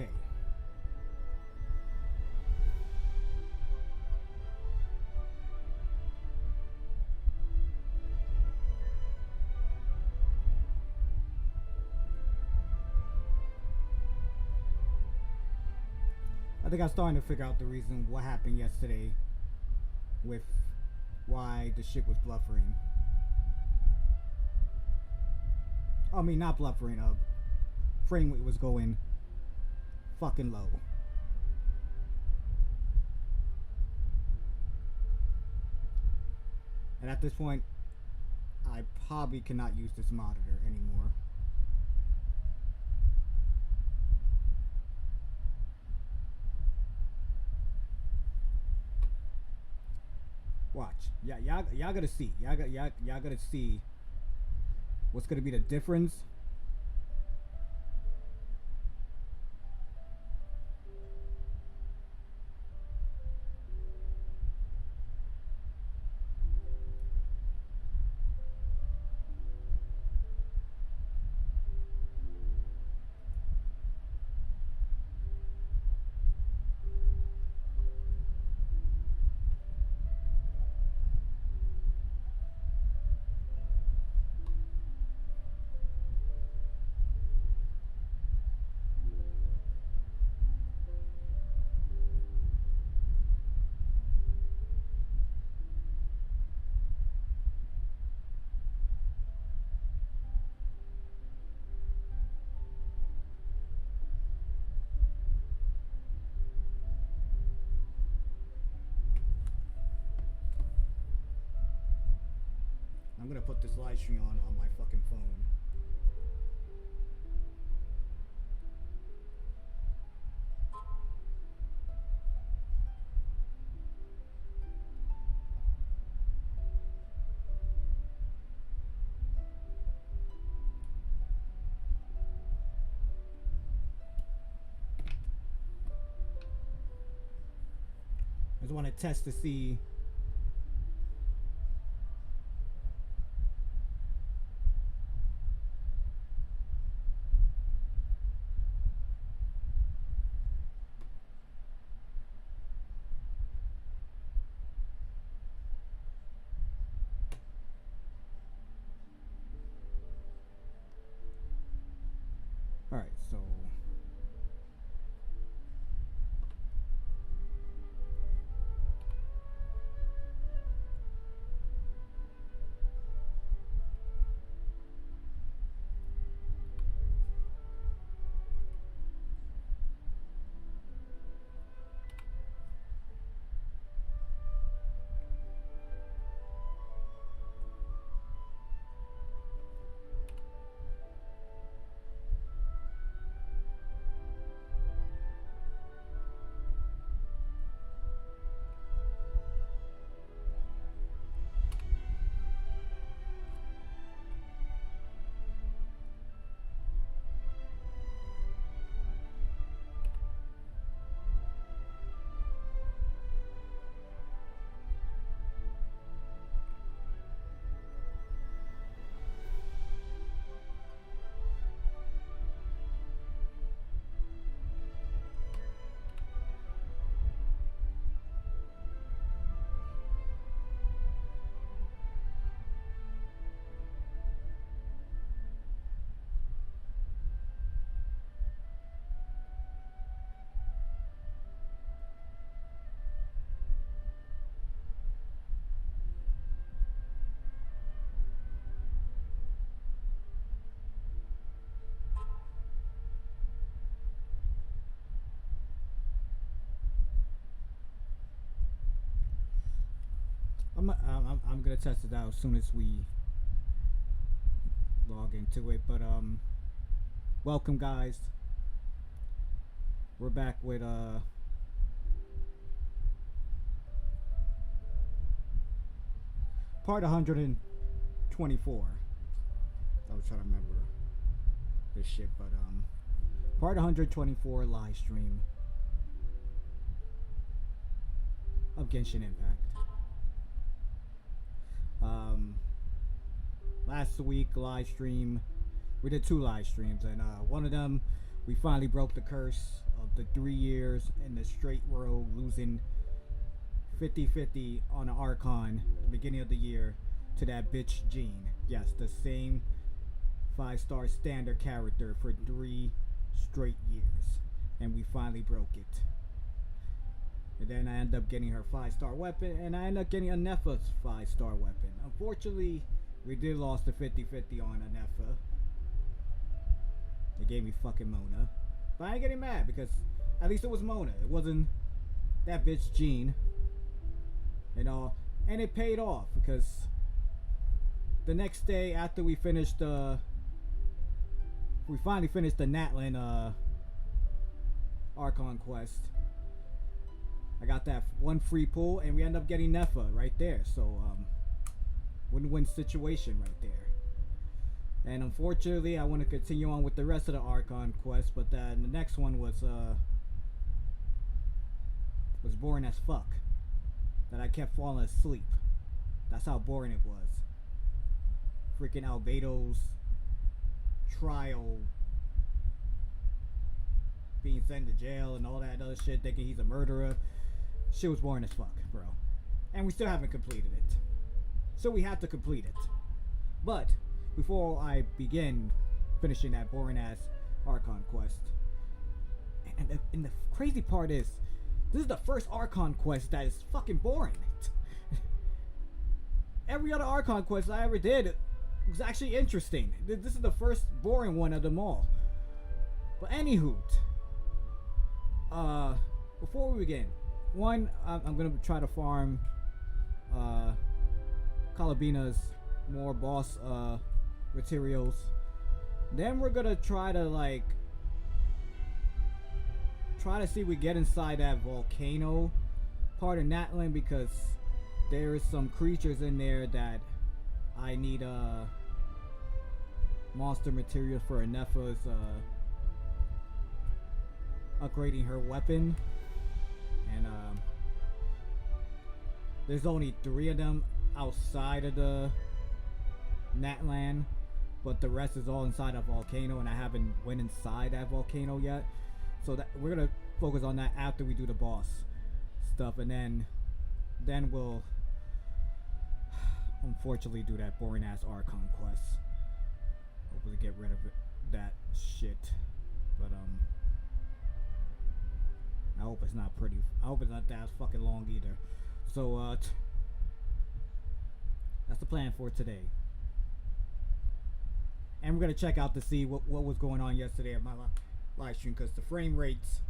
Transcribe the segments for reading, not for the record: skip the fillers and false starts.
Okay. I think I'm starting to figure out the reason what happened yesterday with why the shit was bluffering. I mean, not bluffering, frame rate was going fucking low. And at this point, I probably cannot use this monitor anymore. Watch. Yeah, y'all gotta see. Y'all gotta see what's gonna be the difference. I'm gonna put this live stream on my fucking phone. I just want to test to see. Alright, so I'm gonna test it out as soon as we log into it. But welcome guys. We're back with part 124. I was trying to remember this shit, but part 124 live stream of Genshin Impact. Last week live stream, we did 2 live streams, and one of them we finally broke the curse of the 3 years in the straight row, losing 50-50 on an Archon at the beginning of the year to that bitch Jean. Yes, the same 5-star standard character for 3 straight years. And we finally broke it. And then I ended up getting her 5-star weapon, and I ended up getting Anefa's 5-star weapon. Unfortunately, we did lose the 50-50 on Anefa. They gave me fucking Mona. But I ain't getting mad because at least it was Mona. It wasn't that bitch Jean. And all. And it paid off because the next day after we finished we finally finished the Natlan Archon quest. I got that one free pull, and we end up getting Nefa right there. So, win-win situation right there. And unfortunately, I want to continue on with the rest of the Archon quest, but then the next one was boring as fuck. That I kept falling asleep. That's how boring it was. Freaking Albedo's trial, being sent to jail and all that other shit, thinking he's a murderer. Shit was boring as fuck, bro. And we still haven't completed it. So we have to complete it. But before I begin finishing that boring ass Archon quest, and the crazy part is, this is the first Archon quest that is fucking boring. Every other Archon quest I ever did was actually interesting. This is the first boring one of them all. But anywho, before we begin, one, I'm gonna try to farm Calabina's more boss materials. Then we're gonna try to see if we get inside that volcano part of Natlan, because there is some creatures in there that I need monster materials for Anefa's upgrading her weapon. And there's only 3 of them outside of the Natlan, but the rest is all inside a volcano, and I haven't went inside that volcano yet. So that we're gonna focus on that after we do the boss stuff, and then we'll unfortunately do that boring ass Archon quest. Hopefully get rid of that shit. But I hope it's not pretty. I hope it's not that fucking long either. So that's the plan for today. And we're gonna check out to see what was going on yesterday at my live stream, because the frame rates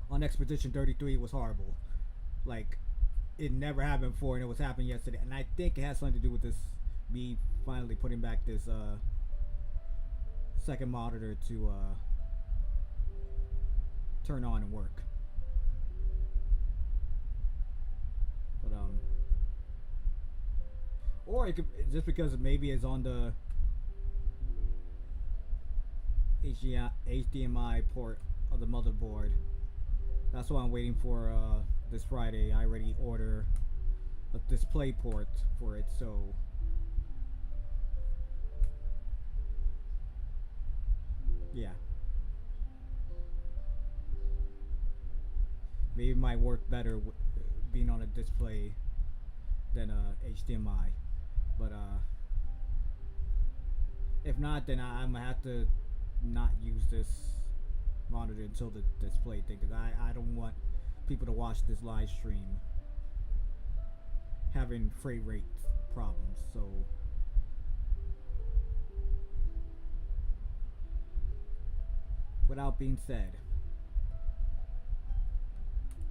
on Expedition 33 was horrible. Like, it never happened before, and it was happening yesterday. And I think it has something to do with this, me finally putting back this second monitor to turn on and work. But or it could just because maybe it's on the HDMI port of the motherboard. That's why I'm waiting for this Friday. I already order a display port for it, so yeah. Maybe it might work better being on a display than HDMI, but if not, then I'm gonna have to not use this monitor until the display thing, because I don't want people to watch this live stream having frame rate problems. So without being said,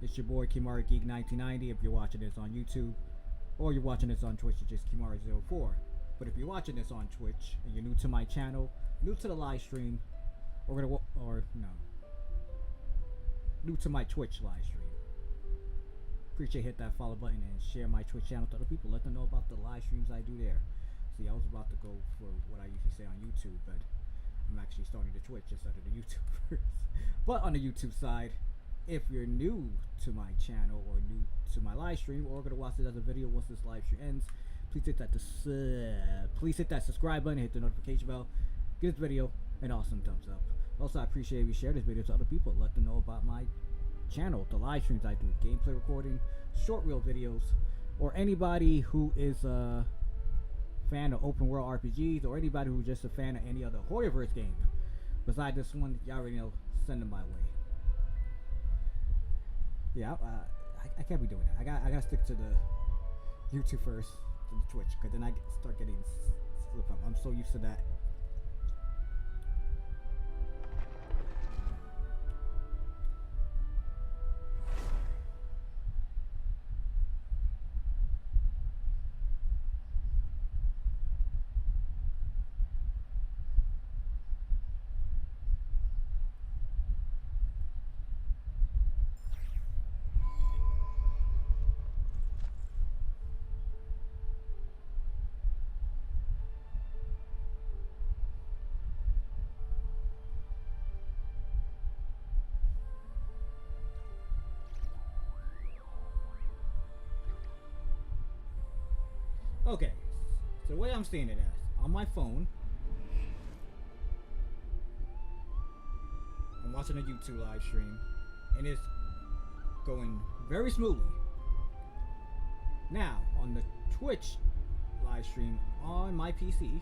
it's your boy Kimari Geek 1990 if you're watching this on YouTube, or you're watching this on Twitch, it's just Kimari04. But if you're watching this on Twitch and you're new to my channel, new to the live stream, new to my Twitch live stream, appreciate hit that follow button and share my Twitch channel to other people. Let them know about the live streams I do there. See, I was about to go for what I usually say on YouTube, but I'm actually starting to Twitch instead of the YouTube first. But on the YouTube side, if you're new to my channel or new to my live stream, or gonna watch it as a video once this live stream ends, please hit that subscribe button, hit the notification bell, give this video an awesome thumbs up. Also, I appreciate if you share this video to other people. Let them know about my channel, the live streams I do, gameplay recording, short reel videos, or anybody who is a fan of open world RPGs, or anybody who's just a fan of any other Horrorverse game. Besides this one, y'all already know, send them my way. Yeah, I can't be doing that. I gotta stick to the YouTube first, to the Twitch, because then I start getting slip up. I'm so used to that. Okay, so the way I'm seeing it as, on my phone, I'm watching a YouTube live stream, and it's going very smoothly. Now, on the Twitch live stream on my PC,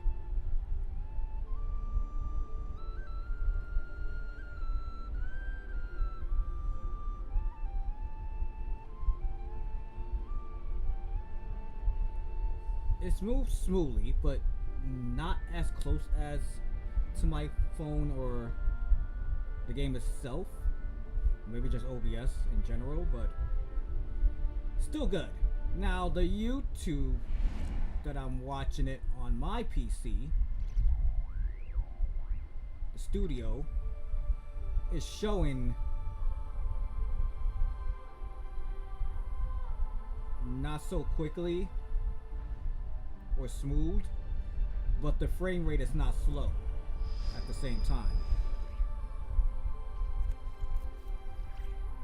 it moves smoothly, but not as close as to my phone or the game itself. Maybe just OBS in general, but still good. Now, the YouTube that I'm watching it on my PC, the studio, is showing not so quickly or smooth, but the frame rate is not slow at the same time.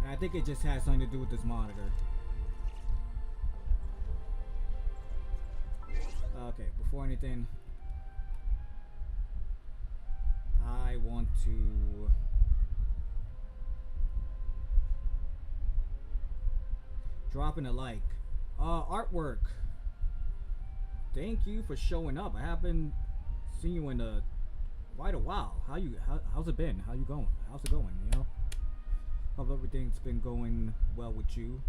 And I think it just has something to do with this monitor. Okay, before anything, I want to drop in a like. Artwork, thank you for showing up. I haven't seen you in quite a while. How's it been? How you going? How's it going? You know, hope everything's been going well with you.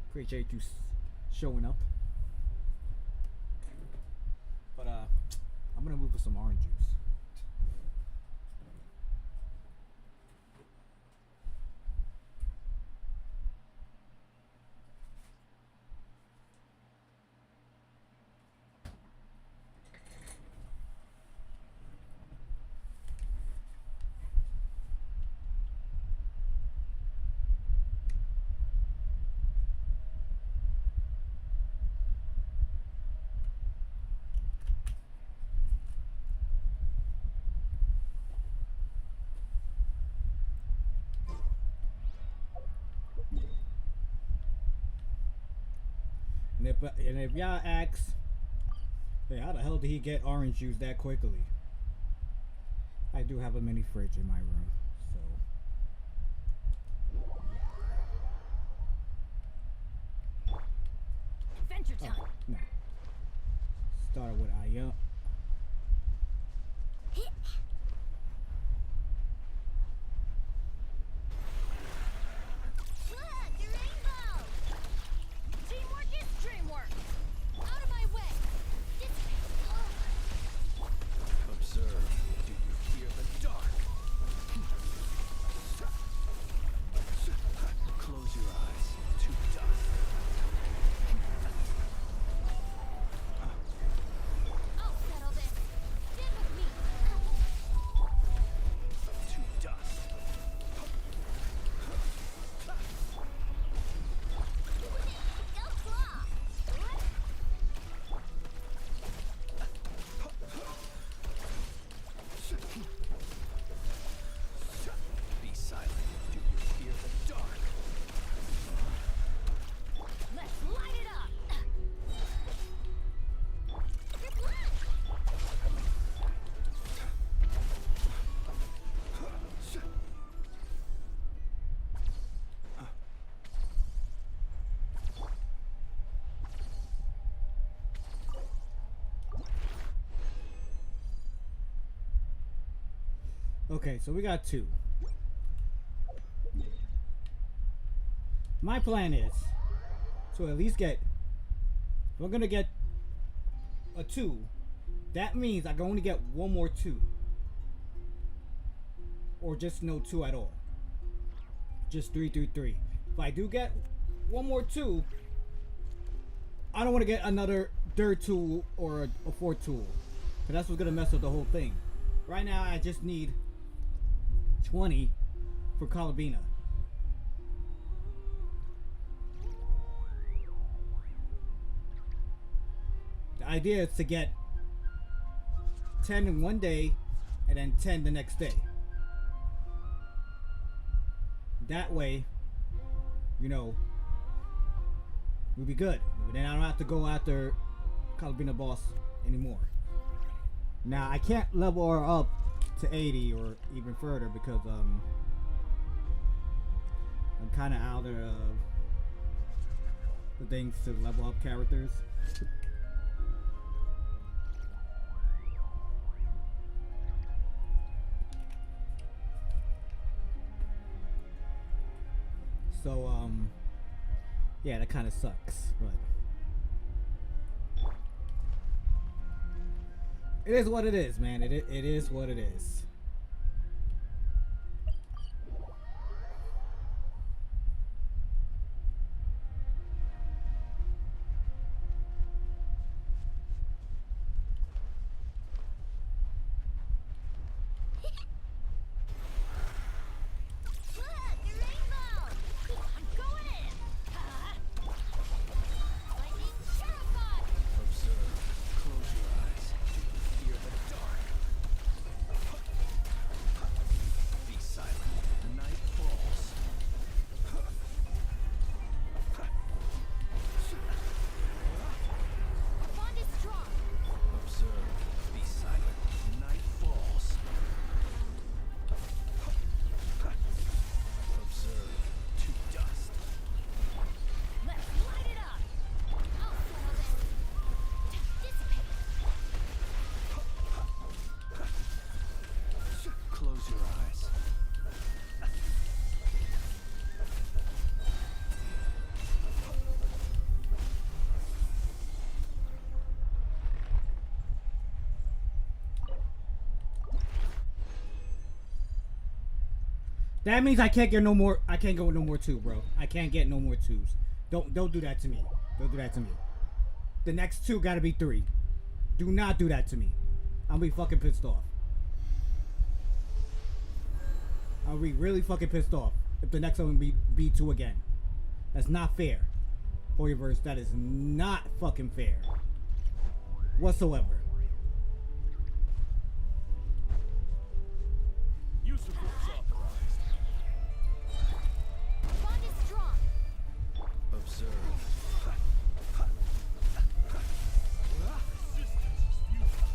Appreciate you showing up. But I'm gonna move for some orange juice. And if y'all ask, hey, how the hell did he get orange juice that quickly? I do have a mini fridge in my room, so. Adventure time. Oh, no. Started with Aya. Okay, so we got 2. My plan is to at least get, if I'm gonna get a 2, that means I can only get one more 2. Or just no 2 at all. Just 3 through 3. If I do get one more 2, I don't want to get another 3rd tool or a 4th tool. Because that's what's gonna mess up the whole thing. Right now I just need 20 for Calabina. The idea is to get 10 in one day and then 10 the next day. That way, you know, we'll be good. Then I don't have to go after Calabina boss anymore. Now I can't level her up to 80 or even further because I'm kind of out of the things to level up characters. So yeah, that kind of sucks, but it is what it is, man. It is what it is. That means I can't get no more. I can't go no more 2, bro. I can't get no more 2s. Don't do that to me. Don't do that to me. The next 2 gotta be 3. Do not do that to me. I'll be fucking pissed off. I'll be really fucking pissed off if the next one be 2 again. That's not fair. Hoyoverse, that is not fucking fair. Whatsoever. Use of force authorized. Bond is strong. Observe. Resistance is futile.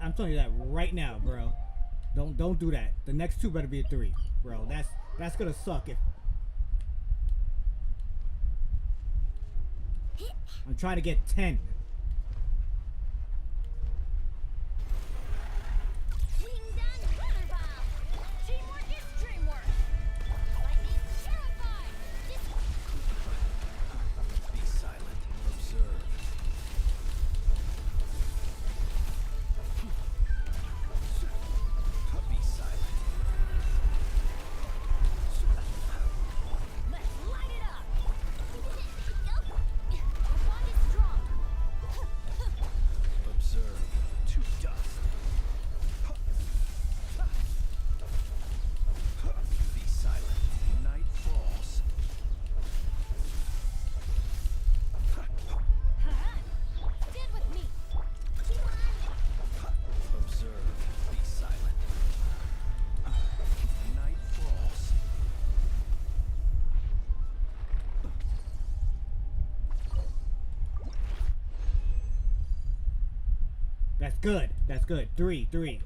I'm telling you that right now, bro. Don't do that. The next 2 better be a 3, bro. That's gonna suck if I'm trying to get 10. Teamwork is dreamwork. Lightning terrified. Be silent. Observe. Be silent. Let's light it up. Our bond is strong. good. That's good. 3, 3.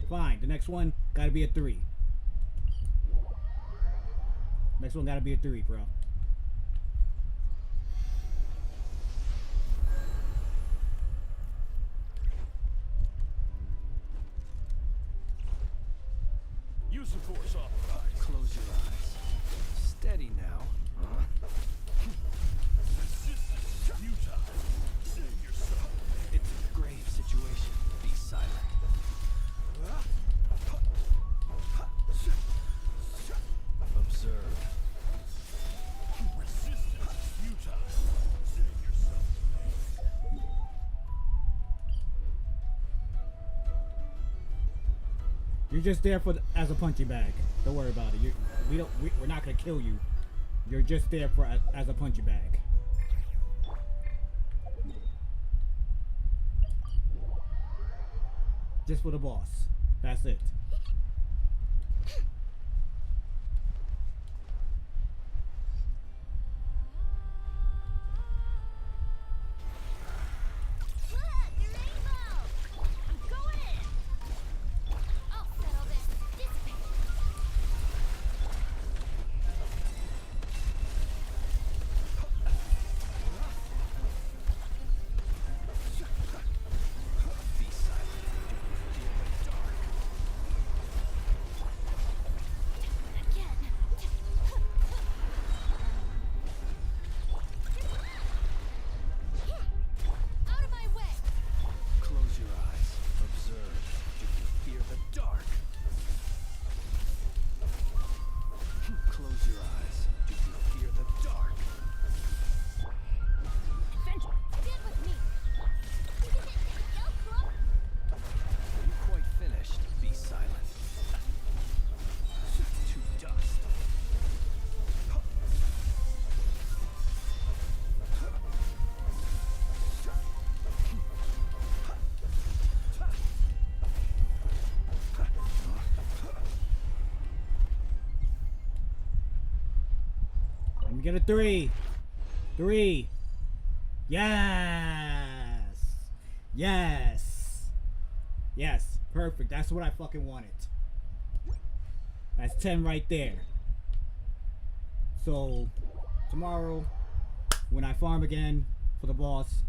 Fine. The next one gotta be a 3. Next one gotta be a 3, bro. Use the force authorized. Close your eyes. Steady now. Resistance is futile. Save yourself. It's a grave situation. Be silent. Observe. Resistance is futile. Save yourself. You're just there for as a punching bag. Don't worry about it. We're not gonna kill you. You're just there for as a punching bag. Just for the boss. That's it. Look, the rainbow! I'm going in! I'll settle this. Dissipate. Be silent. Feel the dark. Again. Out of my way! Close your eyes. Observe. Do you fear the dark? Close your eyes. Do you fear the dark? Adventure! Stand with me! Yo, club! Are you quite finished? Be silent. To dust. Let me get a 3. 3. Yes. Yes. Yes. Perfect. That's what I fucking wanted. That's 10 right there. So, tomorrow, when I farm again for the boss,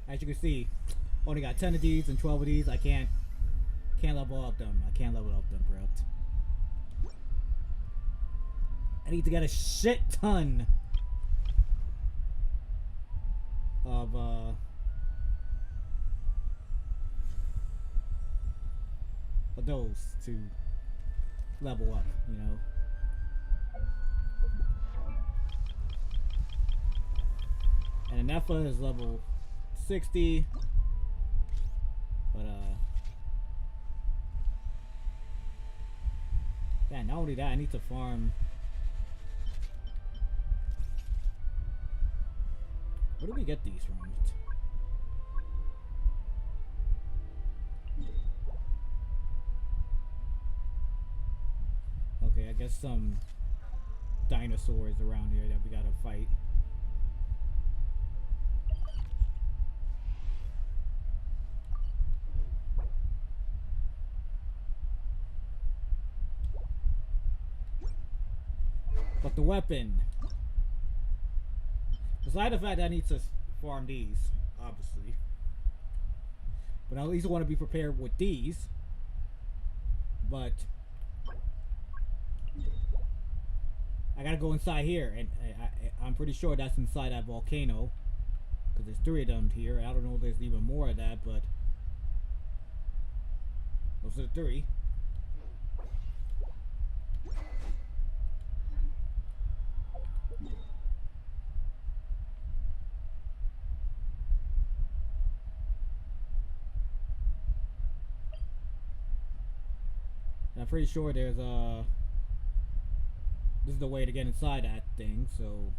as you can see, only got 10 of these and 12 of these. I can't level up them. I can't level up them, bro. I need to get a shit ton of those to level up, you know. And Nefa is level 60, but yeah, not only that, I need to farm. Where do we get these from? Okay, I guess some dinosaurs around here that we gotta fight. But the weapon, besides the fact that I need to farm these, obviously, but I at least want to be prepared with these. But I gotta go inside here, and I'm pretty sure that's inside that volcano, because there's 3 of them here. I don't know if there's even more of that, but those are the 3. I'm pretty sure there's this is the way to get inside that thing, so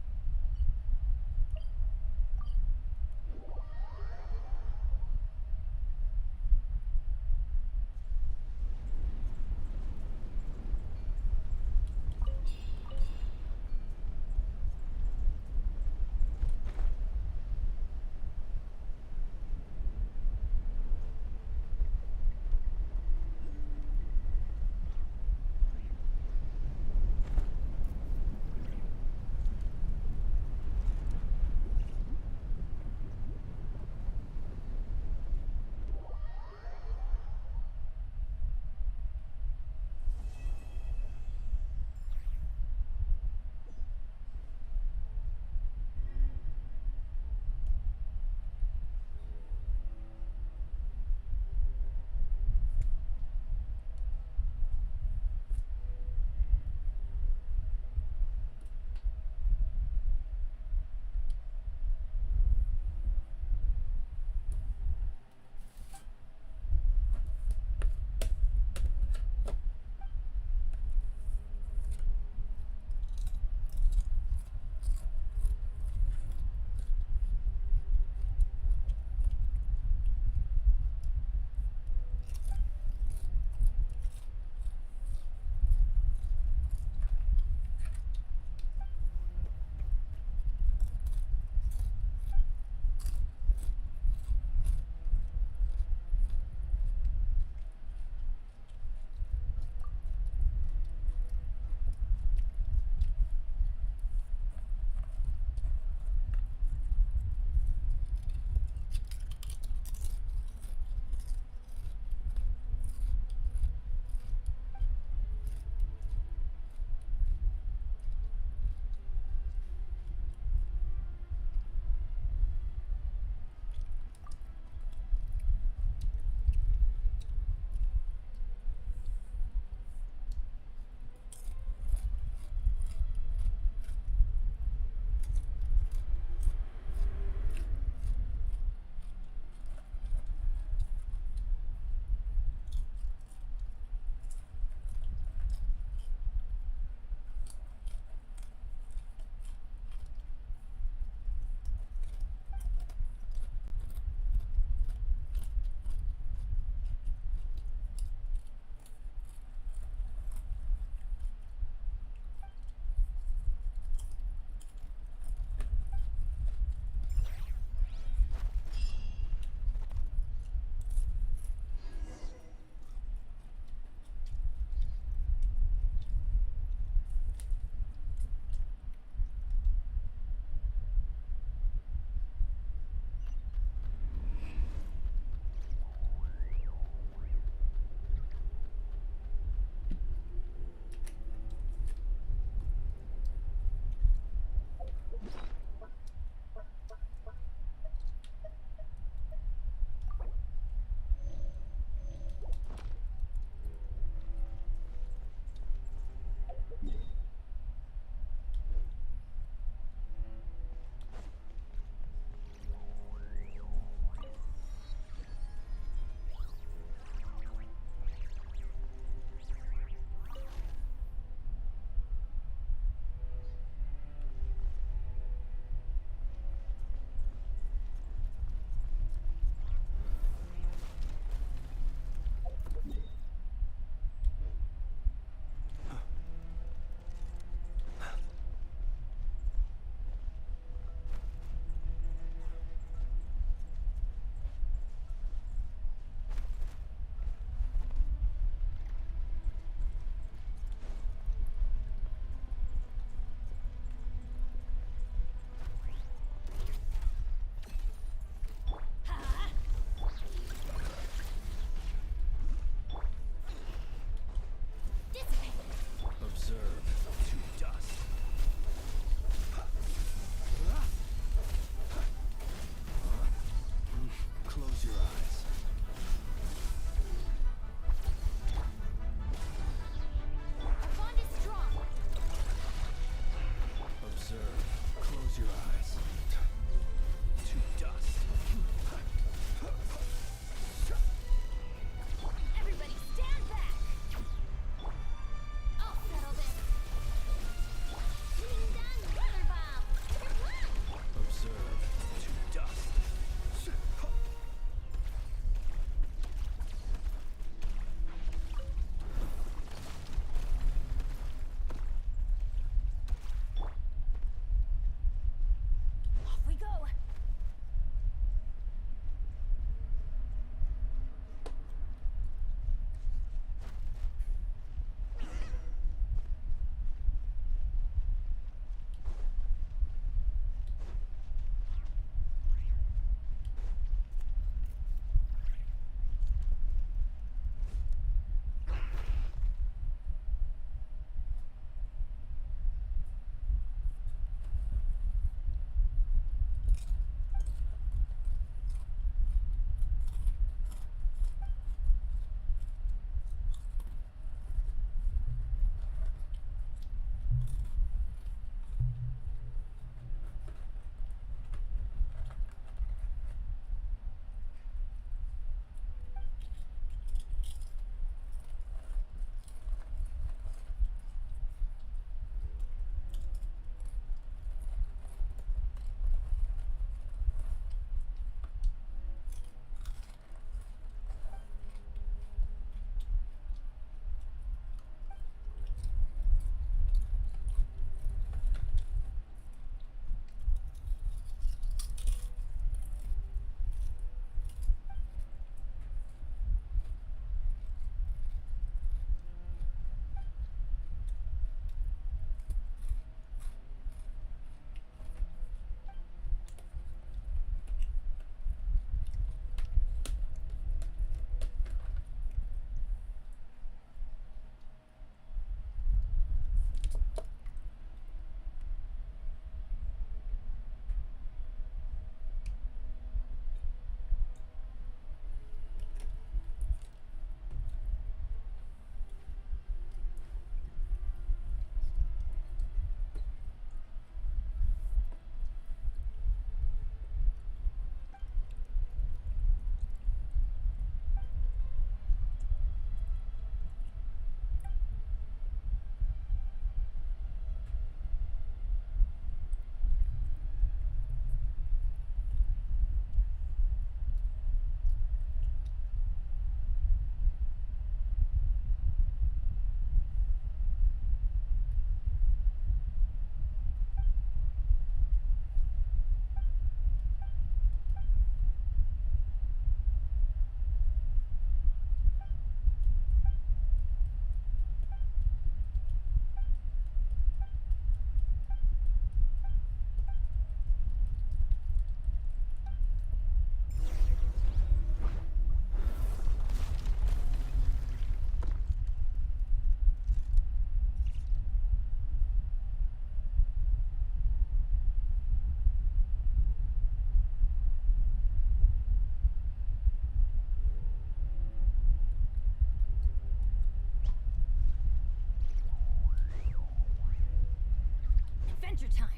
Adventure time.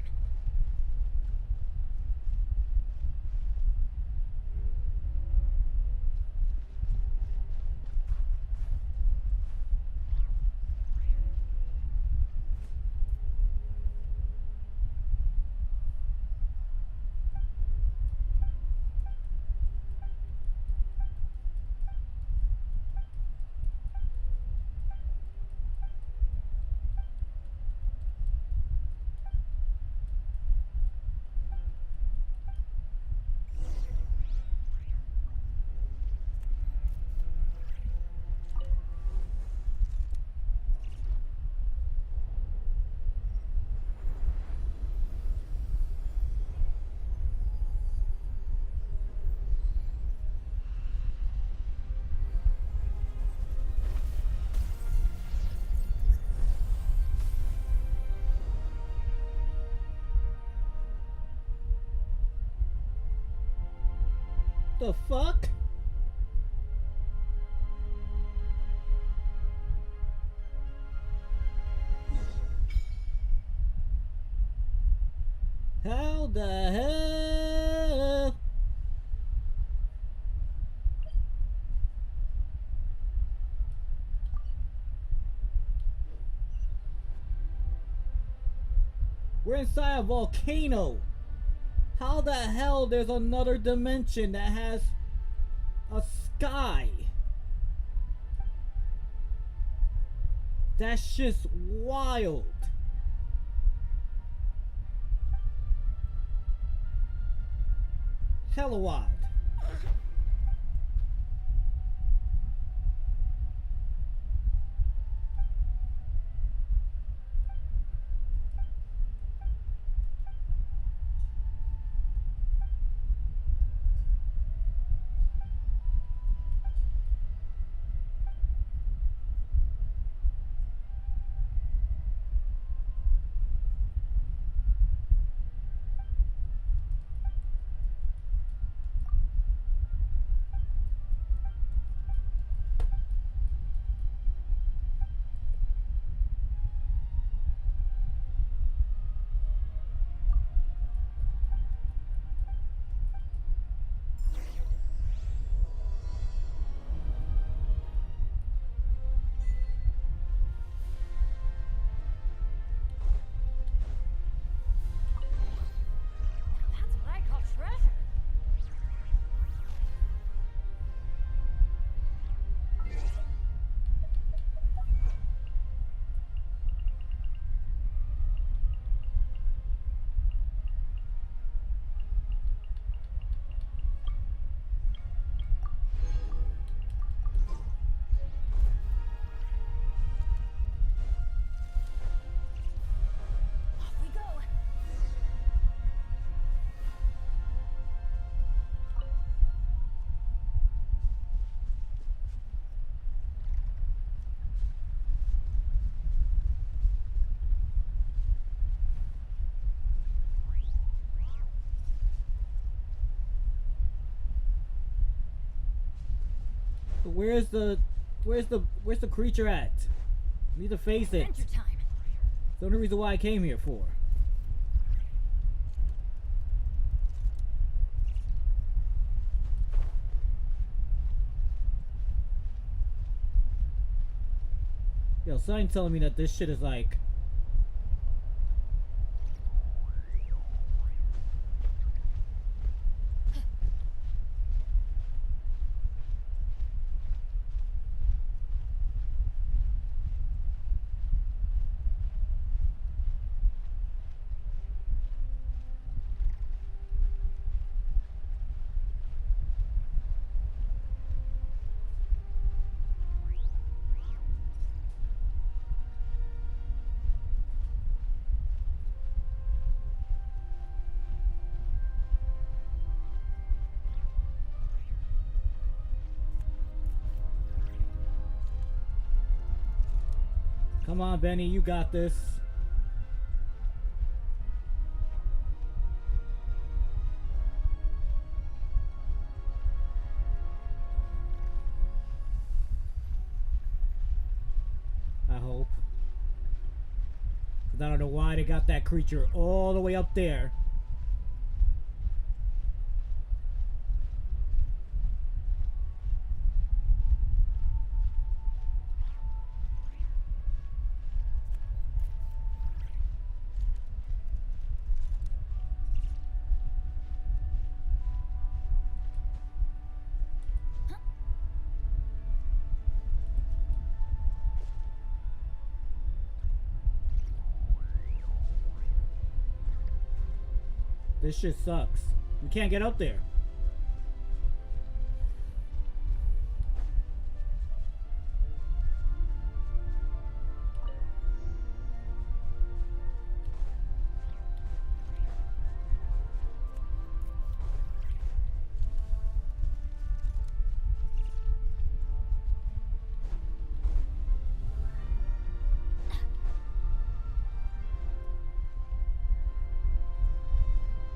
The fuck? How the hell? We're inside a volcano. How the hell there's another dimension that has a sky? That's just wild. Hella wild. That's what I call treasure. Off we go. Where's the creature at? Need to face it. Adventure time. It's the only reason why I came here for. Yo, something telling me that this shit is like. Come on, Benny, you got this. I hope. 'Cause I don't know why they got that creature all the way up there. This shit sucks. We can't get up there.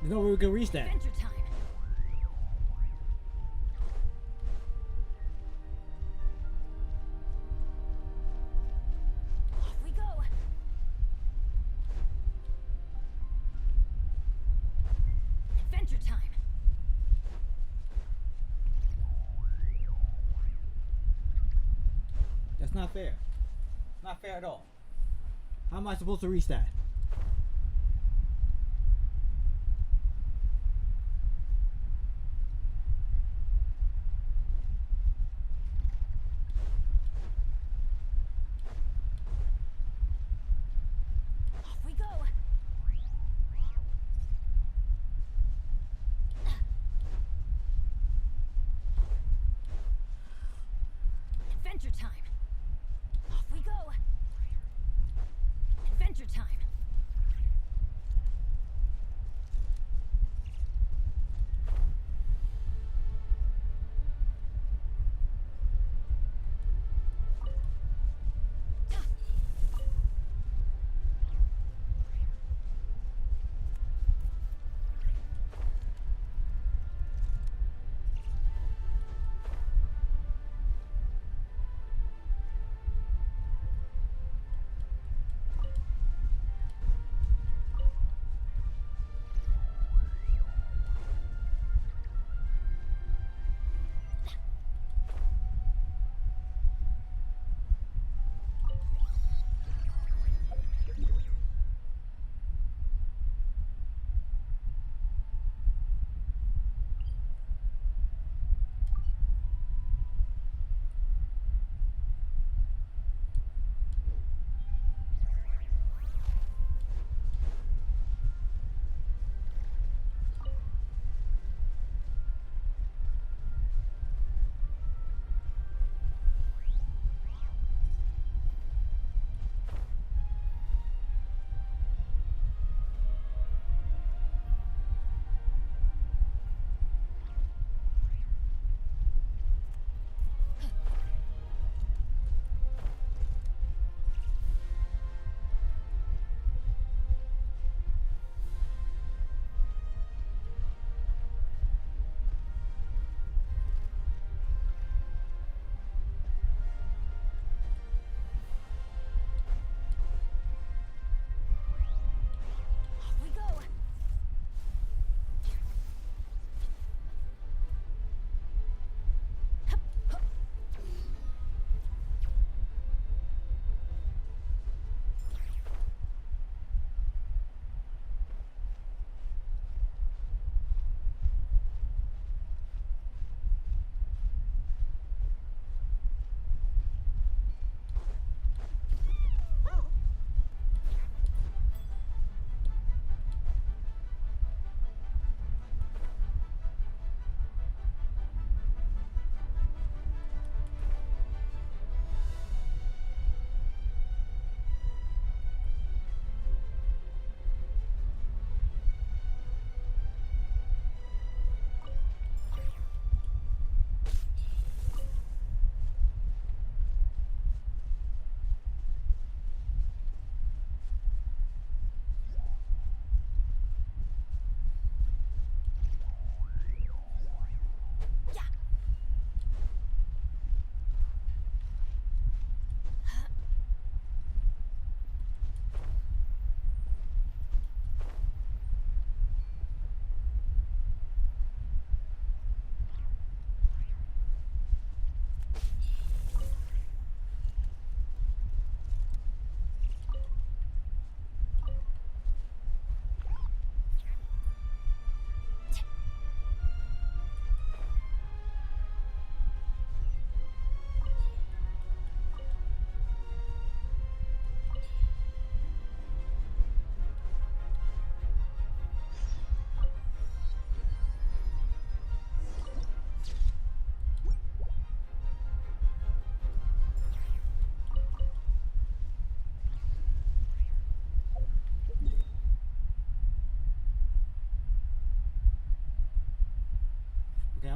There's no way we can reach that. Adventure time. Off we go. Adventure time. That's not fair. Not fair at all. How am I supposed to reach that? Off we go. Adventure time. Off we go. Adventure time.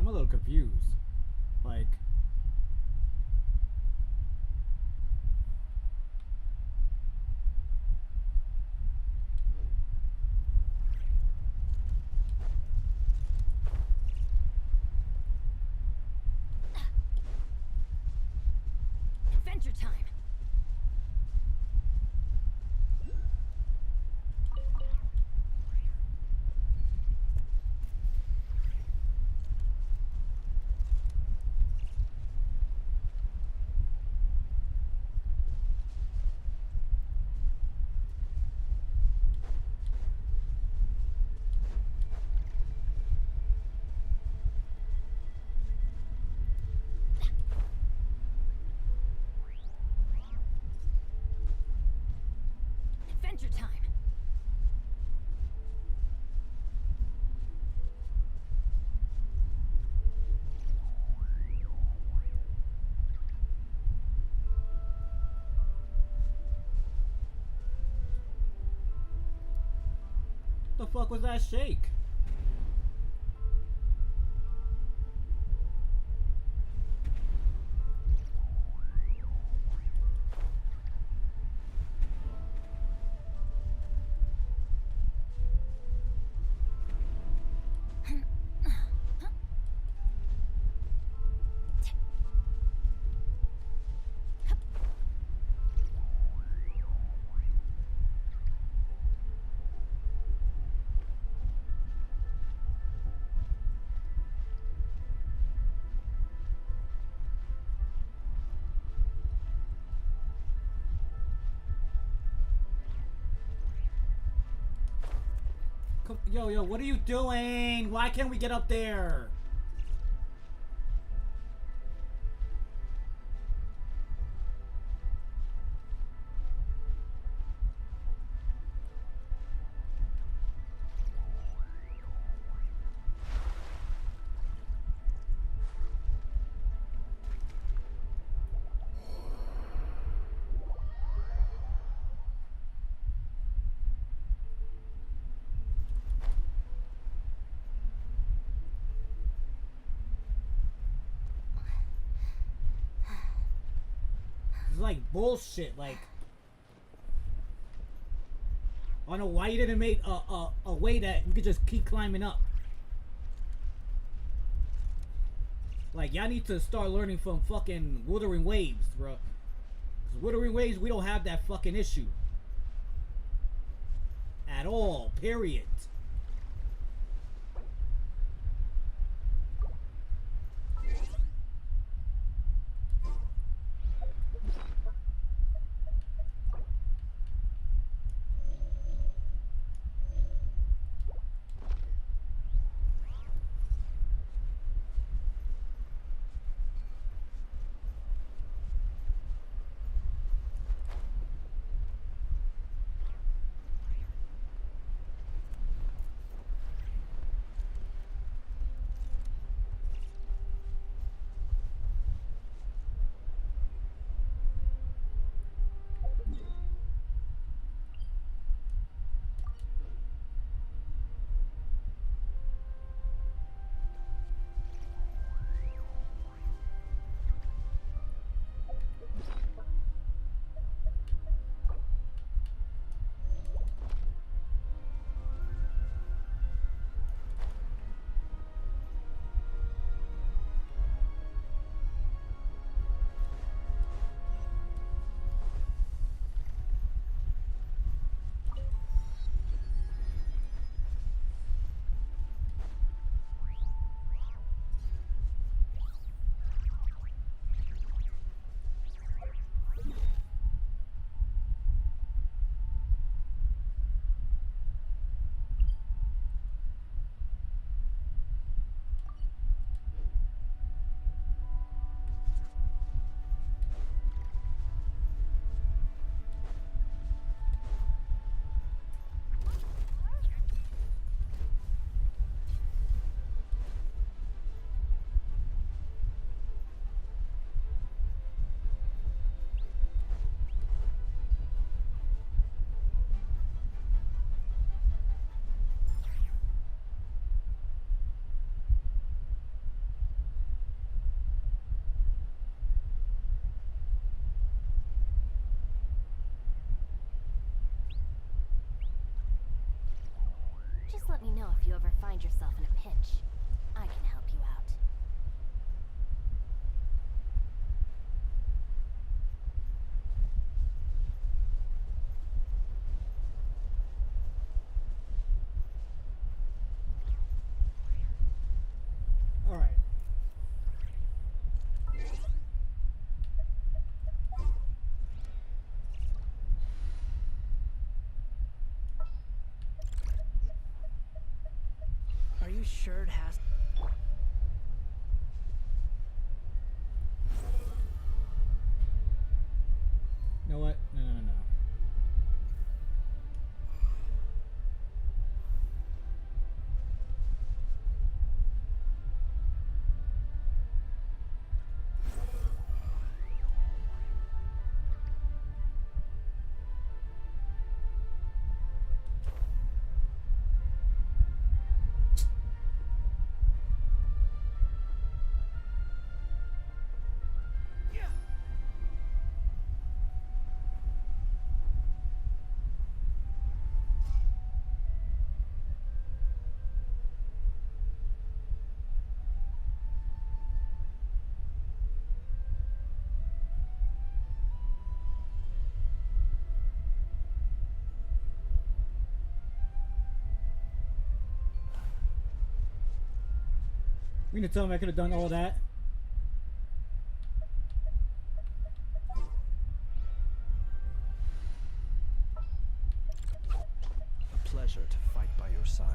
I'm a little confused. Like, Adventure time. Adventure time. what the fuck was that shake? Yo, what are you doing? Why can't we get up there? It's like bullshit. Like, I don't know why you didn't make a way that you could just keep climbing up. Like, y'all need to start learning from fucking Wuthering Waves, bro. Cause Wuthering Waves, we don't have that fucking issue at all. Period. find yourself in a pinch, I can help you out. All right. Are you sure it has? You know what? No, no, no, no. You mean to tell me I could have done all that? A pleasure to fight by your side.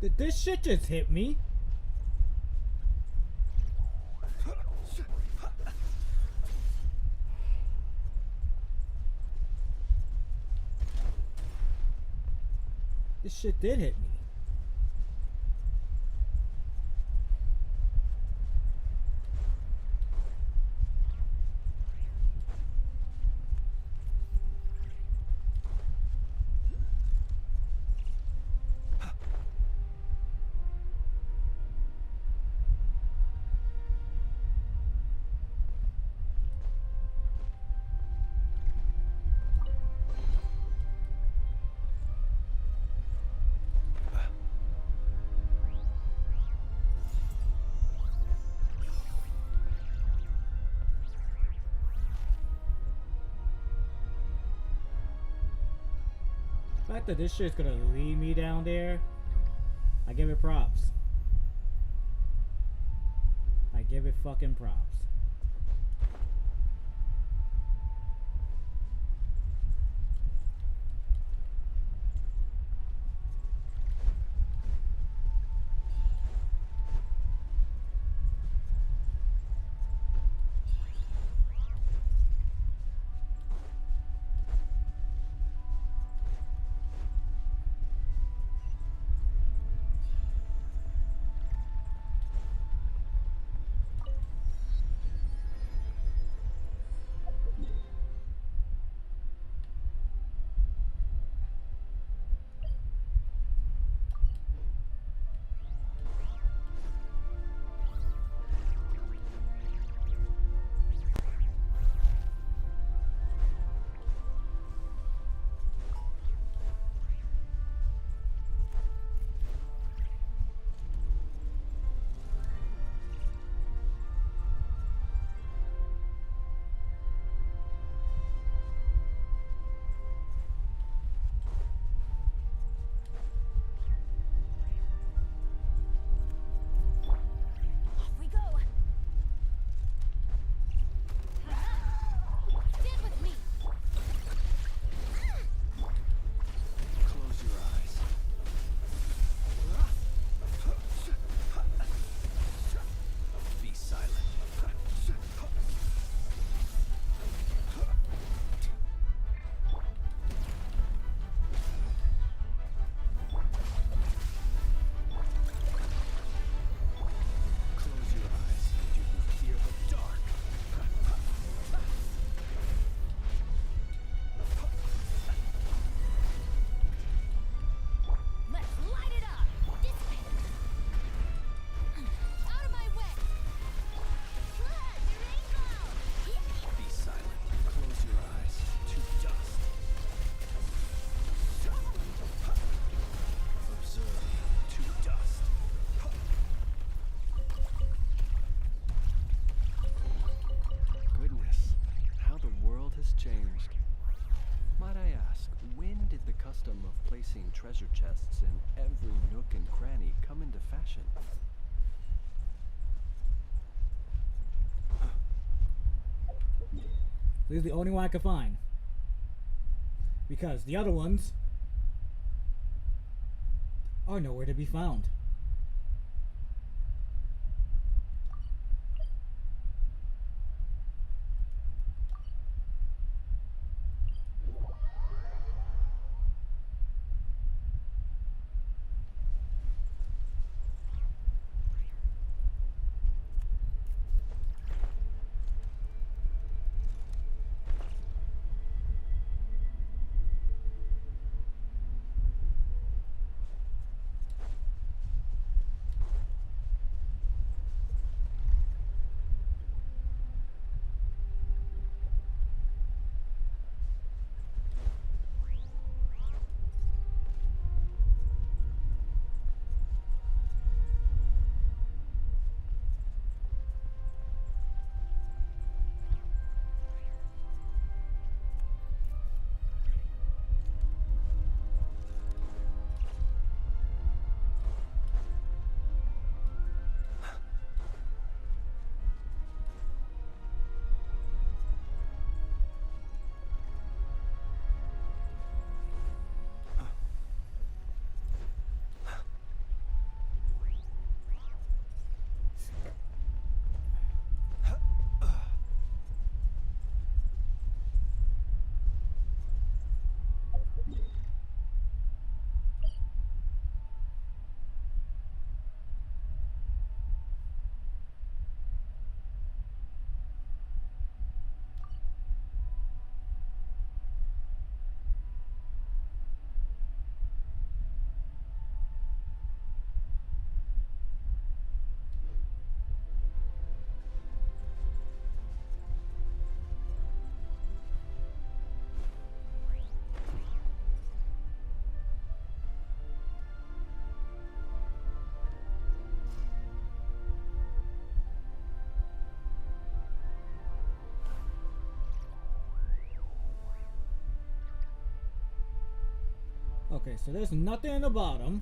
Did this shit just hit me? This shit did hit me. The fact that this shit's gonna lead me down there, I give it props. I give it fucking props. custom of placing treasure chests in every nook and cranny come into fashion? This is the only one I could find. Because the other ones are nowhere to be found. Okay, so there's nothing in the bottom.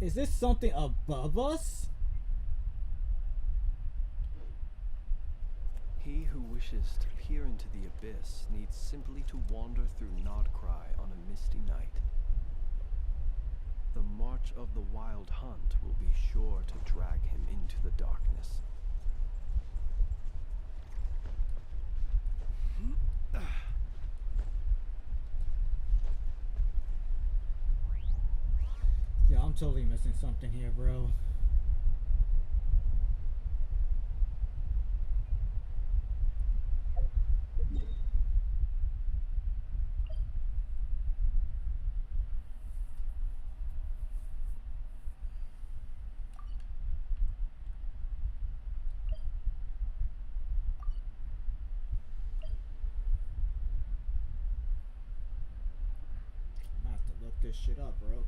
Is this something above us? He who wishes to peer into the abyss needs simply to wander through Nod-Krai on a misty night. The march of the wild hunt will be sure to drag him into the darkness. Yeah, I'm totally missing something here, bro. I have to look this shit up, bro.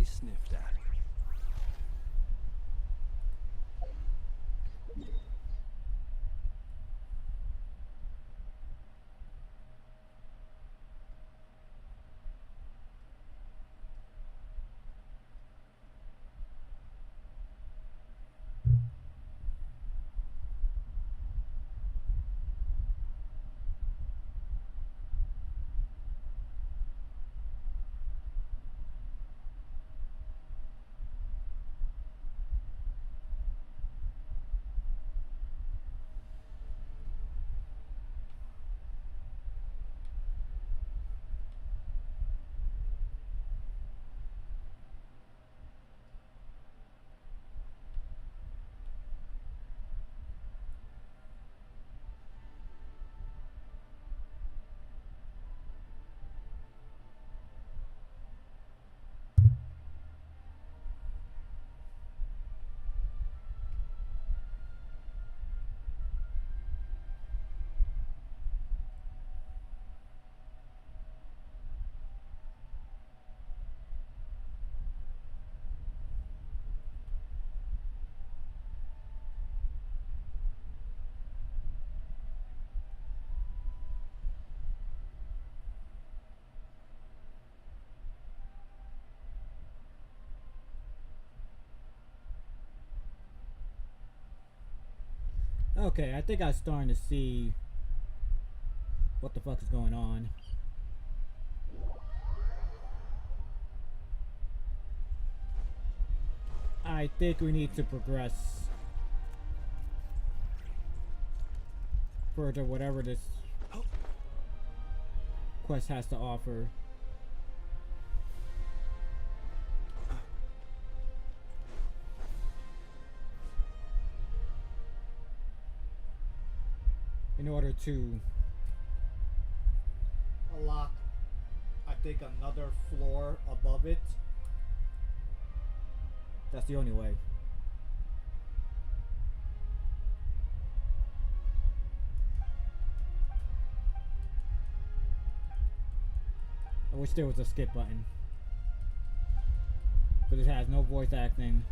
sniffed at. Okay, I think I'm starting to see what the fuck is going on. I think we need to progress further, whatever this quest has to offer. In order to unlock, I think, another floor above it. That's the only way. I wish there was a skip button. But it has no voice acting.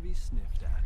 be sniffed at.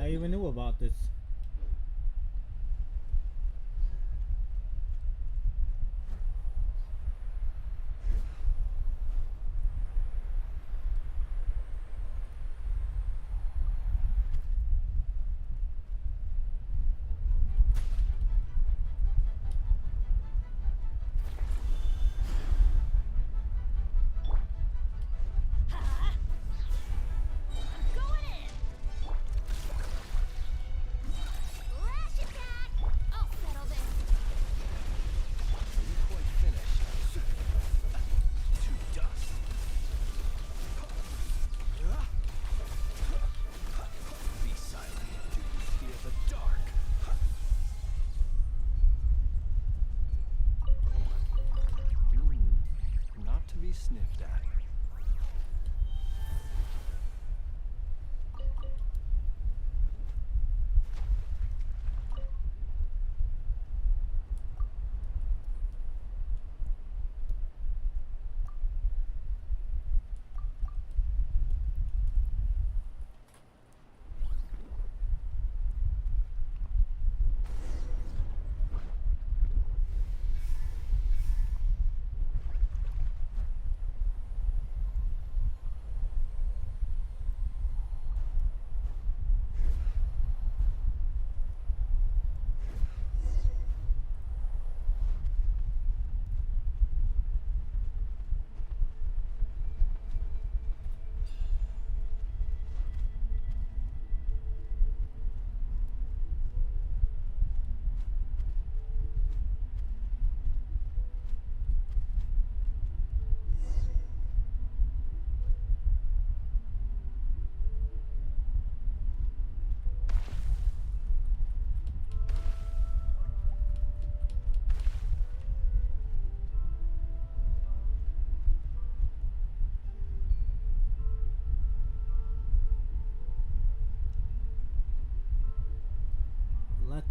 I even knew about this. I'm going in. Lash attack. I'll settle this. Are you quite finished? To dust. Be silent. Do you fear the dark? Not to be sniffed at.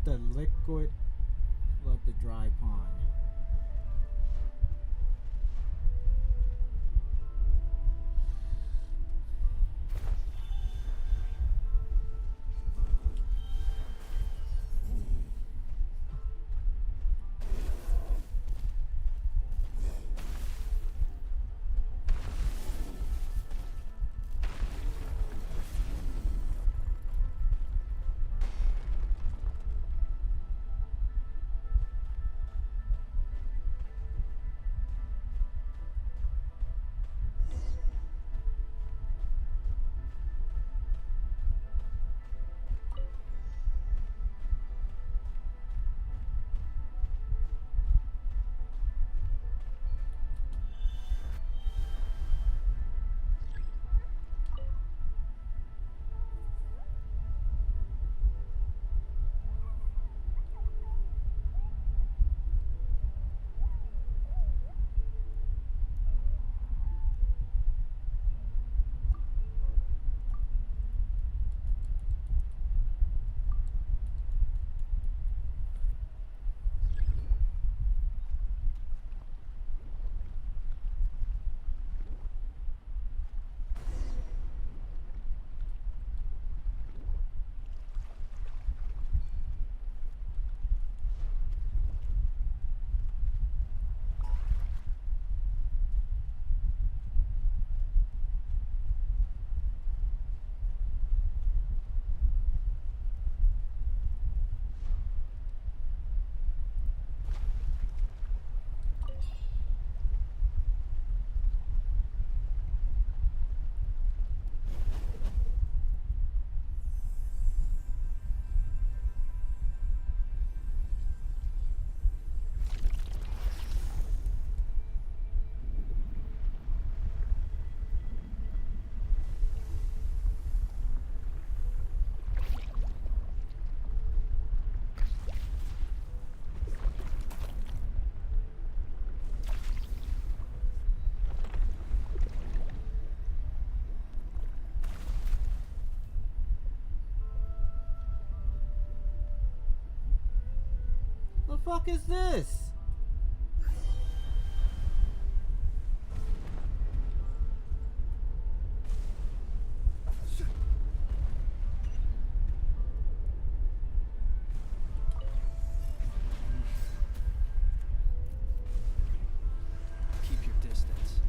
the liquid, flood the dry pond. The fuck is this? Keep your distance.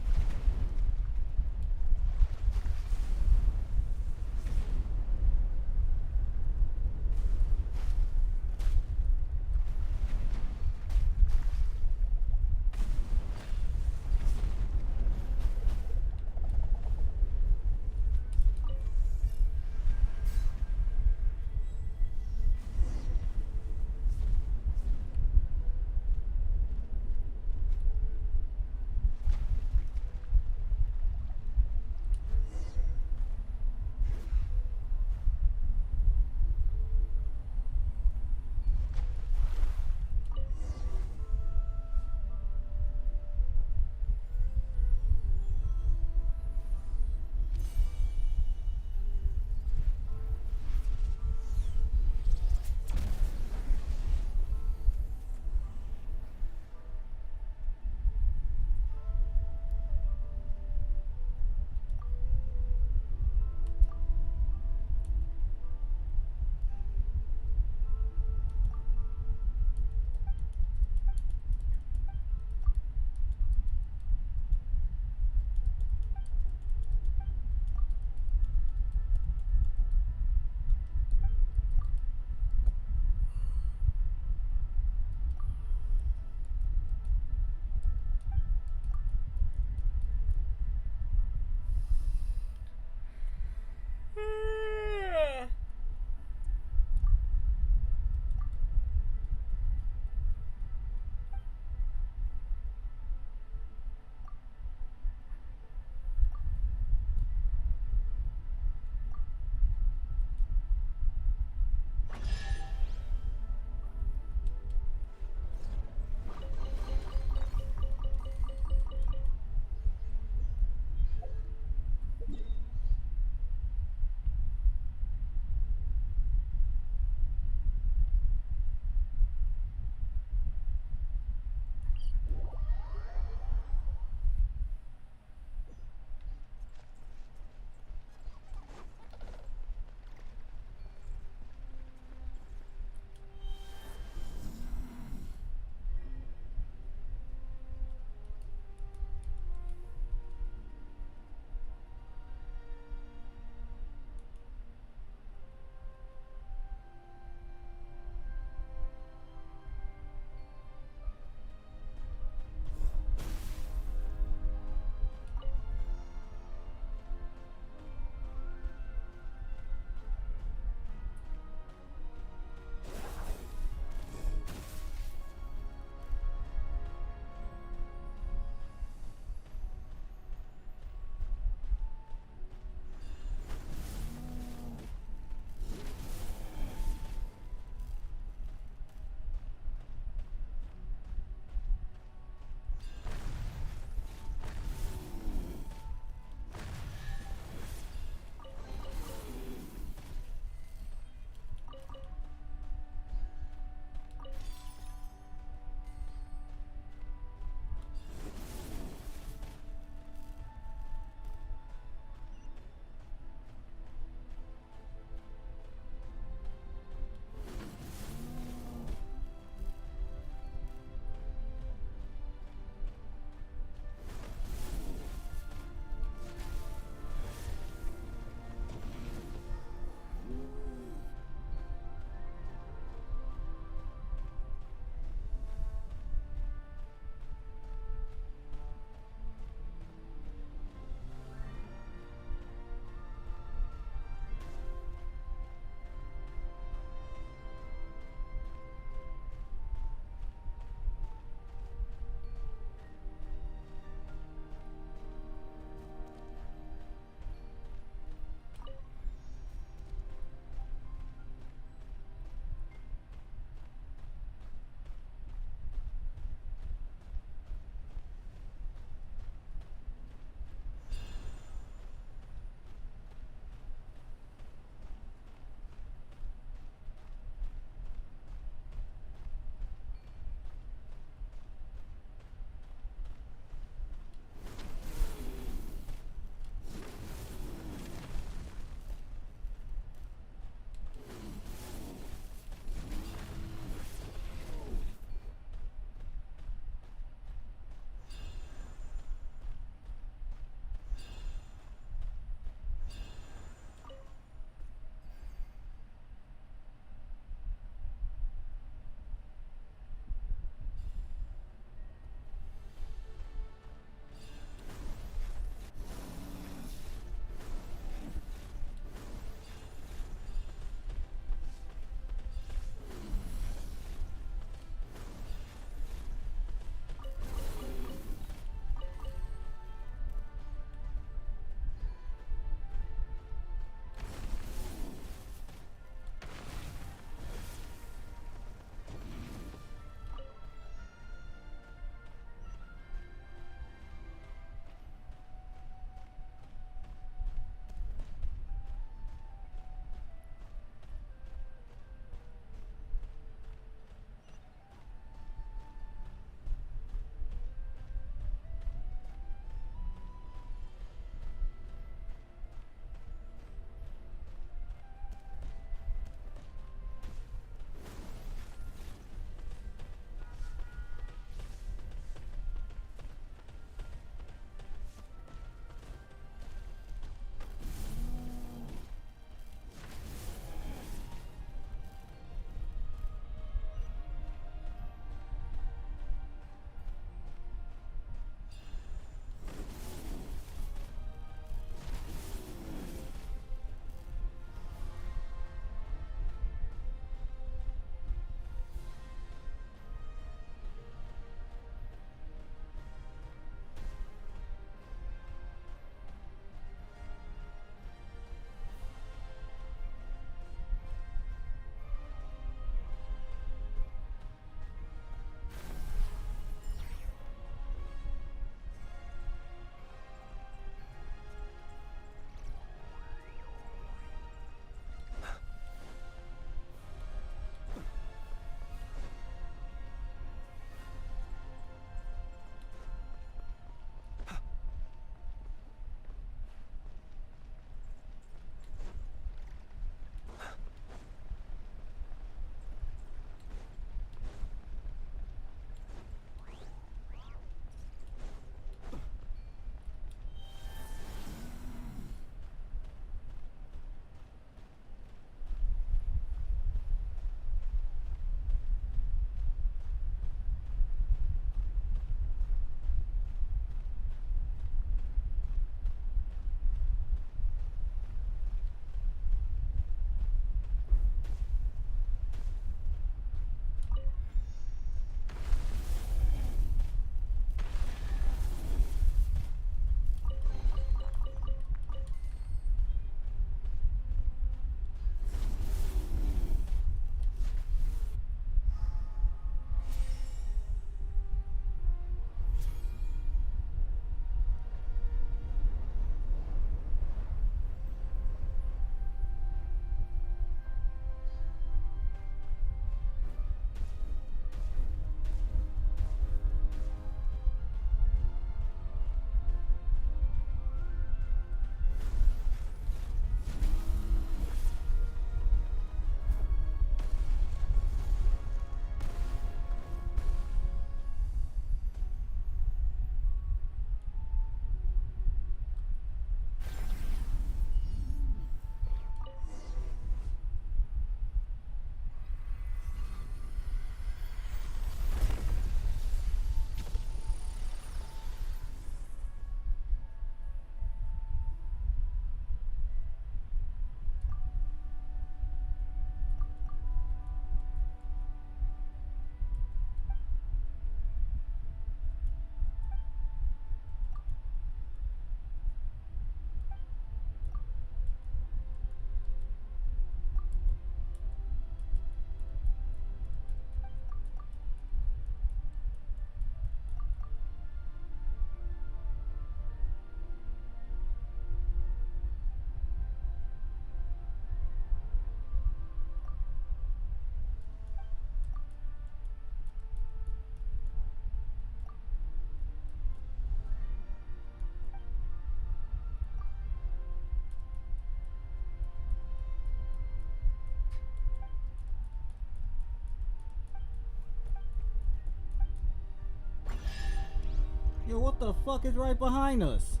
Yo, what the fuck is right behind us?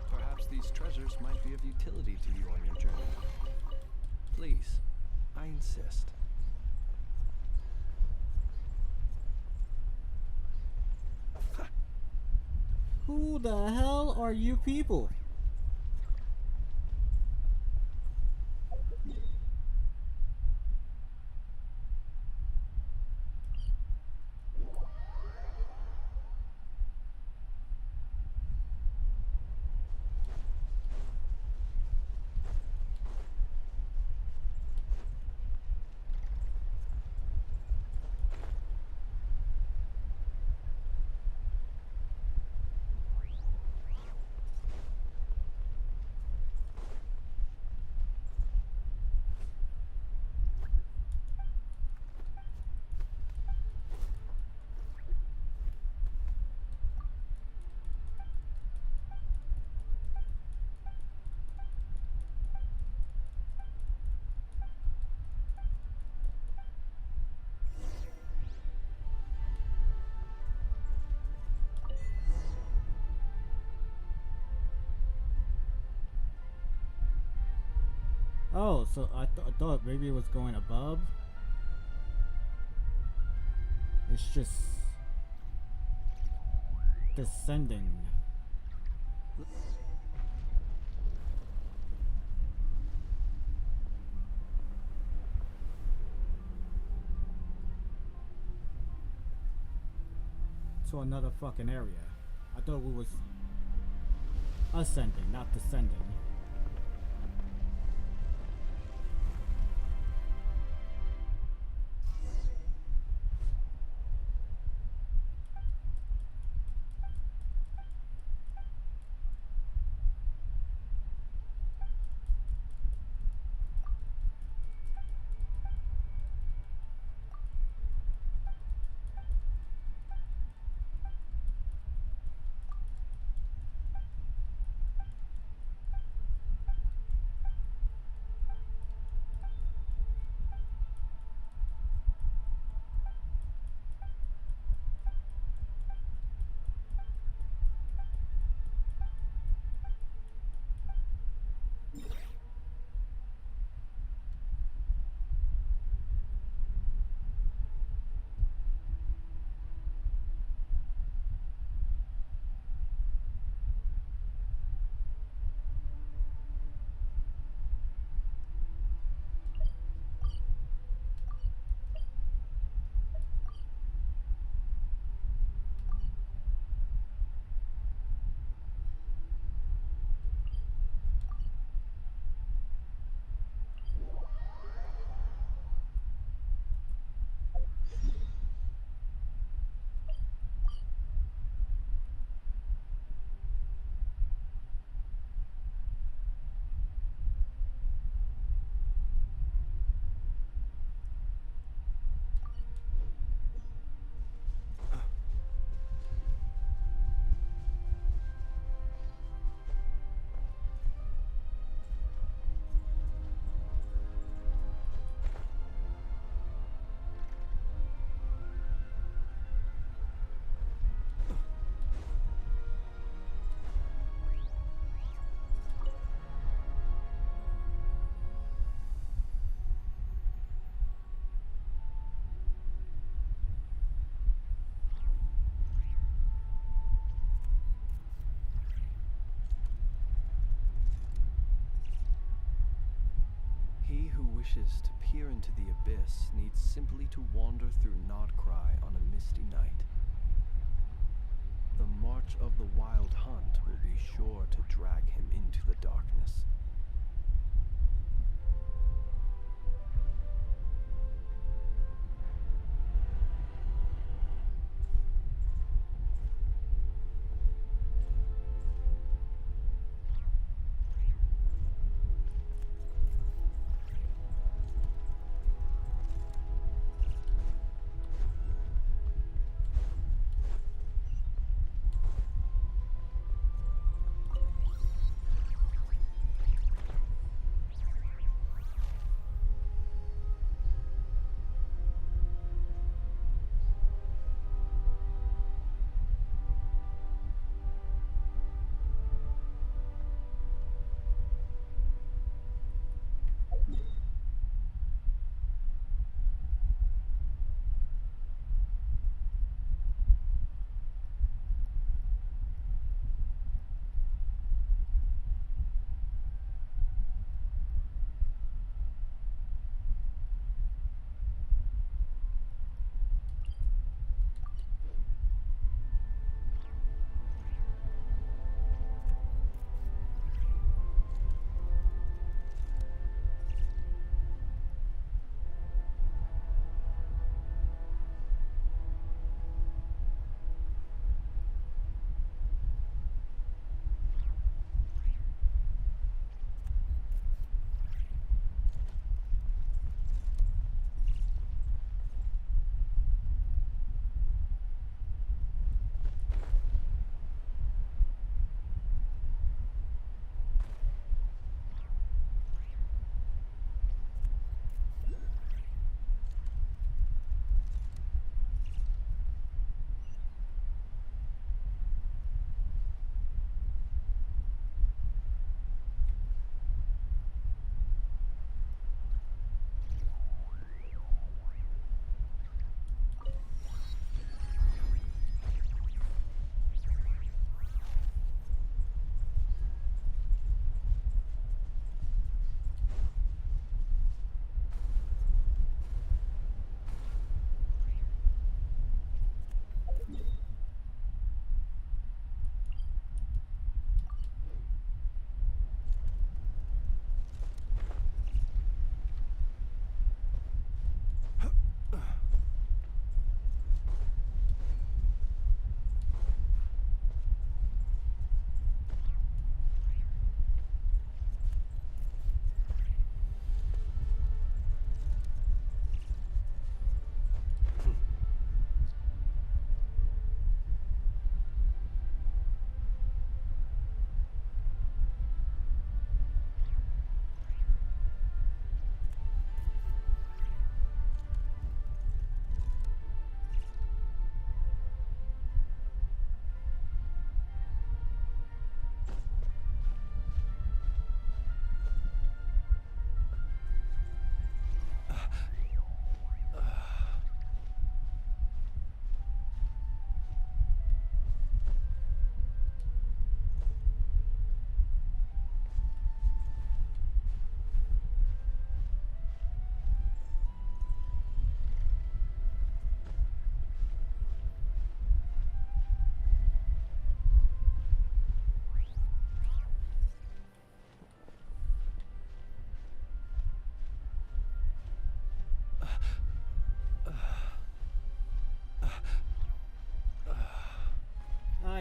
Perhaps these treasures might be of utility to you on your journey. Please, I insist. Who the hell are you people? Oh, so I thought maybe it was going above. It's just descending. To another fucking area. I thought we was ascending, not descending. He who wishes to peer into the abyss needs simply to wander through Nod-Krai on a misty night. The march of the wild hunt will be sure to drag him into the darkness.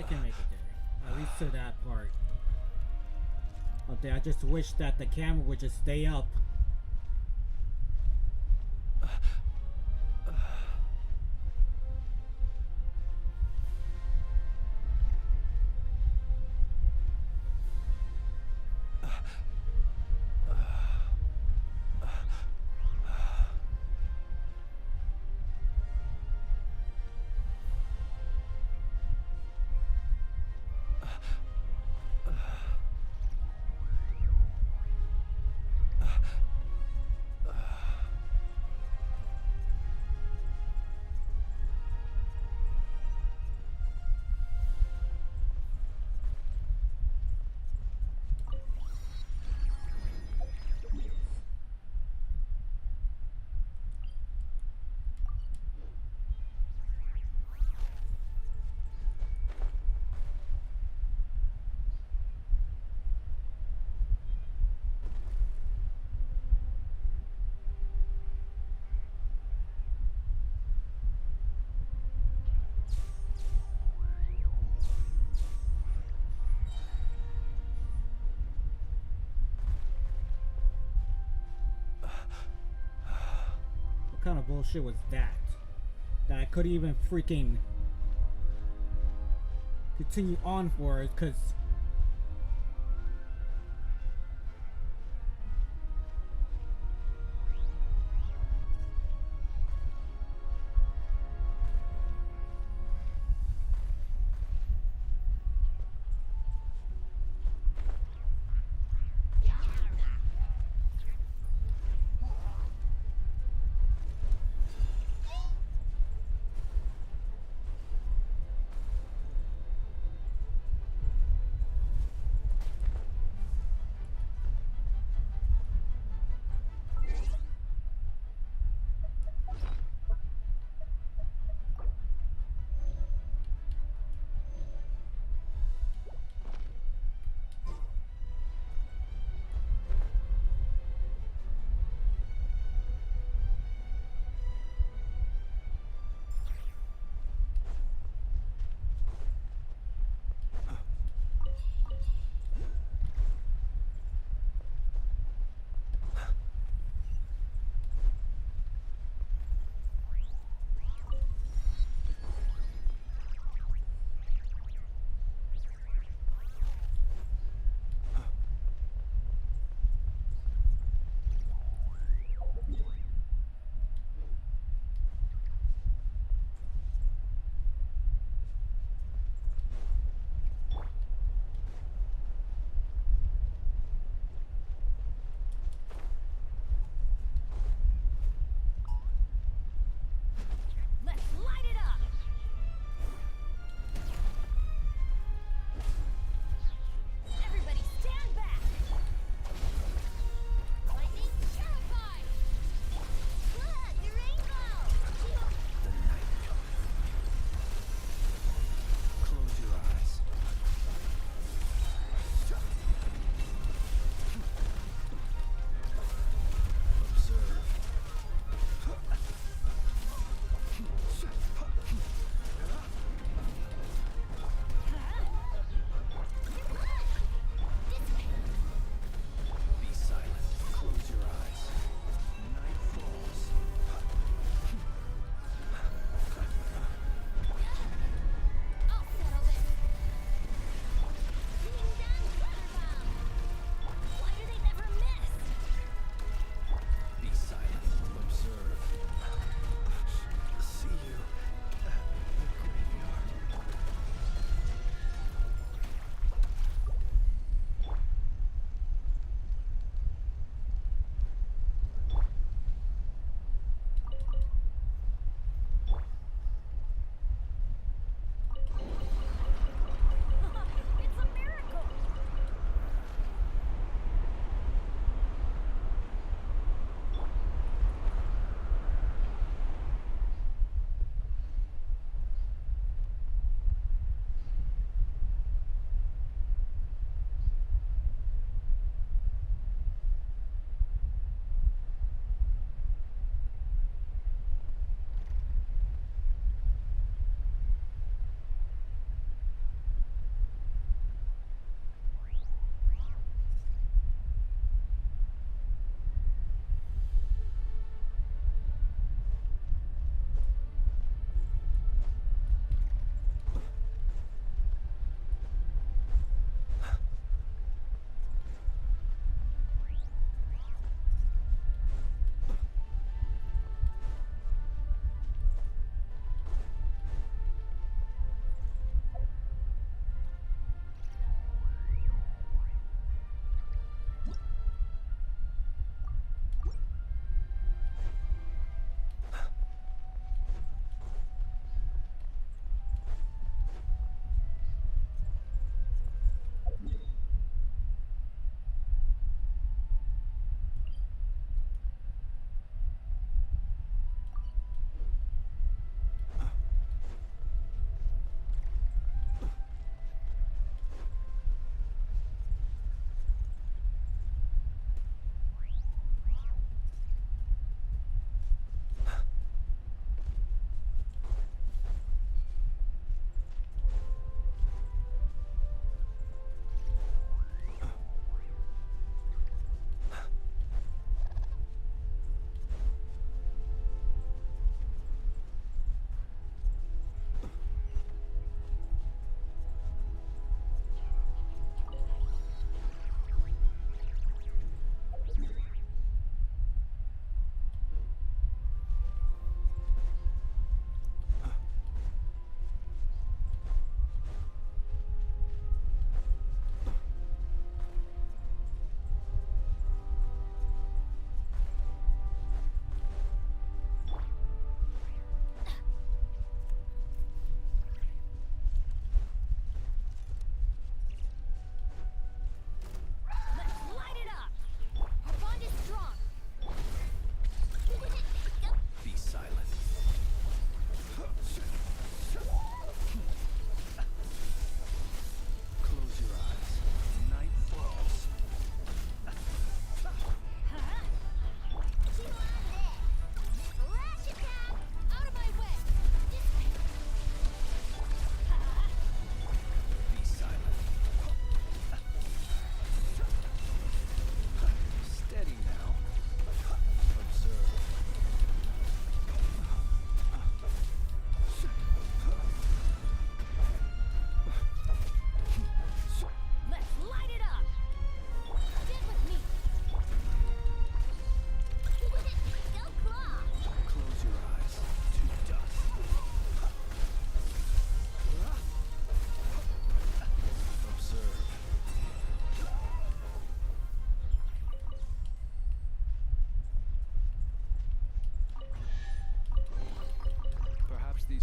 I can make it there. At least to that part. Okay, I just wish that the camera would just stay up. What kind of bullshit was that? That I couldn't even freaking continue on for it because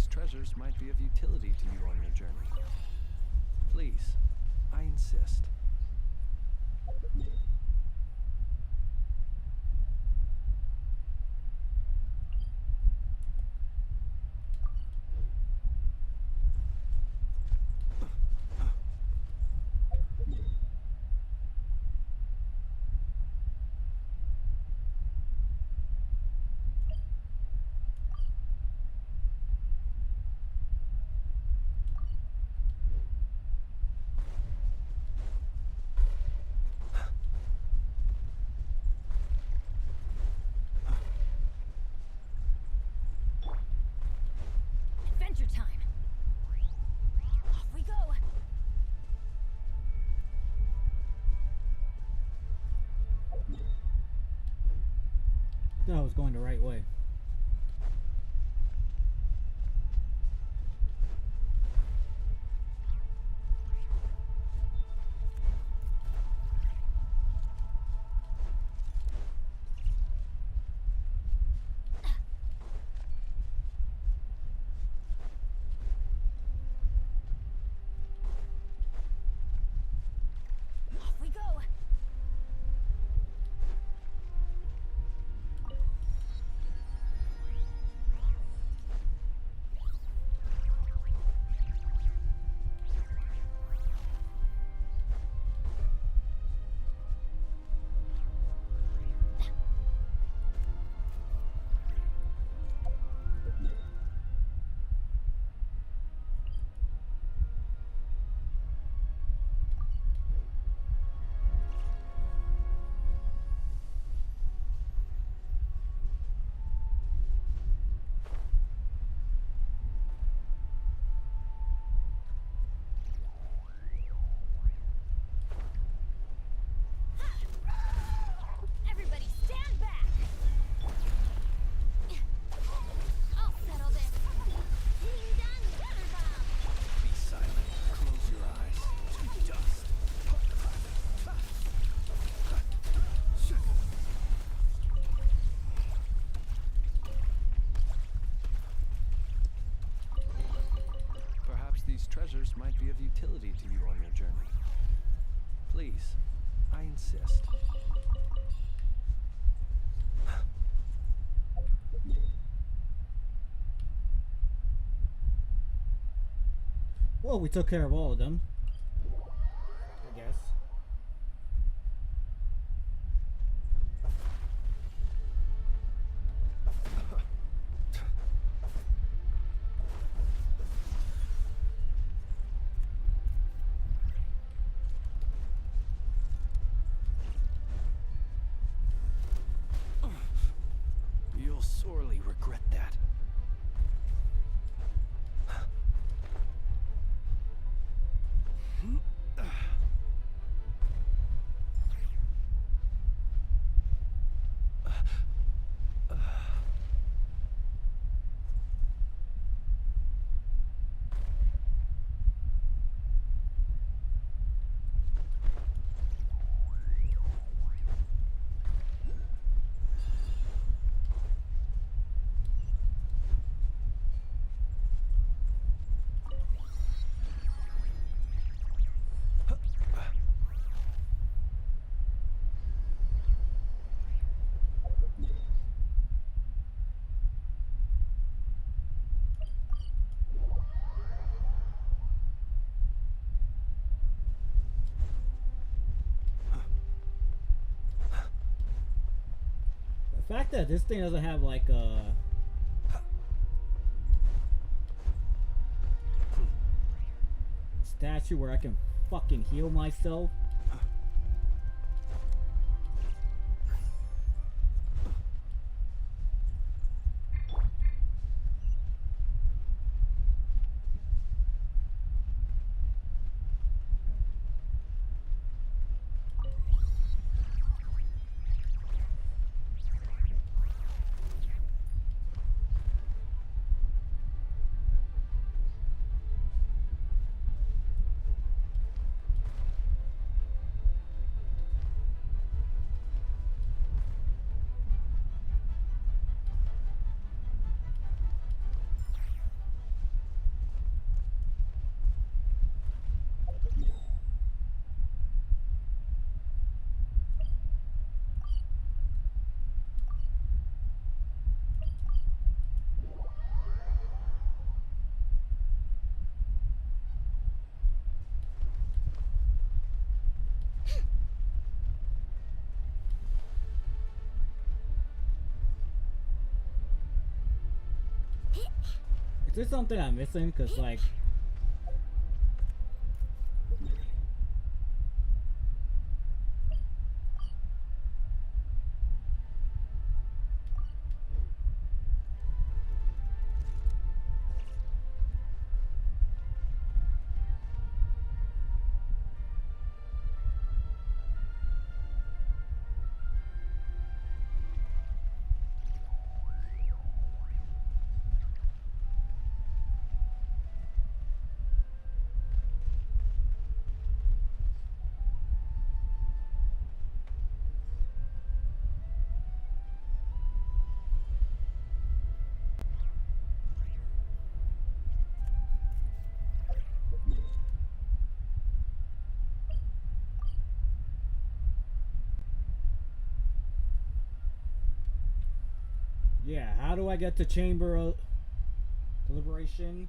these treasures might be of utility to you on your journey. Please, I insist. Adventure time. Off we go. No, I was going the right way. Off we go. Everybody stand back. I'll settle this. Ding dong gather bomb. Be silent. Close your eyes. To dust. Perhaps these treasures might be of utility to you on your journey. Please, I insist. Well, we took care of all of them, I guess. You'll sorely regret that. The fact that this thing doesn't have like a statue where I can fucking heal myself. Is there something I'm missing? Cause like, yeah. How do I get to Chamber of Deliberation?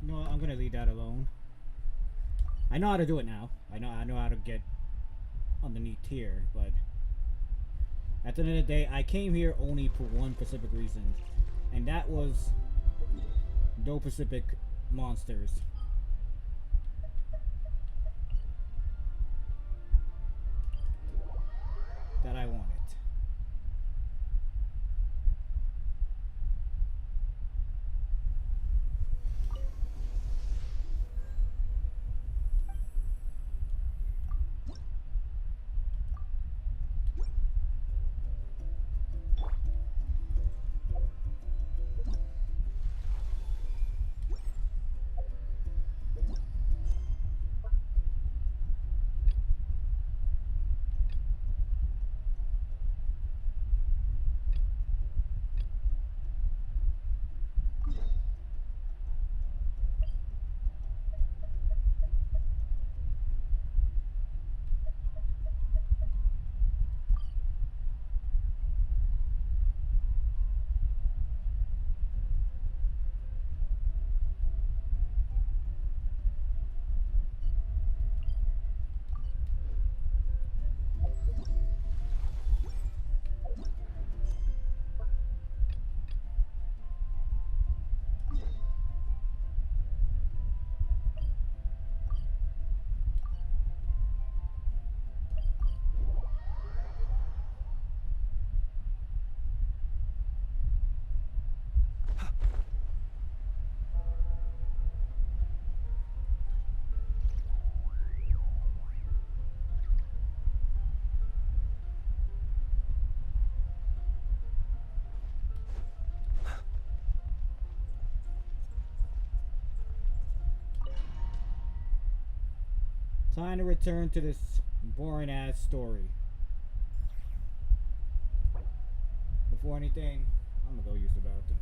No, I'm gonna leave that alone. I know how to do it now. I know how to get underneath here, but at the end of the day, I came here only for one specific reason, and that was no Pacific monsters. That I wanted. Time to return to this boring ass story. Before anything, I'm gonna go use the bathroom.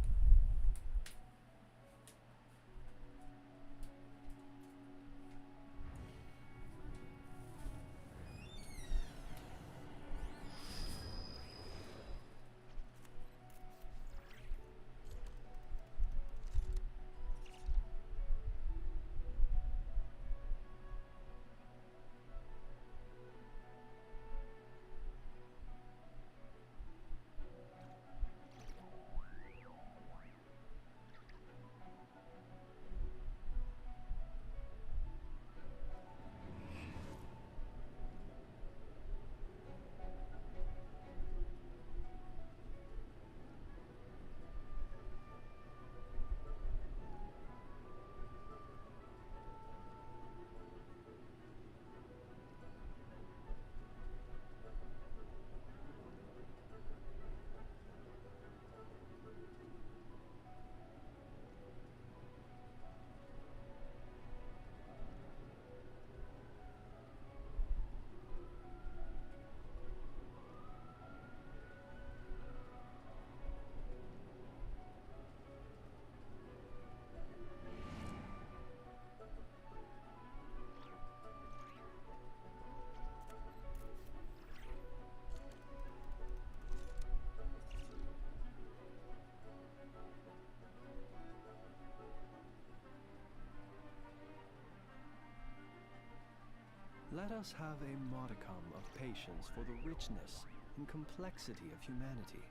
Let us have a modicum of patience for the richness and complexity of humanity.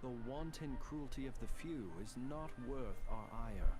The wanton cruelty of the few is not worth our ire.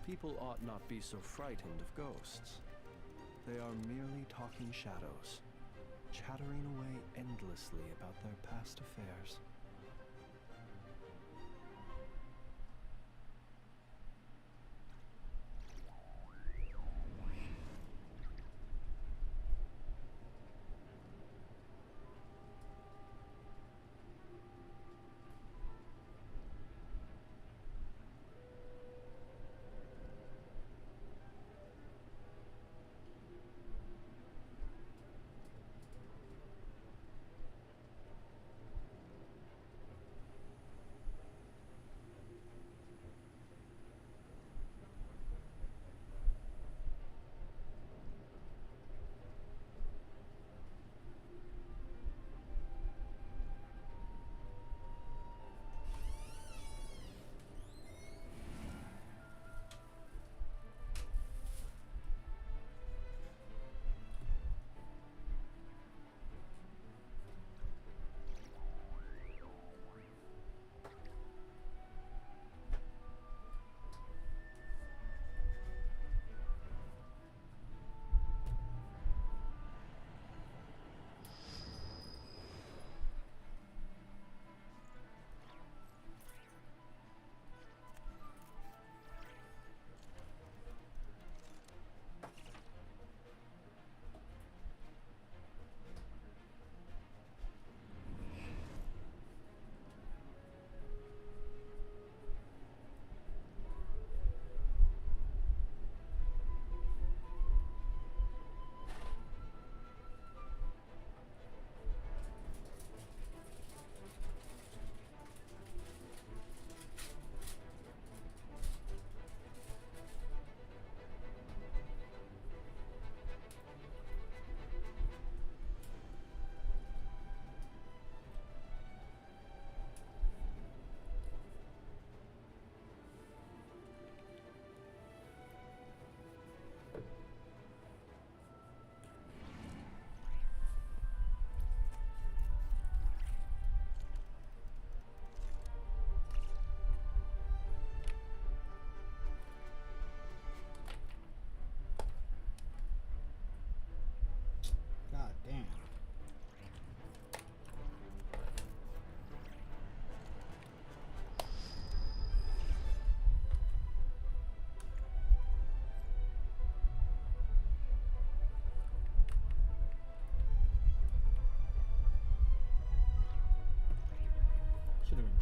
People ought not be so frightened of ghosts. They are merely talking shadows, chattering away endlessly about their past affairs.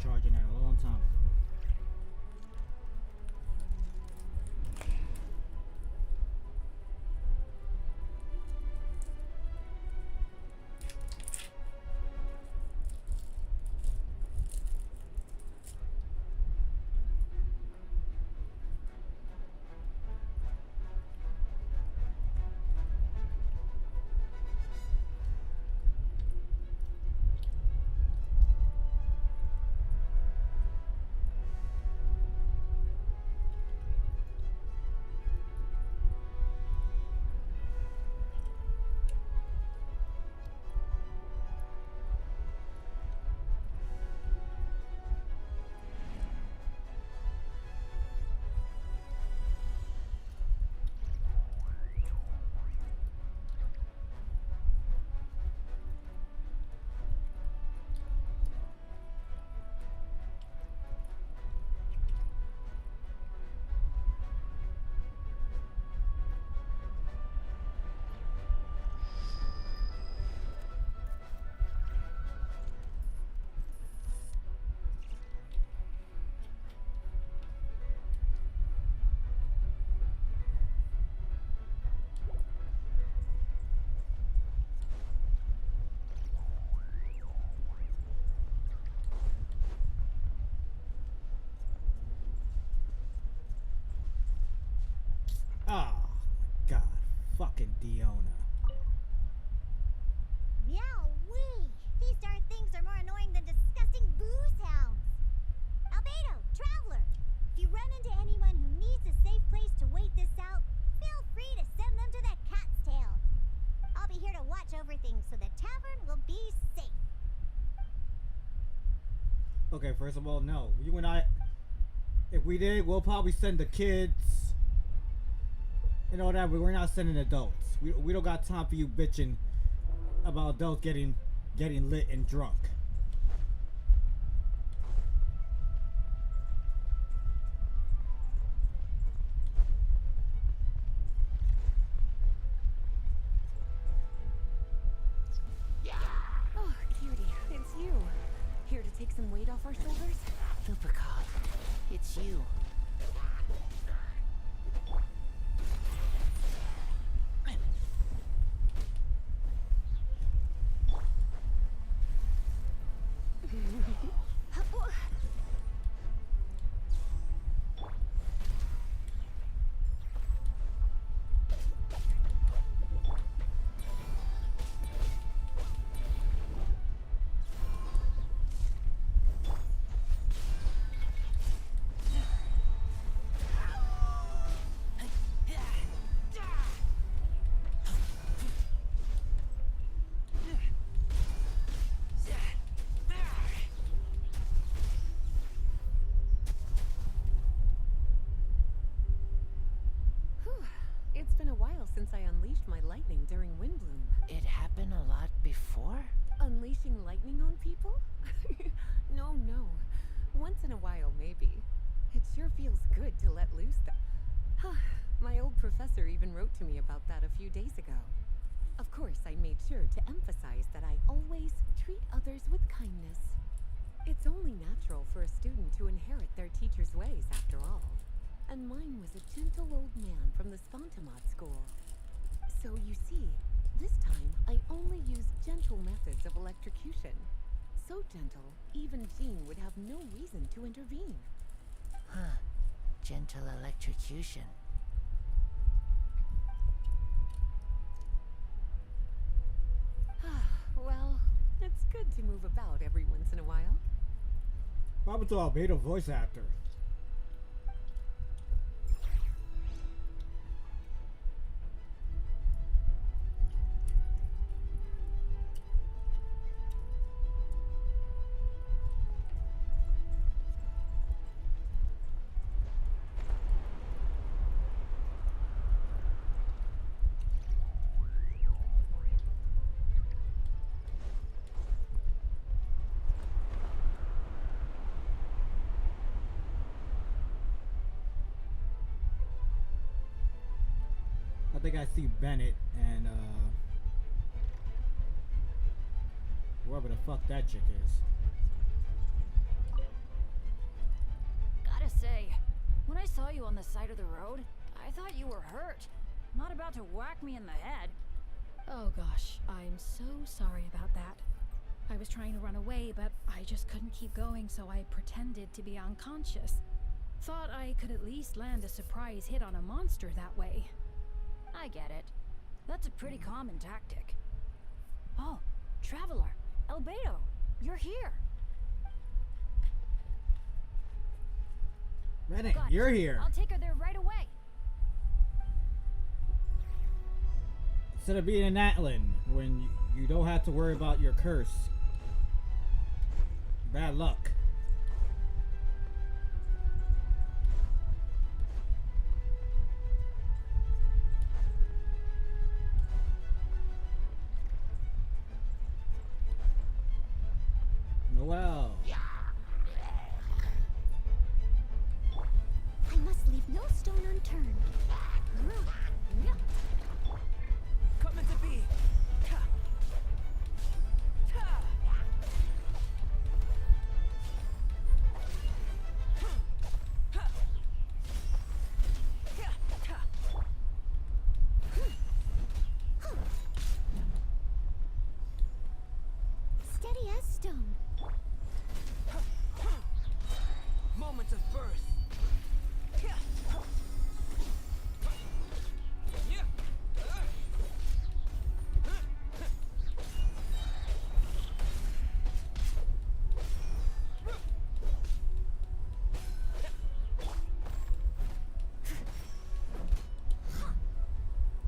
charging that a long time ago. Oh, God. Fucking Diona. Meow-wee! These darn things are more annoying than disgusting booze hounds. Albedo, traveler, if you run into anyone who needs a safe place to wait this out, feel free to send them to that cat's tail. I'll be here to watch over things so the tavern will be safe. Okay, first of all, no. You and I, if we did, we'll probably send the kids and all that, but we're not sending adults. We don't got time for you bitching about adults getting lit and drunk. Oh, cutie, it's you. Here to take some weight off our shoulders? Supercop, it's you. It's been a while since I unleashed my lightning during Windbloom. It happened a lot before? Unleashing lightning on people? No. Once in a while, maybe. It sure feels good to let loose my old professor even wrote to me about that a few days ago. Of course, I made sure to emphasize that I always treat others with kindness. It's only natural for a student to inherit their teacher's ways, after all. And mine was a gentle old man from the Spontamod school. So you see, this time I only used gentle methods of electrocution. So gentle, even Jean would have no reason to intervene. Huh. Gentle electrocution. Well, it's good to move about every once in a while. What happened to our beta voice actor? I think I see Bennett and whoever the fuck that chick is. saw you on the side of the road, I thought you were hurt. Not about to whack me in the head. Oh gosh, I'm so sorry about that. I was trying to run away, but I just couldn't keep going, so I pretended to be unconscious. Thought I could at least land a surprise hit on a monster that way. I get it. That's a pretty common tactic. Oh, Traveler, Albedo, you're here. Renan, Got it. you're here. I'll take her there right away. Instead of being in Atlan, when you don't have to worry about your curse. Bad luck. Noel. I must leave no stone unturned. Coming to be. Steady as stone. Moment of birth.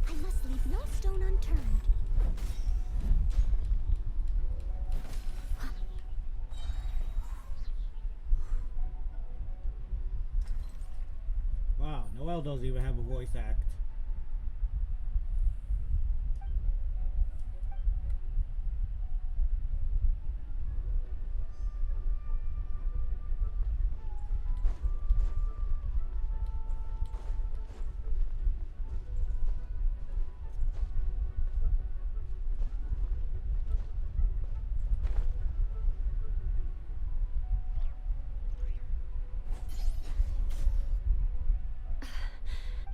I must leave no stone unturned. Wow, Noel doesn't even have a voice act.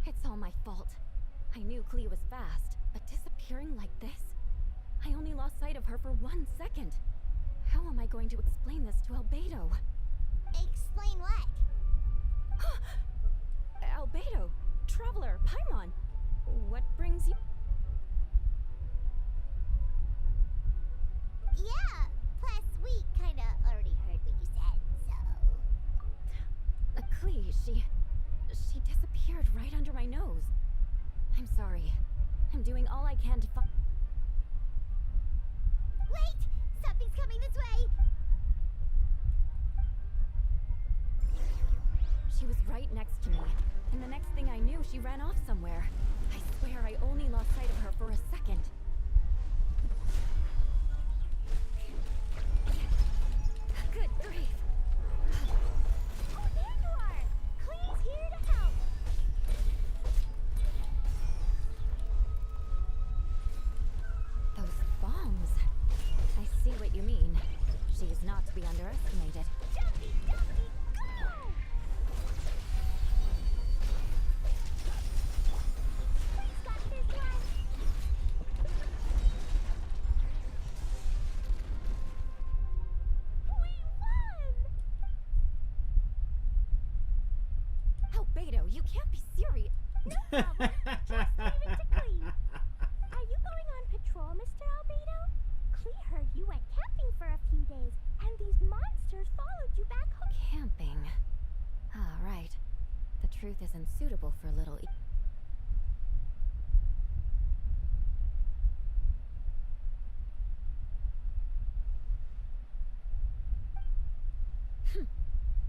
It's all my fault. I knew Klee was fast, but disappearing like this? I only lost sight of her for 1 second. How am I going to explain this to Albedo? Explain what? Albedo, Traveler, Paimon, what brings you? Yeah, plus we kinda already heard what you said, so... Klee, she disappeared right under my nose. I'm sorry. I'm doing all I can to find. Wait! Something's coming this way! She was right next to me, and the next thing I knew, she ran off somewhere. I swear I only lost sight of her for a second. Good grief. Oh, there you are! Clee's here to help! Those bombs. I see what you mean. She is not to be underestimated. Jumpy, jumpy, go! Clee's got this one! We won! Albedo, you can't be serious. No problem. Just leave it to Clee. Are you going on patrol, Mr. Albedo? Clee heard you went camping for a few days, and these monsters followed you back home. Camping. Ah, right. The truth isn't suitable for little.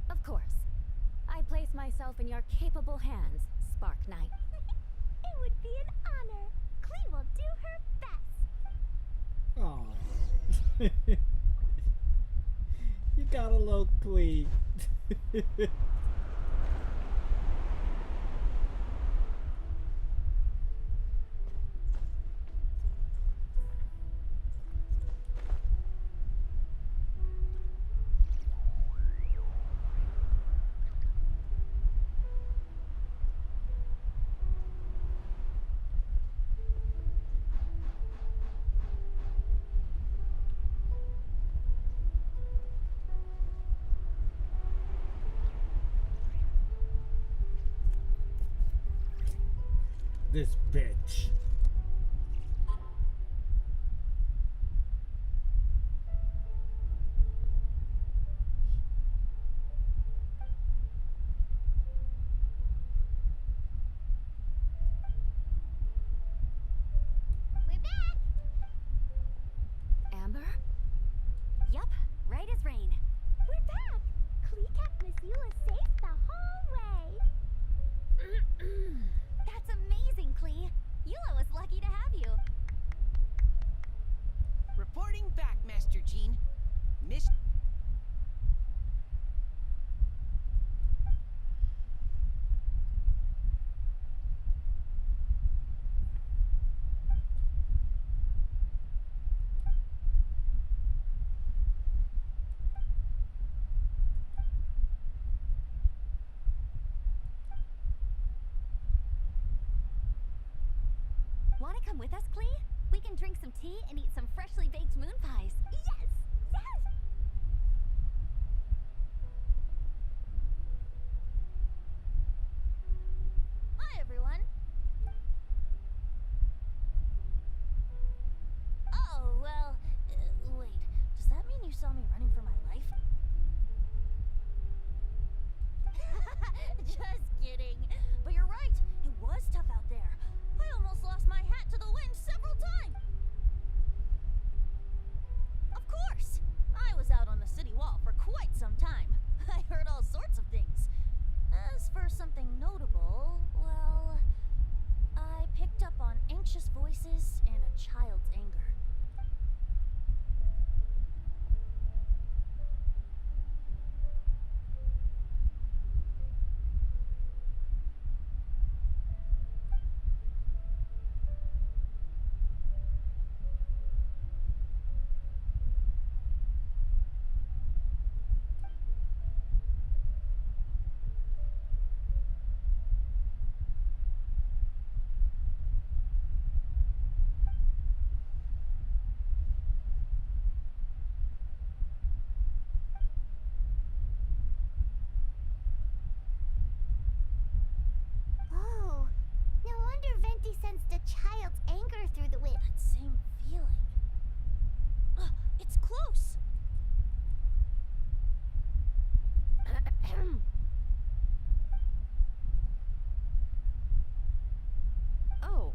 Of course. I place myself in your capable hands, Spark Knight. It would be an honor. Clee will do her best. Aw. You got a little Klee. this bitch. We're back! Amber? Yup, right as rain. We're back! Klee kept Miss Eula safe the whole way. That's amazing, Klee. Eula was lucky to have you. Reporting back, Master Jean. Miss. Wanna come with us, Klee? We can drink some tea and eat some freshly baked moon pies. Yes! Yes! Hi, everyone. Oh, well, wait. Does that mean you saw me running for my life? Just kidding. But you're right. It was tough out there. I almost lost my hat to the wind several times. Of course. I was out on the city wall for quite some time. I heard all sorts of things. As for something notable, well, I picked up on anxious voices and a child's anger. Oh, no wonder Venti sensed a child's anger through the wind. That same feeling. It's close. Oh,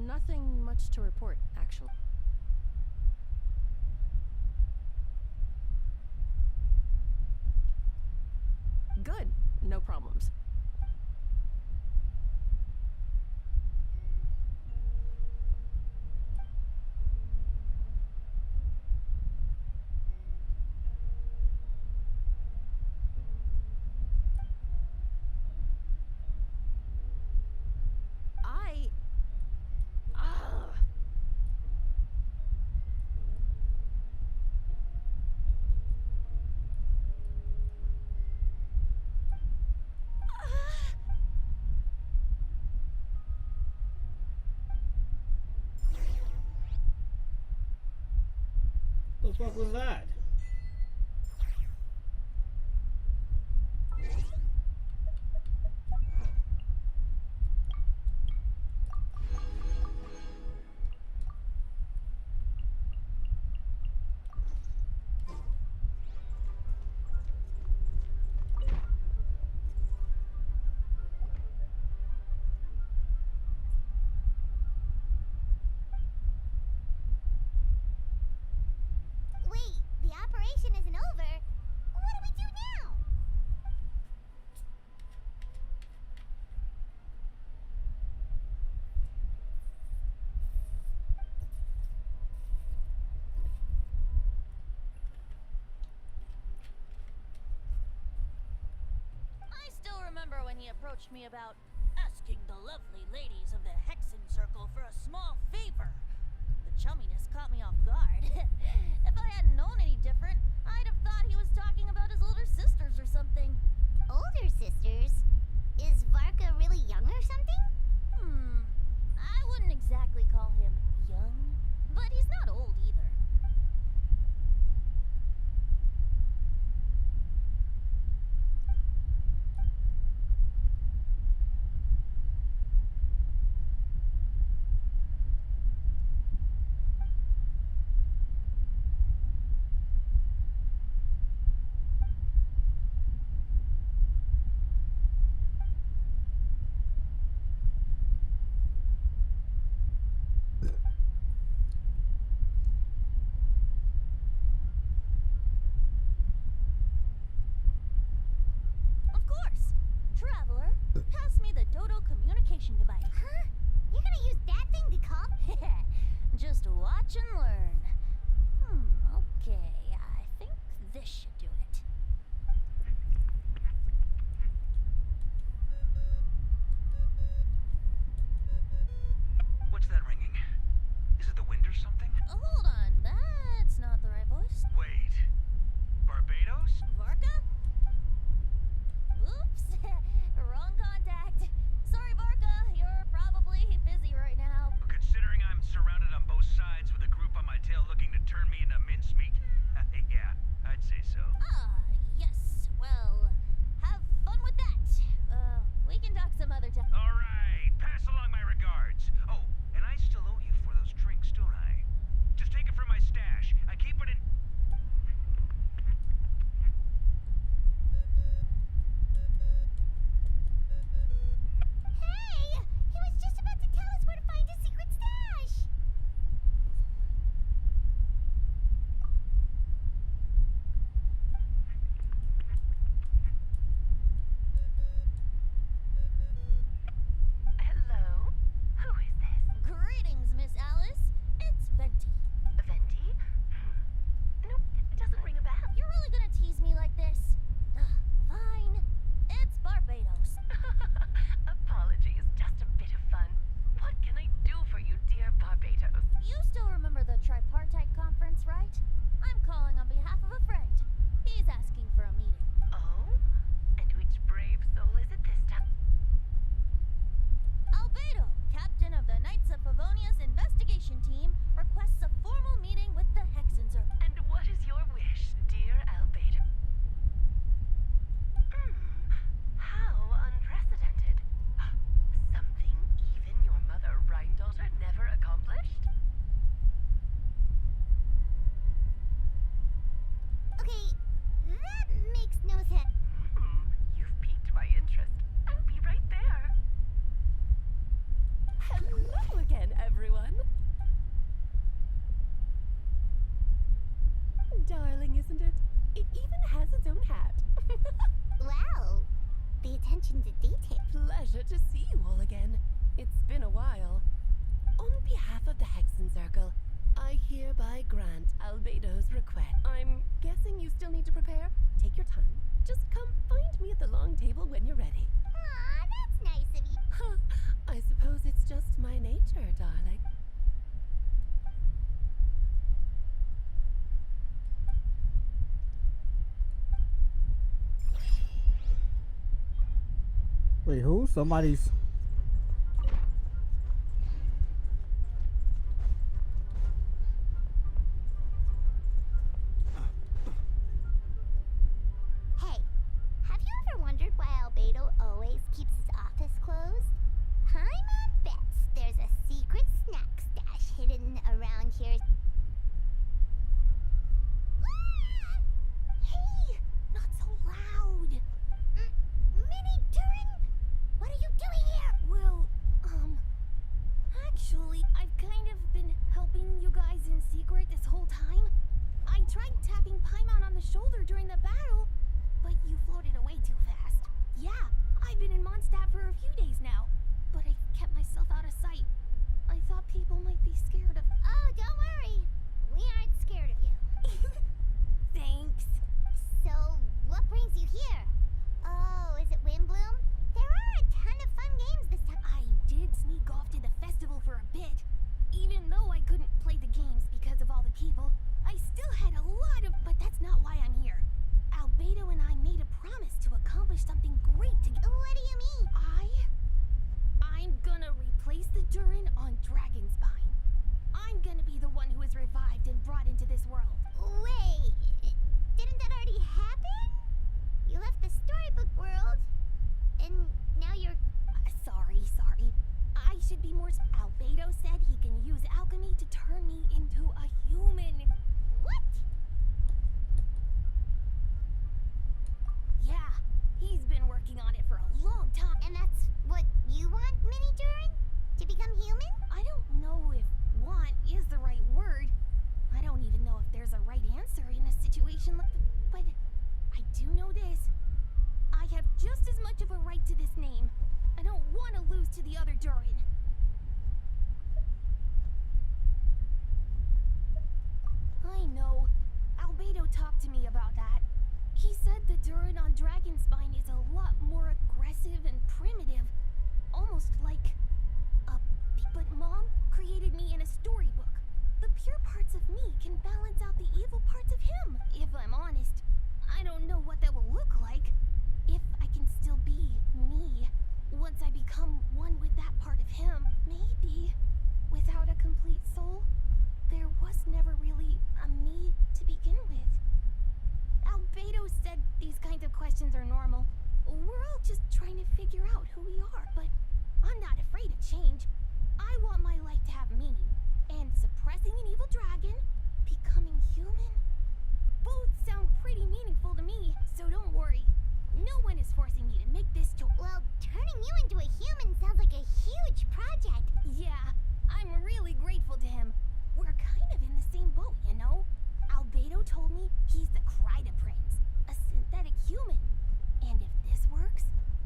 nothing much to report, actually. Good, no problems. I... Ah. The fuck was that? Wait, the operation isn't over. What do we do now? I still remember when he approached me about asking the lovely ladies of the Hexen Circle for a small favor. The chumminess caught me off guard. If I hadn't known any different, I'd have thought he was talking about his older sisters or something. Older sisters? Is Varka really young or something? I wouldn't exactly call him young, but he's not old either. Traveler, pass me the Dodo communication device. Huh? You're gonna use that thing to call? Just watch and learn. Okay, I think this should do it. What's that ringing? Is it the wind or something? Hold on, that's not the right voice. Wait. Barbados? Varka? Oops, wrong contact. Sorry, Varka, you're probably busy right now. Considering I'm surrounded on both sides with a group on my tail looking to turn me into mincemeat, yeah, I'd say so. Yes. Well, have fun with that. We can talk some other time. All right, pass along my regards. Oh, and I still owe you for those drinks, don't I? Just take it from my stash. I keep it in... Hey! He was just about to tell us where to find his secret stash! Hello? Who is this? Greetings, Miss Alice. It's Venti. Venti? Nope, it doesn't ring a bell. You're really gonna tease me like this? Fine. It's Barbados. Apologies, just a bit of fun. What can I do for you, dear Barbados? You still remember the tripartite conference, right? I'm calling on behalf of a friend. He's asking for a meeting. Oh? And which brave soul is it this time? Albedo, captain of the Knights of Favonia's investigation team, requests a formal meeting with the Hexenzer. And what is your wish, dear Albedo? How unprecedented. Something even your mother Rhine-daughter never accomplished? Okay, that makes no sense. You've piqued my interest. I'll be right there. Hello again, everyone. Darling, isn't it? It even has its own hat. Wow, the attention to detail. Pleasure to see you all again. It's been a while. On behalf of the Hexen Circle, I hereby grant Albedo's request. I'm guessing you still need to prepare? Take your time. Just come find me at the long table when you're ready. Aw, that's nice of you. Huh, I suppose it's just my nature, darling. Wait, who? Somebody's. Hey, have you ever wondered why Albedo always keeps his office closed? Paimon bets there's a secret snack stash hidden around here. Ah! Hey, not so loud. Mini Durin, what are you doing here? Well, actually, I've kind of been helping you guys in secret this whole time. I tried tapping Paimon on the shoulder during the battle, but you floated away too fast. Yeah, I've been in Mondstadt for a few days now, but I kept myself out of sight. I thought people might be scared of. Oh, don't worry. We aren't scared of you. Thanks. So, what brings you here? Oh, is it Windbloom? There are a ton of fun games this time. I did sneak off to the festival for a bit. Even though I couldn't play the games because of all the people, I still had a lot of. But that's not why I'm here. Albedo and I made a promise to accomplish something great together. What do you mean? I'm gonna replace the Durin on Dragonspine. I'm gonna be the one who is revived and brought into this world. Wait, didn't that already happen? You left the storybook world, and now you're... Sorry. I should be more. Albedo said he can use alchemy to turn me into a human. What? Yeah, he's been working on it for a long time. And that's what you want, Mini Durin? To become human? I don't know if want is the right word. I don't even know if there's a right answer in a situation like. But I do know this. I have just as much of a right to this name. I don't want to lose to the other Durin. I know. Albedo talked to me about that. He said the Durin on Dragonspine is a lot more aggressive and primitive. Almost like a... But Mom created me in a storybook. The pure parts of me can balance out the evil parts of him. If I'm honest, I don't know what that will look like. If I can still be me. Once I become one with that part of him, maybe. Without a complete soul, there was never really a me to begin with. Albedo said these kinds of questions are normal. We're all just trying to figure out who we are, but I'm not afraid of change. I want my life to have meaning, and suppressing an evil dragon, becoming human, both sound pretty meaningful to me, so don't worry. No one is forcing me to make this choice. Well, turning you into a human sounds like a huge project. Yeah, I'm really grateful to him. We're kind of in the same boat, you know? Albedo told me he's the Kryda Prince, a synthetic human. And if this works,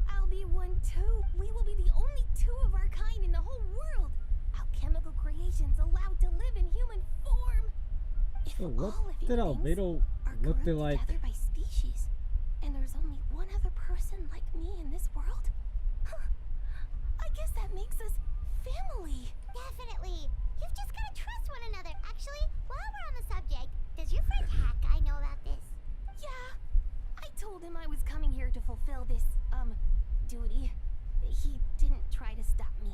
I'll be one too. We will be the only two of our kind in the whole world. Alchemical creations allowed to live in human form. If So what all living did things Albedo are look grouped like? together by species, and there's only one other person like me in this world, I guess that makes us family. Definitely. You've just gotta trust one another. Actually, while we're on the subject, does your friend Hakai know about this? Yeah, I told him I was coming here to fulfill this, duty. He didn't try to stop me.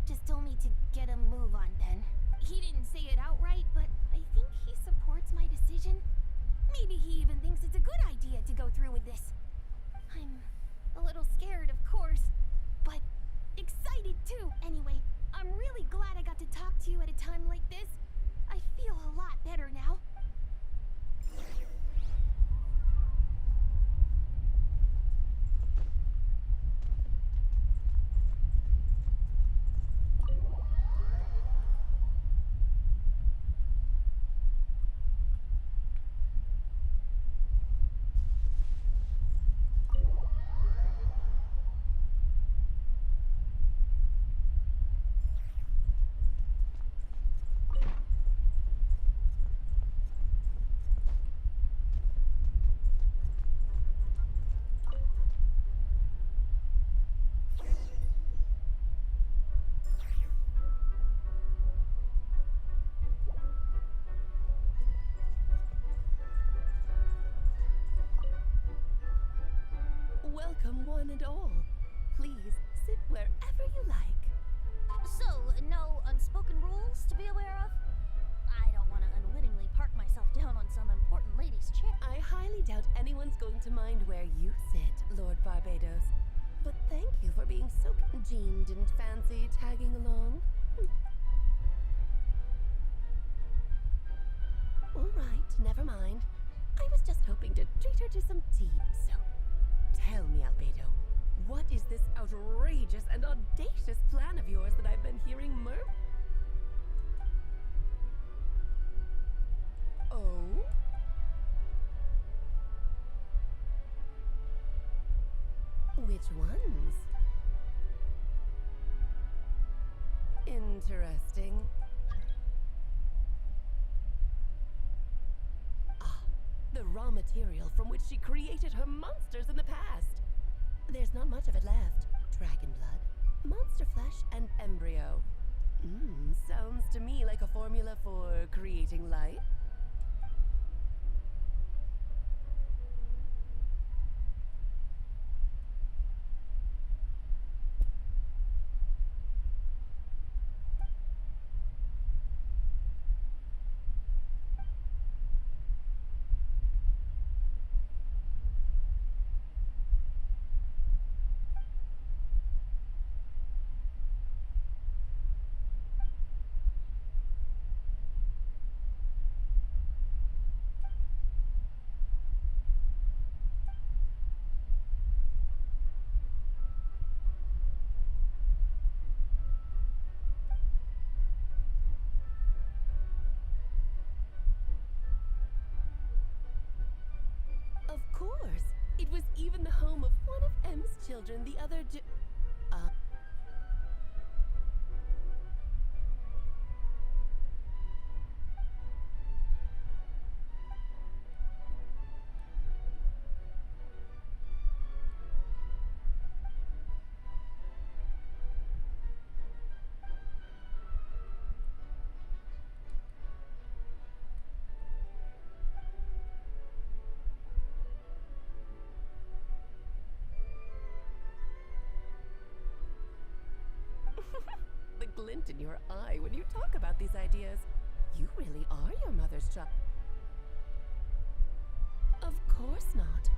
Just told me to get a move on then. He didn't say it outright, but I think he supports my decision. Maybe he even thinks it's a good idea to go through with this. I'm a little scared, of course, but excited too. Anyway, I'm really glad I got to talk to you at a time like this. I feel a lot better now. Welcome, one and all. Please sit wherever you like. So, no unspoken rules to be aware of? I don't want to unwittingly park myself down on some important lady's chair. I highly doubt anyone's going to mind where you sit, Lord Barbados. But thank you for being so... Jean didn't fancy tagging along? All right, never mind. I was just hoping to treat her to some tea, so... Tell me, Albedo, what is this outrageous and audacious plan of yours that I've been hearing Oh? Which ones? Interesting. Ah, the raw material from which she created her monsters in the past. There's not much of it left. Dragon blood, monster flesh, and embryo. Sounds to me like a formula for creating life. Of course, it was even the home of one of children, the other the glint in your eye when you talk about these ideas. You really are your mother's child. Of course not.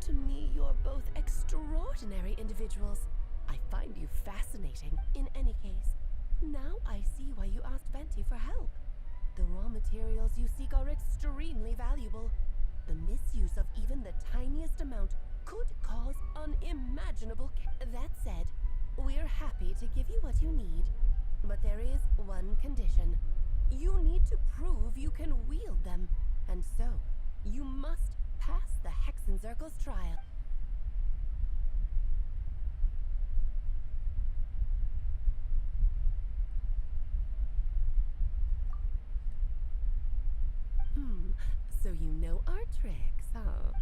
To me, you're both extraordinary individuals. I find you fascinating, in any case. Now I see why you asked Venti for help. The raw materials you seek are extremely valuable. The misuse of even the tiniest amount could cause unimaginable That said, we're happy to give you what you need. But there is one condition. You need to prove you can wield them. And so, you must pass the Hexenzirkel's trial. So you know our tricks, huh?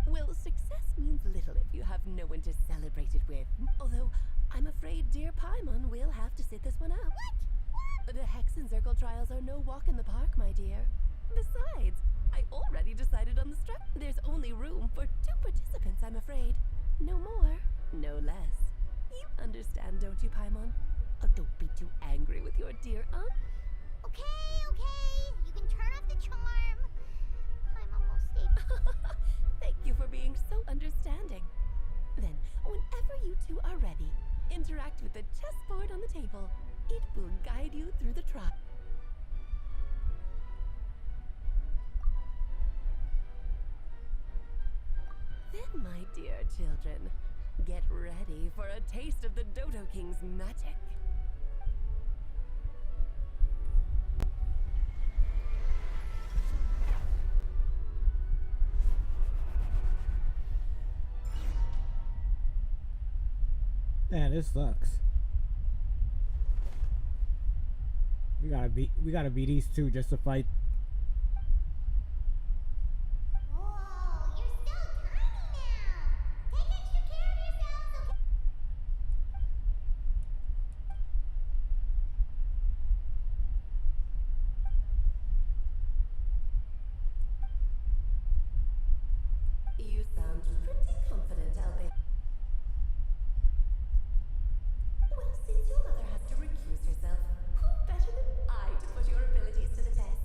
Well, success means little if you have no one to celebrate it with. Although, I'm afraid dear Paimon will have to sit this one out. What? The Hexenzirkel trials are no walk in the park, my dear. Besides, I already decided on the structure. There's only room for 2 participants, I'm afraid. No more, no less. You understand, don't you, Paimon? Oh, don't be too angry with your dear aunt. Okay. You can turn off the charm. I'm almost stay. Thank you for being so understanding. Then, whenever you two are ready, interact with the chessboard on the table. It will guide you through the trial. Then, my dear children, get ready for a taste of the Dodo King's magic. Man, this sucks. We gotta beat these two just to fight. Whoa, you're so tiny now. Take extra care of yourselves, okay? You sound pretty confident, Albert. Well, since your mother has to recuse herself, who better than I to put your abilities to the test?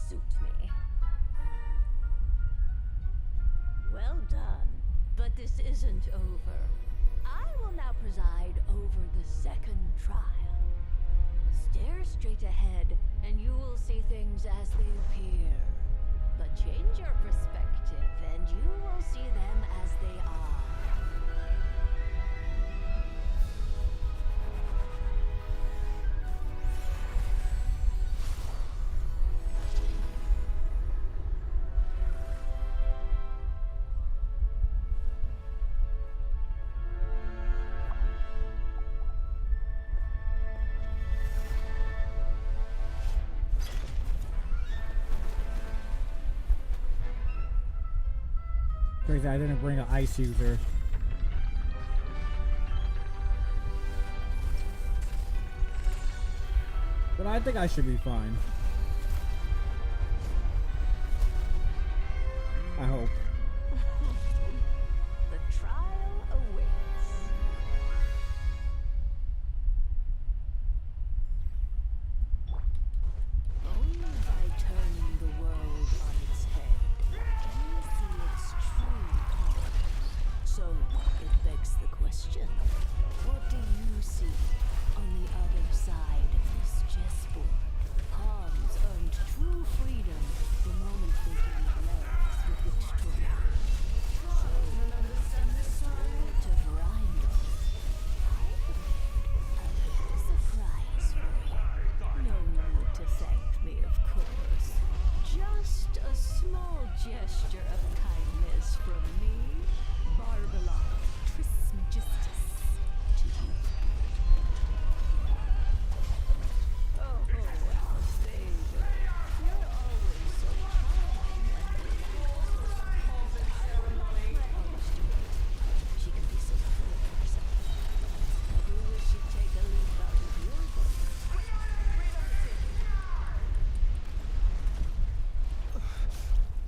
suit me. Well done. But this isn't over. I will now preside over the second trial. Stare straight ahead, and you will see things as they appear. But change your perspective, and you will see them as they are. Crazy, I didn't bring an ice user. But I think I should be fine. I hope. The trial awaits. Only by turning the world on its head can we see its true colors. So it begs the question, what do you see on the other side of this chessboard? Pawns earned true freedom the moment they gained legs with which to run. So, in the spirit of Rhino, I prepared a surprise for you. No need to thank me, of course. Just a small gesture of kindness from me, Barbalon Trismegistus, to you. Oh, Albedo, you're always so charming She can be so full of herself. I do wish she'd take a leaf out of your book.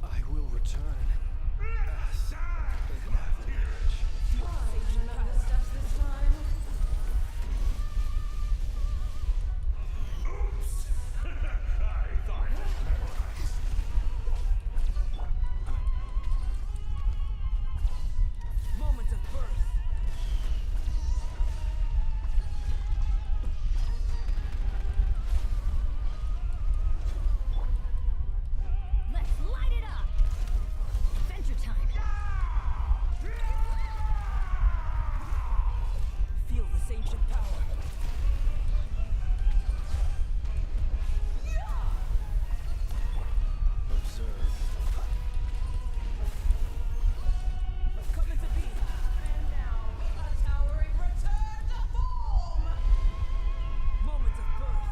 I will return. As an avalanche. I thought Moment of birth. Let's light it up! Adventure time! Feel this ancient power. Observe. Come into being. And now, a towering return to form. Moment of birth.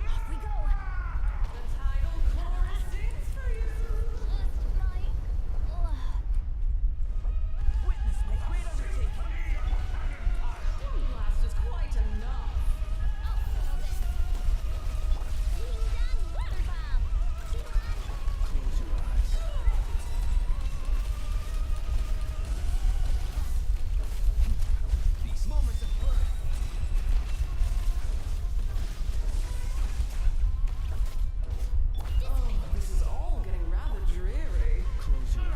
Off we go! The tidal core sings for you. Witness my great undertaking. Blast is quite enough. Close your eyes. These moments of birth. Oh, this is all getting rather dreary. Close your eyes.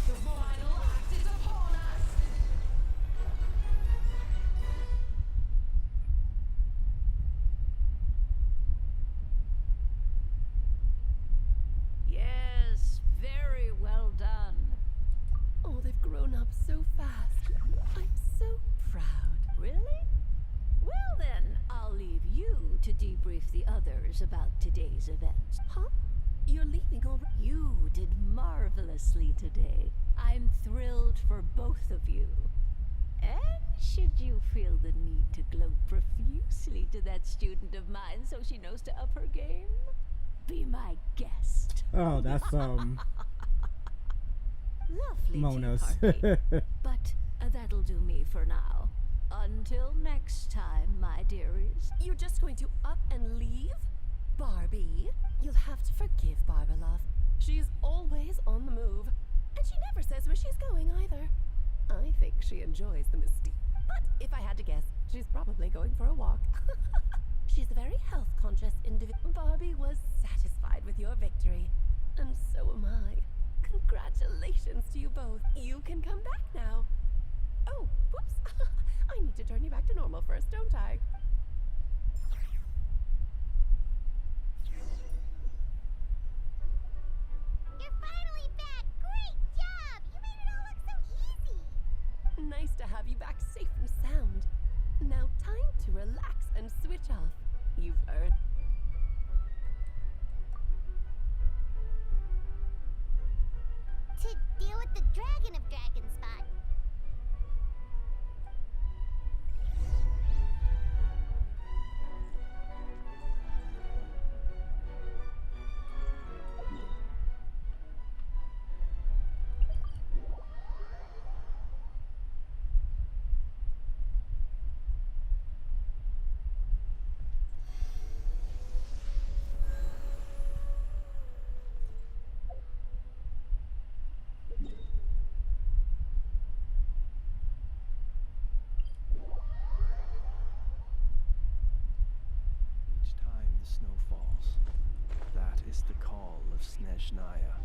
The final act is upon us. Yes, very well done. Oh, they've grown up so fast. I'm so proud. Really? Well then, I'll leave you to debrief the others about today's events. Huh? You're leaving already? You did marvelously today. I'm thrilled for both of you. And should you feel the need to gloat profusely to that student of mine so she knows to up her game, be my guest. Oh, that's Lovely tea Monos. party. But that'll do me for now. Until next time, my dearies. You're just going to up and leave? Barbie, you'll have to forgive Barbalov. She's always on the move, and she never says where she's going either. I think she enjoys the mystique. But if I had to guess, she's probably going for a walk. She's a very health-conscious individual. Barbie was satisfied with your victory, and so am I. Congratulations to you both. You can come back now. Oh, whoops. I need to turn you back to normal first, don't I? You're finally back! Great job! You made it all look so easy! Nice to have you back safe and sound. Now time to relax and switch off. You've earned... To deal with the Dragon of Dragonspot. Each time the snow falls, that is the call of Snezhnaya,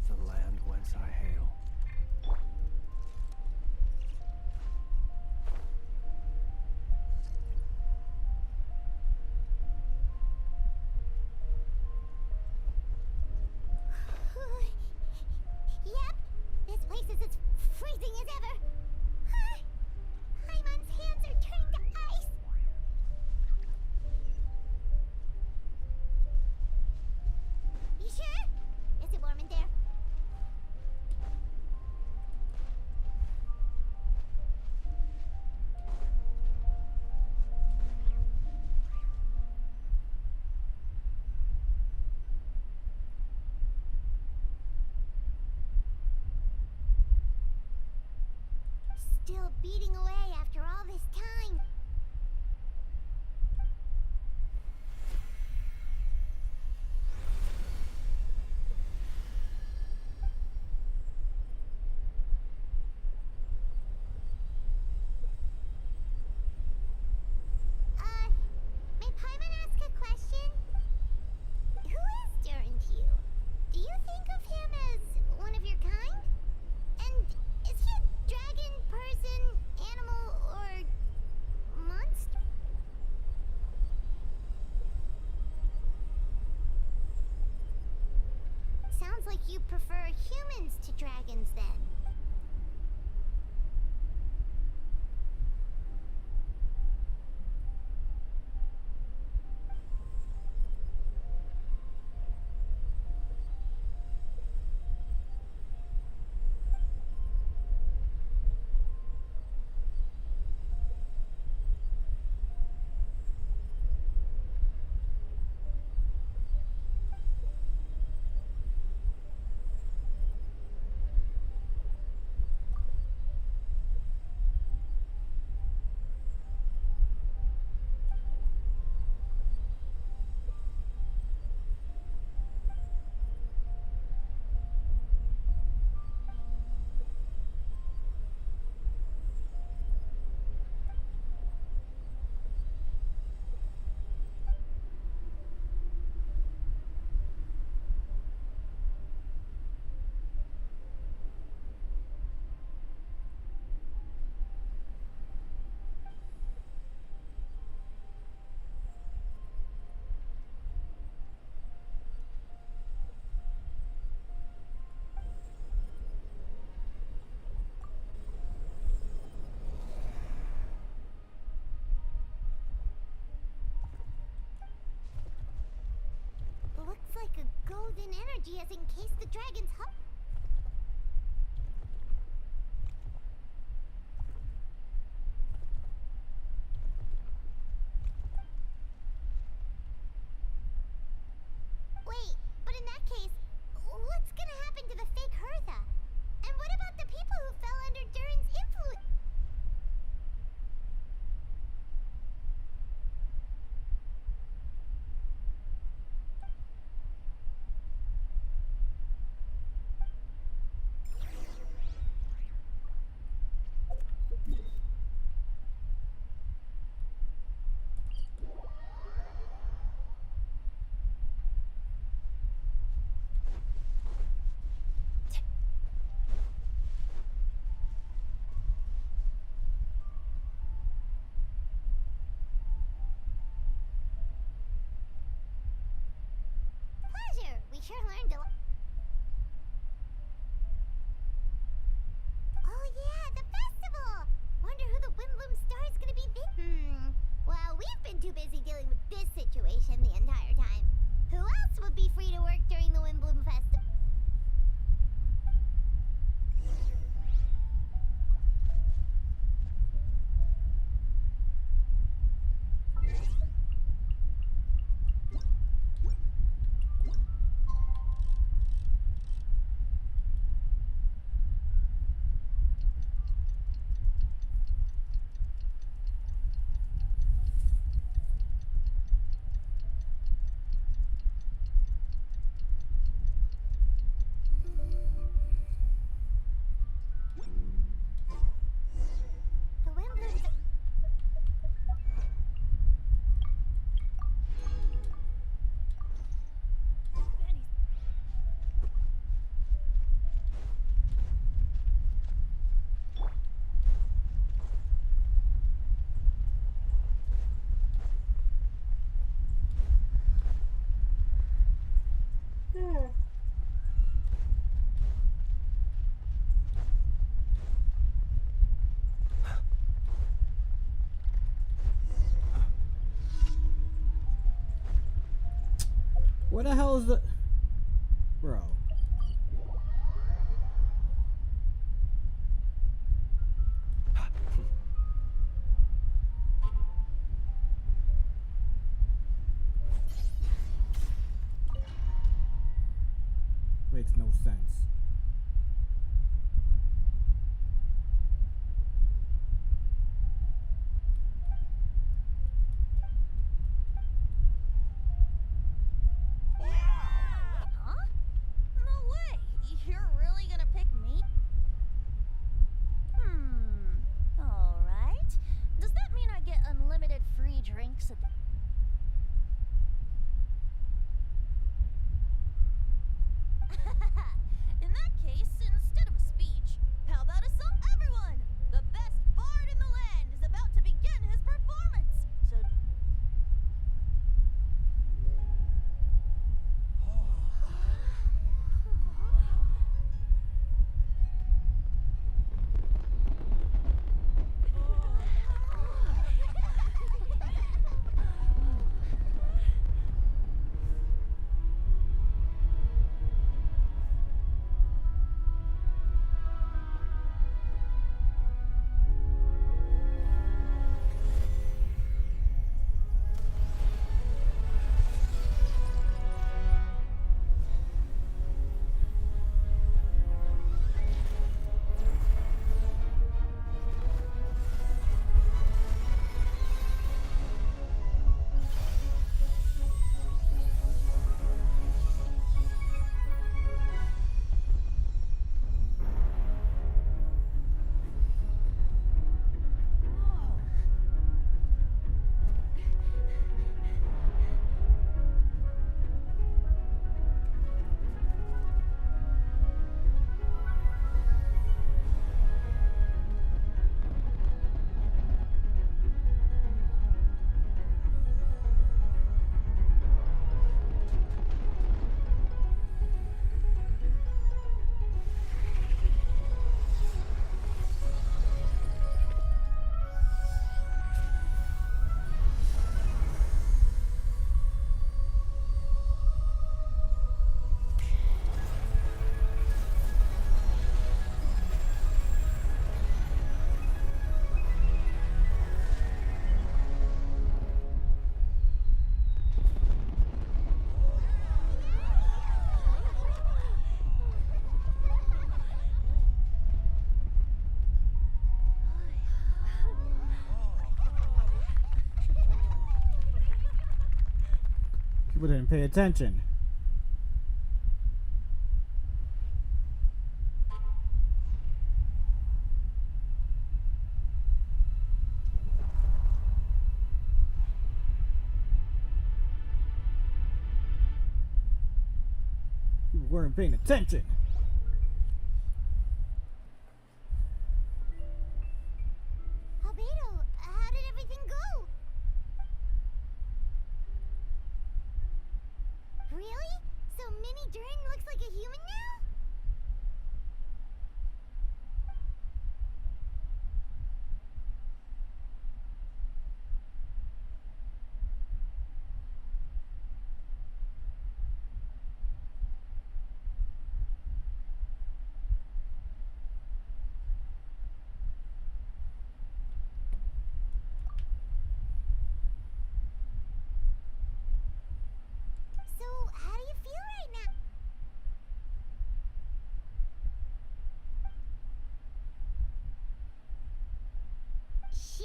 the land whence I hail. Yep, this place is as freezing as ever. Hyman's hands are turning to ice. You sure? Is it warm in there? Still beating away after all this time. May Paimon ask a question? Who is Durin to you? Do you think of him as one of your kind? And is he a dragon, person, animal, or monster? Sounds like you prefer humans to dragons then. Looks like a golden energy has encased the dragon's hub. Wait, but in that case, what's gonna happen to the fake Hertha? And what about the people who fell under Durin's influence? sure learned a lot. Oh yeah, the festival! Wonder who the Windbloom star is gonna be Well, we've been too busy dealing with this situation the entire time. Who else would be free to work during the Windbloom festival? The Windbloom's Where the hell is the... Bro. Makes no sense. Huh? No way! You're really gonna pick me? Alright. Does that mean I get unlimited free drinks at the... In that case, instead of a speech, how about a song? Everyone! The best bard in the land is about to begin his performance! So... People didn't pay attention. People weren't paying attention. Albedo, how did everything go? Really? So Tiny Dern looks like a human now? So, how do you feel right now? She?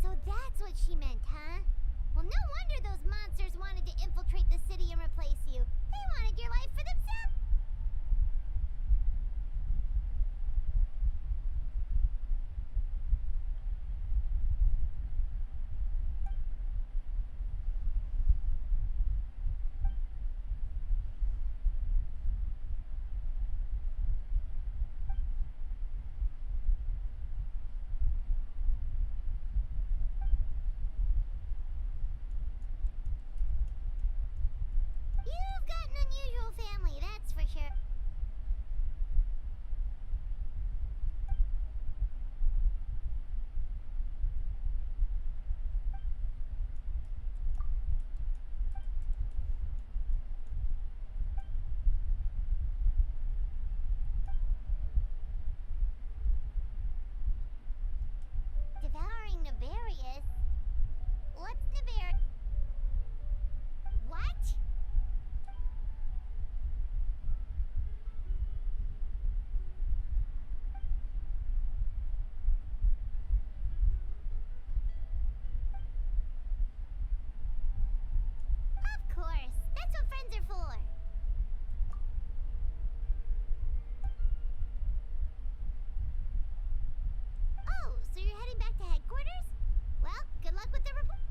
So that's what she meant, huh? Well, no wonder those monsters wanted to infiltrate the city and replace you. They wanted your life for themselves. You've got an unusual family, that's for sure. Devouring Nefarious? What's Nefarious? What? Of course, that's what friends are for. Oh, so you're heading back to headquarters? Well, good luck with the report.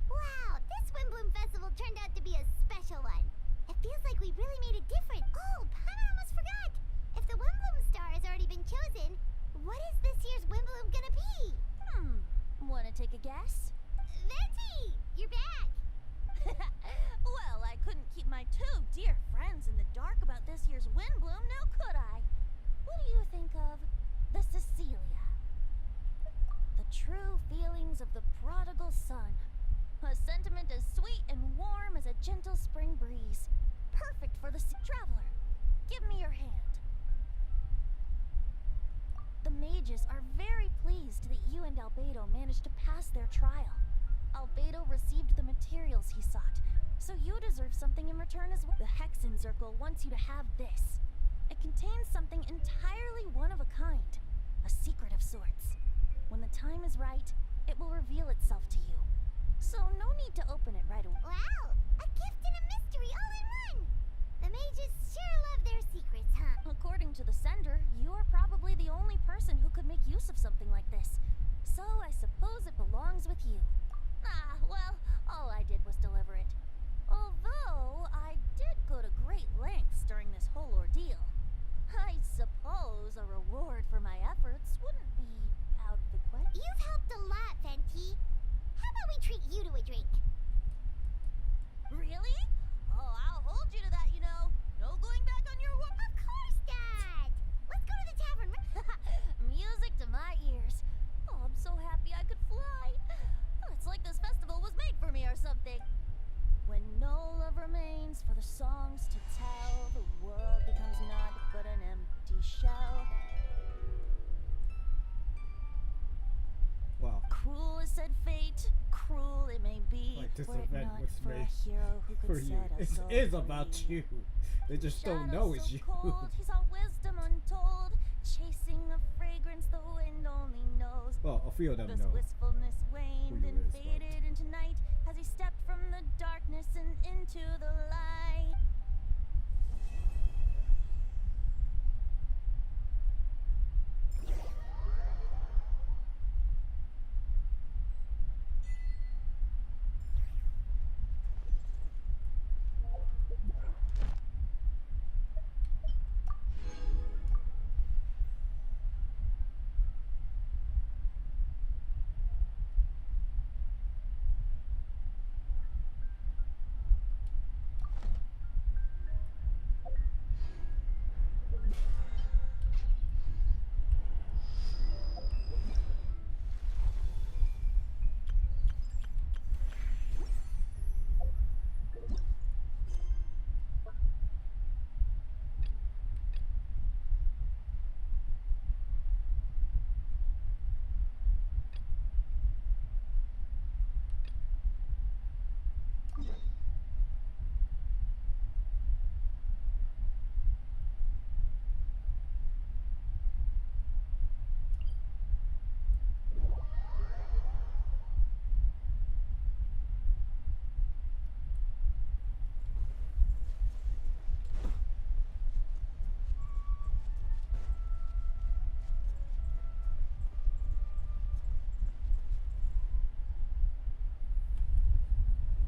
Wow, this Windbloom Festival turned out to be a special one. It feels like we really made a difference. Oh, I almost forgot. If the Windbloom star has already been chosen, what is this year's Windbloom gonna be? Wanna take a guess? Venti, you're back. Well, I couldn't keep my two dear friends in the dark about this year's Windbloom, now could I? What do you think of the Cecilia? The true feelings of the prodigal son. A sentiment as sweet and warm as a gentle spring breeze. Perfect for the traveler. Give me your hand. The mages are very pleased that you and Albedo managed to pass their trial. Albedo received the materials he sought, so you deserve something in return as well. The Hexen Circle wants you to have this. It contains something entirely one of a kind, a secret of sorts. When the time is right, it will reveal itself to you. So no need to open it right away. Wow, a gift and a mystery all in one. The mages sure love their secrets, huh? According to the sender, you are probably the only person who could make use of something like this. So I suppose it belongs with you. Ah, well, all I did was deliver it. Although I did go to great lengths during this whole ordeal. I suppose a reward for my efforts wouldn't be out of the question. You've helped a lot, Venti. How about we treat you to a drink? it's for a made hero who could for you. set us It all is about free. you. They just don't Shadow know it's so you. cold, he saw wisdom untold, chasing a fragrance the wind only knows. Well, a few of them This know. wistfulness waned you and is, but- faded into night as he stepped from the darkness and into the light.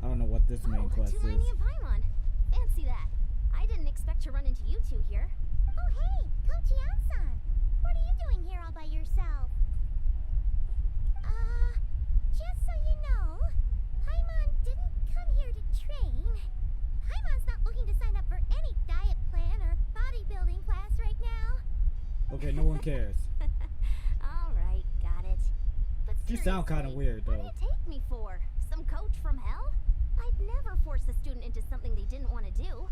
I don't know what this main Oh, quest too is. many of Paimon. Fancy that. I didn't expect to run into you two here. Oh, hey, Coach Yan-san. What are you doing here all by yourself? Just so you know, Paimon didn't come here to train. Paimon's not looking to sign up for any diet plan or bodybuilding class right now. Okay, no one cares. All right, got it. But You sound kinda seriously, weird, what though. do you take me for? Some coach from hell? I'd never force a student into something they didn't want to do.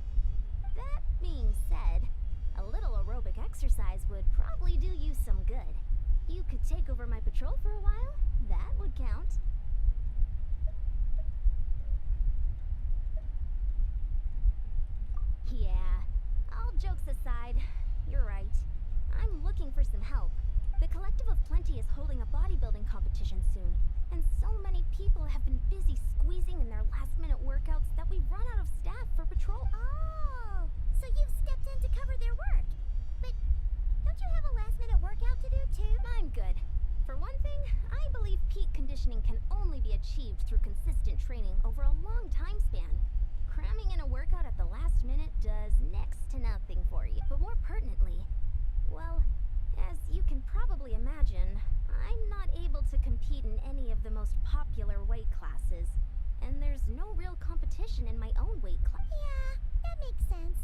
That being said, a little aerobic exercise would probably do you some good. You could take over my patrol for a while. That would count. Yeah, all jokes aside, you're right. I'm looking for some help. The Collective of Plenty is holding a bodybuilding competition soon, and so many people have been busy squeezing in their last-minute workouts that we've run out of staff for patrol. Oh, so you've stepped in to cover their work. But don't you have a last-minute workout to do too? I'm good. For one thing, I believe peak conditioning can only be achieved through consistent training over a long time span. Cramming in a workout at the last minute does next to nothing for you. But more pertinently, well, as you can probably imagine, I'm not able to compete in any of the most popular weight classes. And there's no real competition in my own weight class. Yeah, that makes sense.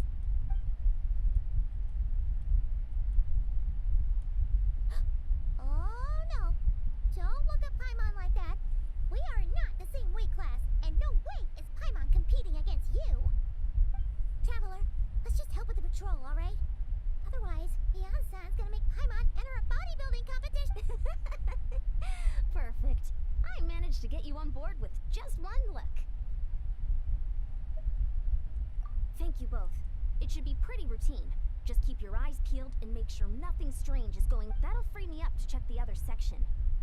Oh no! Don't look at Paimon like that. We are not the same weight class, and no way is Paimon competing against you. Traveler, let's just help with the patrol, alright? Otherwise, Yan-san's gonna make Paimon enter a bodybuilding competition. Perfect. I managed to get you on board with just one look. Thank you both. It should be pretty routine. Just keep your eyes peeled and make sure nothing strange is going. That'll free me up to check the other section.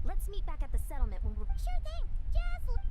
Let's meet back at the settlement when we're. Sure thing. Just.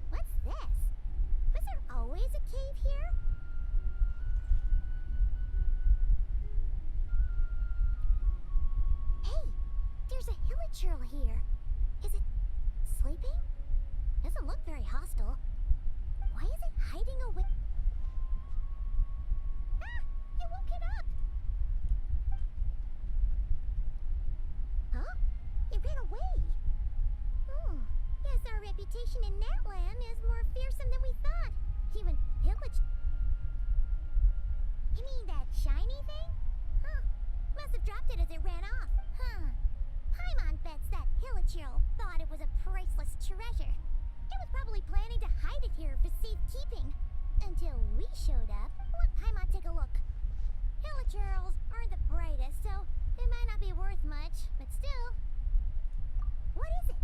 What's this? Was there always a cave here? Hey, there's a hilichurl here. Is it sleeping? Doesn't doesn't look very hostile. Why is it hiding away? Ah! You woke it up! Huh? It ran away. Oh, yes, our reputation in Natlan is more fearsome than we thought. Even Hillage. You mean that shiny thing? Huh. Must have dropped it as it ran off. Huh. Paimon bets that Hilichurl thought it was a priceless treasure. It was probably planning to hide it here for safekeeping. Until we showed up. Let Paimon take a look. Hilichurls aren't the brightest, so it might not be worth much, but still. What is it?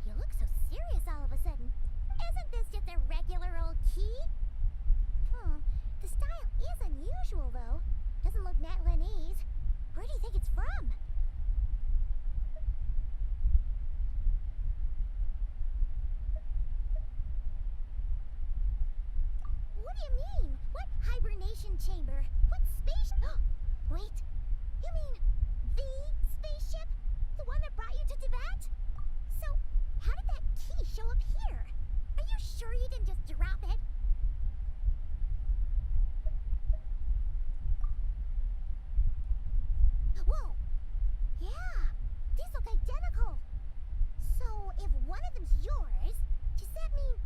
You look so serious all of a sudden. Isn't this just a regular old key? The style is unusual, though. Doesn't look Natlanese. Where do you think it's from? What do you mean? What hibernation chamber? What space? Wait. You mean the spaceship? The one that brought you to Tibet? So, how did that key show up here? Are you sure you didn't just drop it? Whoa! Yeah! These look identical! So, if one of them's yours, does that mean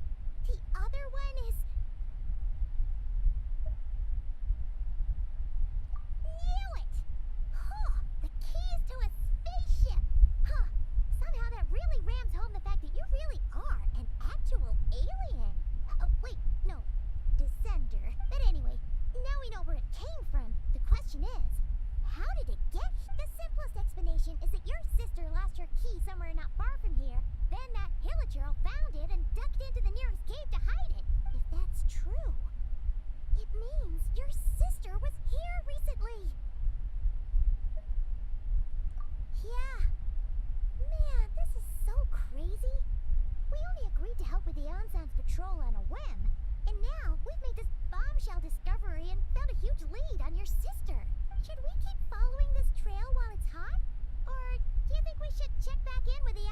the other one is... Knew it! Huh! The keys to a spaceship! Huh! Somehow that really rams home the fact that you really are an actual alien! Oh, wait, no. Descender. But anyway, now we know where it came from. The question is, how did it get here? The simplest explanation is that your sister lost her key somewhere not far from here. Then that Hilichurl found it and ducked into the nearest cave to hide it. If that's true, it means your sister was here recently. Yeah. Man, this is so crazy. We only agreed to help with the Ensemble patrol on a whim. And now we've made this bombshell discovery and found a huge lead on your sister. Should we keep following this trail while it's hot? Or do you think we should check back in with the...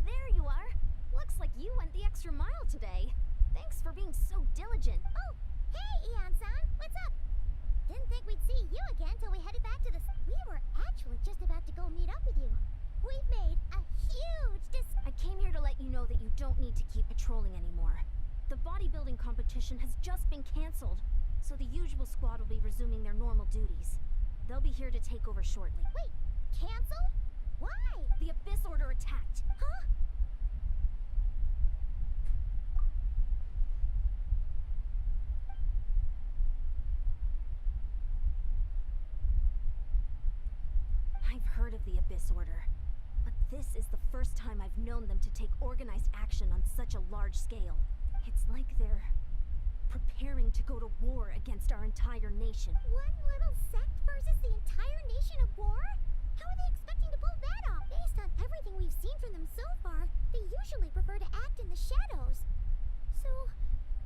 There you are. Looks like you went the extra mile today. Thanks for being so diligent. Oh, hey, Eon-san. What's up? Didn't think we'd see you again till we headed back to the... We were actually just about to go meet up with you. We've made a huge I came here to let you know that you don't need to keep patrolling anymore. The bodybuilding competition has just been cancelled, so the usual squad will be resuming their normal duties. They'll be here to take over shortly. Wait, canceled? Why? The Abyss Order attacked. Huh? I've heard of the Abyss Order, but this is the first time I've known them to take organized action on such a large scale. It's like they're preparing to go to war against our entire nation. One little sect versus the entire nation of war? How are they expecting to pull that off? Based on everything we've seen from them so far, they usually prefer to act in the shadows. So,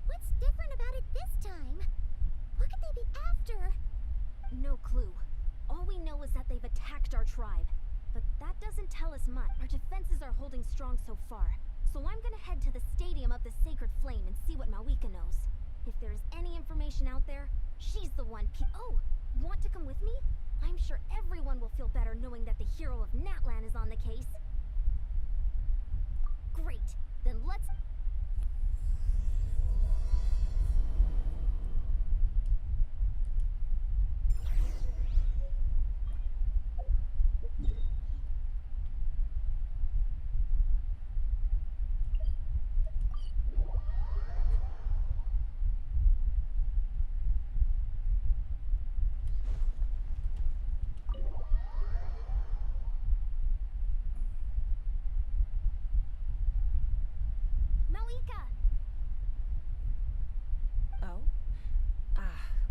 what's different about it this time? What could they be after? No clue. All we know is that they've attacked our tribe. But that doesn't tell us much. Our defenses are holding strong so far. So I'm gonna head to the Stadium of the Sacred Flame and see what Malika knows. If there's any information out there, she's the one Oh! Want to come with me? I'm sure everyone will feel better knowing that the hero of Natlan is on the case. Great. Then let's...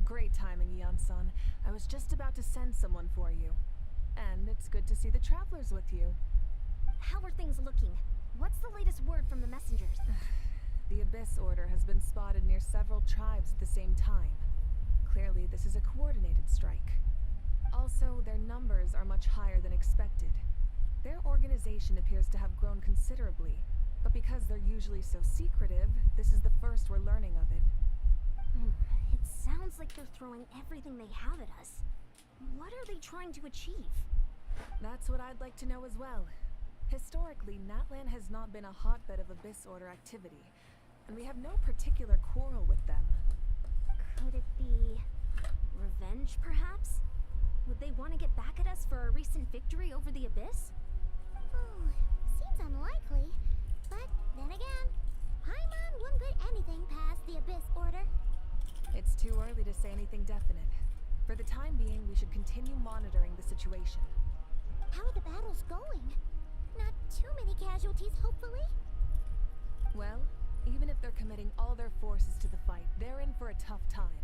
Great timing, Eon-san. I was just about to send someone for you. And it's good to see the travelers with you. How are things looking? What's the latest word from the messengers? The Abyss Order has been spotted near several tribes at the same time. Clearly, this is a coordinated strike. Also, their numbers are much higher than expected. Their organization appears to have grown considerably, But because they're usually so secretive, this is the first we're learning of it. It sounds like they're throwing everything they have at us. What are they trying to achieve? That's what I'd like to know as well. Historically, Natlan has not been a hotbed of Abyss Order activity, and we have no particular quarrel with them. Could it be revenge, perhaps? Would they want to get back at us for our recent victory over the Abyss? Seems unlikely. But then again, Paimon wouldn't put anything past the Abyss Order. It's too early to say anything definite. For the time being, we should continue monitoring the situation. How are the battles going? Not too many casualties, hopefully. Well, even if they're committing all their forces to the fight, they're in for a tough time.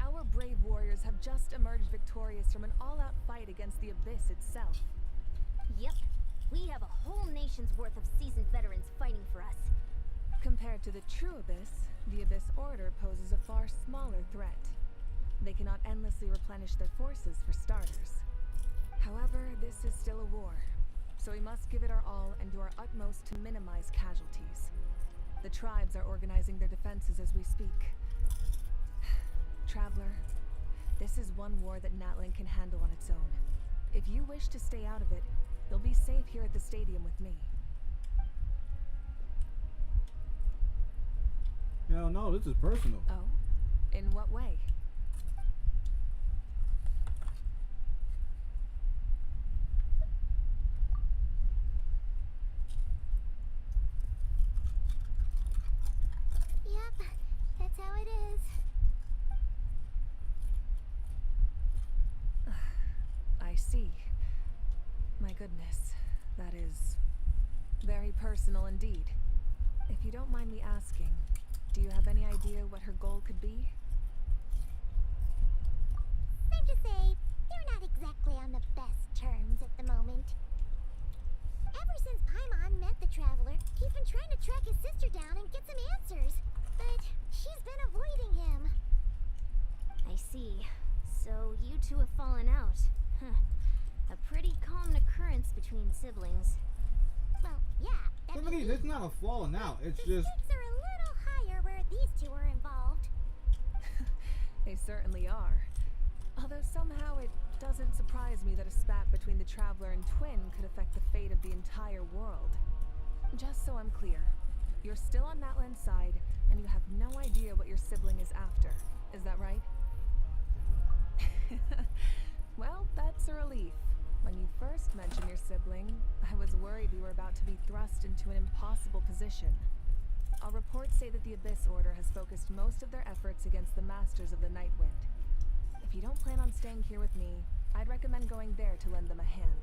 Our brave warriors have just emerged victorious from an all-out fight against the Abyss itself. Yep. We have a whole nation's worth of seasoned veterans fighting for us. Compared to the true Abyss, the Abyss Order poses a far smaller threat. They cannot endlessly replenish their forces, for starters. However, this is still a war, so we must give it our all and do our utmost to minimize casualties. The tribes are organizing their defenses as we speak. Traveler, this is one war that Natlan can handle on its own. If you wish to stay out of it, you'll be safe here at the stadium with me. Hell no, this is personal. Oh? In what way? Yep, that's how it is. I see. My goodness, that is very personal indeed. If you don't mind me asking, do you have any idea what her goal could be? Safe to say, they're not exactly on the best terms at the moment. Ever since Paimon met the Traveler, he's been trying to track his sister down and get some answers. But she's been avoiding him. I see. So you two have fallen out. Huh. A pretty common occurrence between siblings. Well, yeah. Typically, it's not a falling out. It's the just. stakes are a little higher where these two are involved. They certainly are. Although somehow it doesn't surprise me that a spat between the Traveler and Twin could affect the fate of the entire world. Just so I'm clear, you're still on Natlan's side, and you have no idea what your sibling is after. Is that right? Well, that's a relief. When you first mentioned your sibling, I was worried we were about to be thrust into an impossible position. Our reports say that the Abyss Order has focused most of their efforts against the Masters of the Nightwind. If you don't plan on staying here with me, I'd recommend going there to lend them a hand.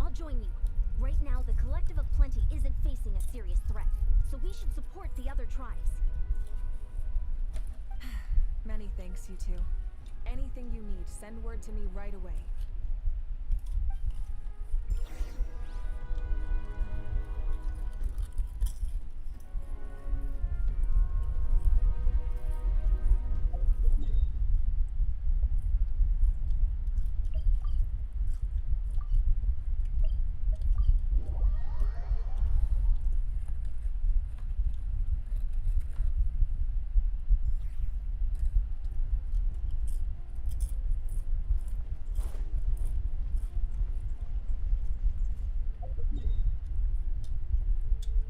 I'll join you. Right now, the Collective of Plenty isn't facing a serious threat, so we should support the other tribes. Many thanks, you two. Anything you need, send word to me right away.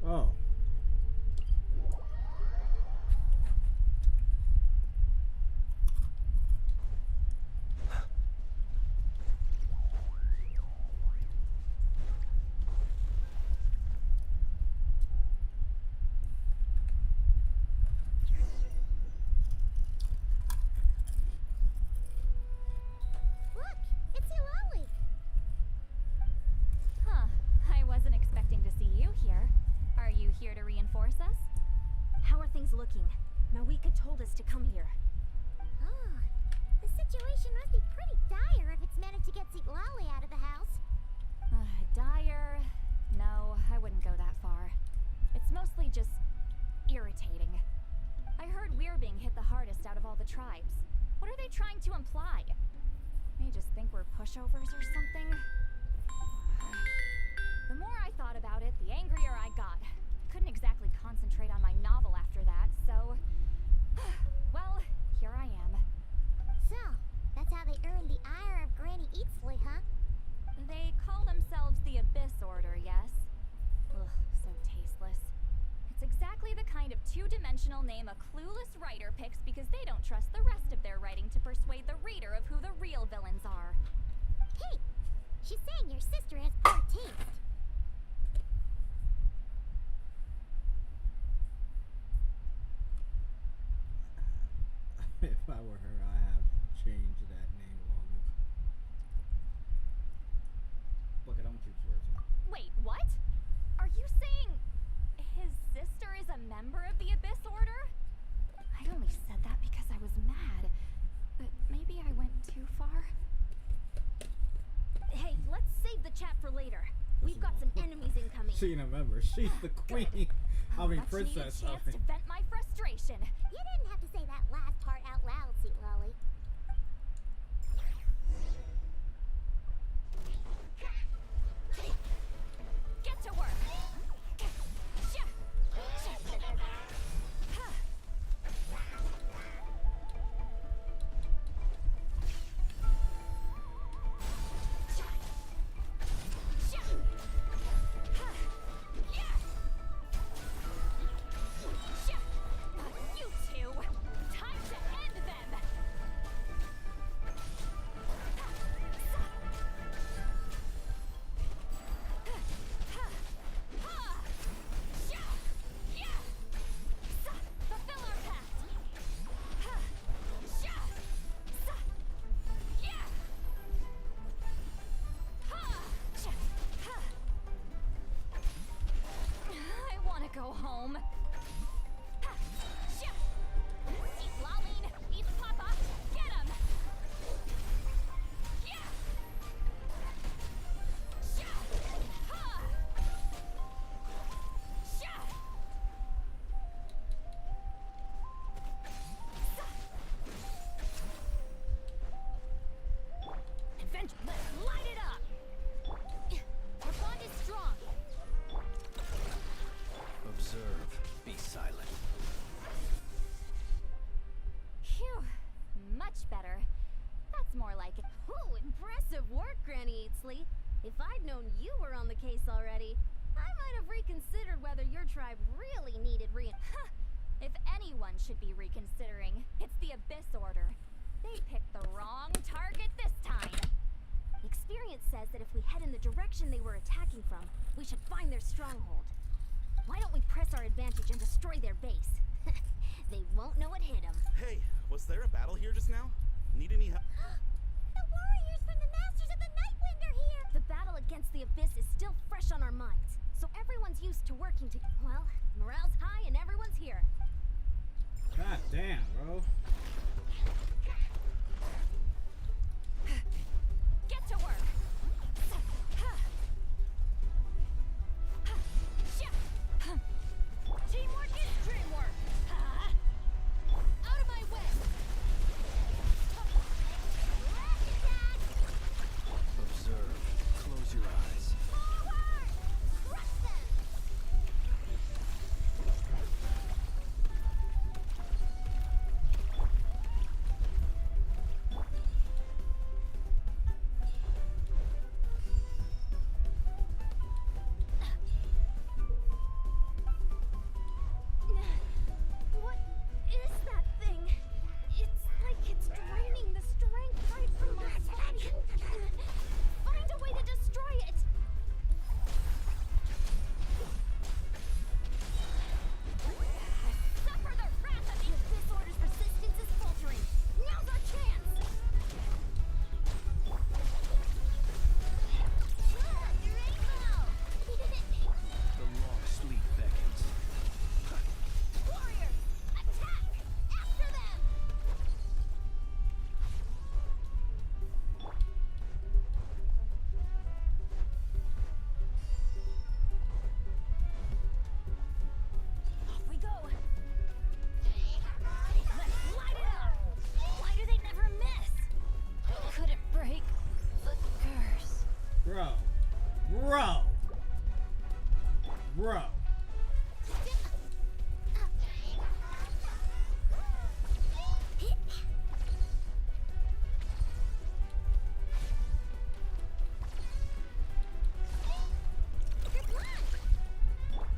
Oh. Look, it's Eulalie. Huh. I wasn't expecting to see you here. Are you here to reinforce us? How are things looking? Mawika told us to come here. Oh, the situation must be pretty dire if it's managed to get Eulalie out of the house. Dire? No, I wouldn't go that far. It's mostly just irritating. I heard we're being hit the hardest out of all the tribes. What are they trying to imply? They just think we're pushovers or something? more I thought about it, the angrier I got. Couldn't exactly concentrate on my novel after that, so... well, here I am. So, that's how they earned the ire of Granny Eatsley, huh? They call themselves the Abyss Order, yes? Ugh, so tasteless. It's exactly the kind of two-dimensional name a clueless writer picks because they don't trust the rest of their writing to persuade the reader of who the real villains are. Hey, she's saying your sister has poor taste. If I were her, I have changed that name long ago. Look, I don't choose words. Wait, what? Are you saying his sister is a member of the Abyss Order? I only said that because I was mad. But maybe I went too far. Hey, let's save the chat for later. We've got some enemies incoming. She ain't a member. She's the queen. I mean, That princess. needed a chance to vent my frustration. You didn't have to say that last part out loud, Sweet Lolly. Get to work. You two, time to end them. Fulfill our pact. I want to go home. Eat Laline, eat Papa, get him! Adventure, let's light it up! Our bond is strong. Observe. Be silent. Phew, much better. That's more like it. Ooh, impressive work, Granny Eatsley. If I'd known you were on the case already, I might have reconsidered whether your tribe really needed Huh. If anyone should be reconsidering, it's the Abyss Order. They picked the wrong target this time. Experience says that if we head in the direction they were attacking from, we should find their stronghold. Why don't we press our advantage and destroy their base? They won't know what hit them. Hey, was there a battle here just now? Need any help? The warriors from the Masters of the Nightwind are here! The battle against the Abyss is still fresh on our minds, so everyone's used to working together. Well, morale's high and everyone's here. God damn, bro. Get to work. Teamwork is dreamwork. Out of my way. Observe. Close your eyes. Forward! Crush them!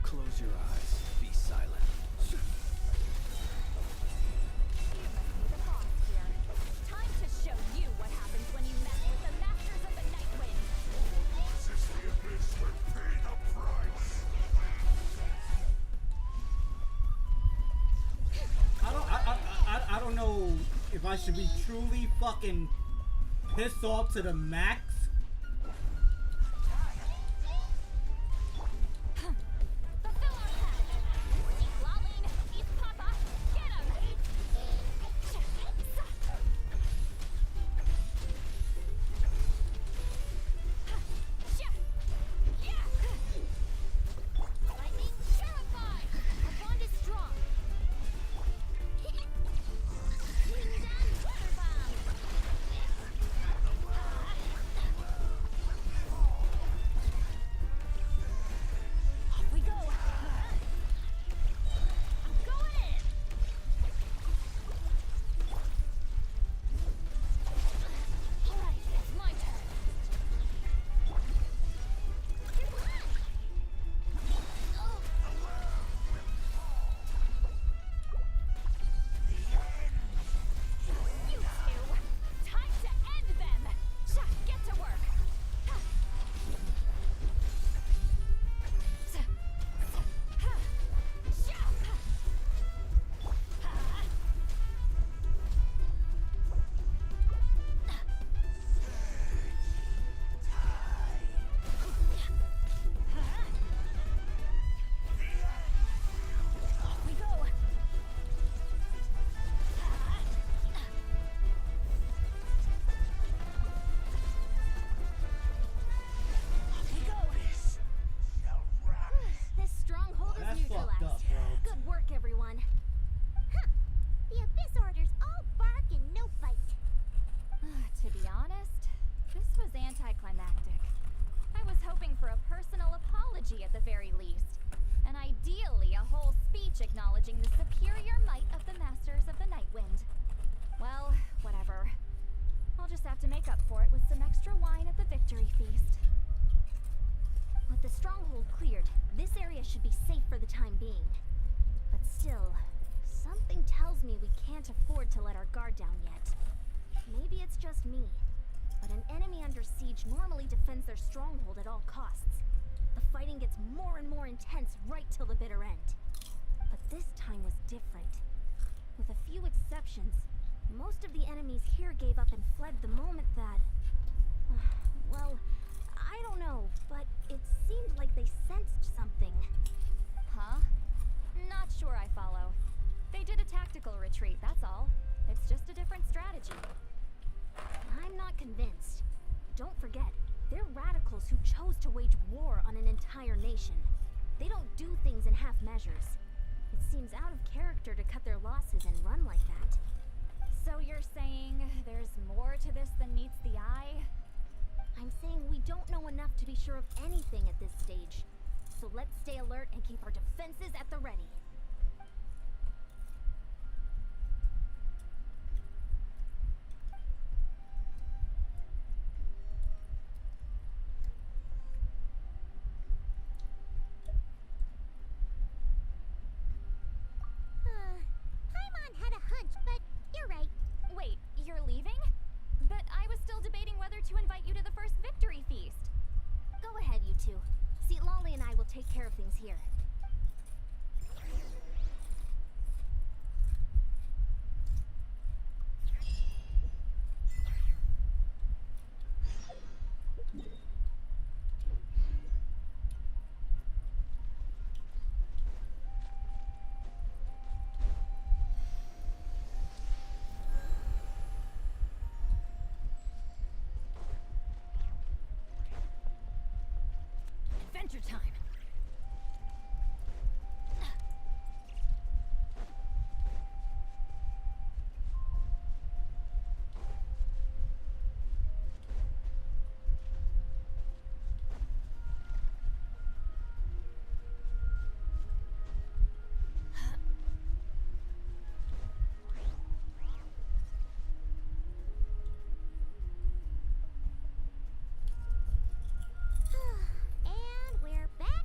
Close your eyes. Be silent. The boss here. Time to show you what happens when you mess with the Masters of the Night Wind. I don't know if I should be truly fucking pissed off to the max. Fulfill our pact. Eat Laline, eat Papa, get him! Lightning purified! Our bond is strong. Wing down, water bomb! Off we go! I'm going in! Alright, it's my turn. You two! Time to end them! Get to work! Off we go! Off we go! This stronghold That's is fucked neutralized. up, bro. Good work, everyone. Huh. The Abyss orders all bark and no bite. To be honest, this was anticlimactic. I was hoping for a personal apology at the very least, and ideally a whole speech acknowledging the superior might of the Masters of the Night Wind. Well, whatever. I'll just have to make up for it with some extra wine at the victory feast. With the stronghold cleared, this area should be safe for the time being. But still, something tells me we can't afford to let our guard down yet. Maybe it's just me, but an enemy under siege normally defends their stronghold at all costs. The fighting gets more and more intense right till the bitter end. But this time was different. With a few exceptions, most of the enemies here gave up and fled the moment that... well, I don't know, but it seemed like they sensed something. Huh? Not sure I follow. They did a tactical retreat, that's all. It's just a different strategy. I'm not convinced. Don't forget, they're radicals who chose to wage war on an entire nation. They don't do things in half measures. It seems out of character to cut their losses and run like that. So you're saying there's more to this than meets the eye? I'm saying we don't know enough to be sure of anything at this stage. So let's stay alert and keep our defenses at the ready. Paimon had a hunch, but you're right. Wait, you're leaving? But I was still debating whether to invite you to the first victory feast. Go ahead, you two. See, Lolly and I will take care of things here. Adventure time! And we're back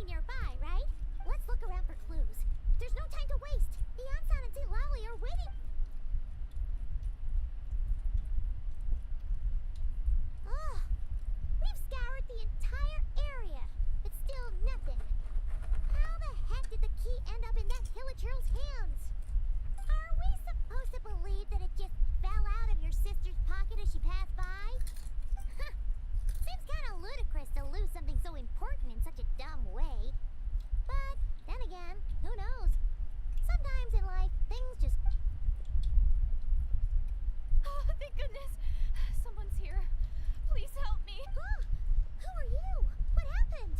nearby, right? Let's look around for clues. There's no time to waste. The Ansan and Lally are waiting. Ugh. We've scoured the entire area, but still nothing. How the heck did the key end up in that Hilichurl's hands? Are we supposed to believe that it just fell out of your sister's pocket as she passed by? Seems kind of ludicrous to lose something so important in such a dumb way. But then again, who knows? Sometimes in life, things just... Oh, thank goodness! Someone's here. Please help me. Who are you? What happened?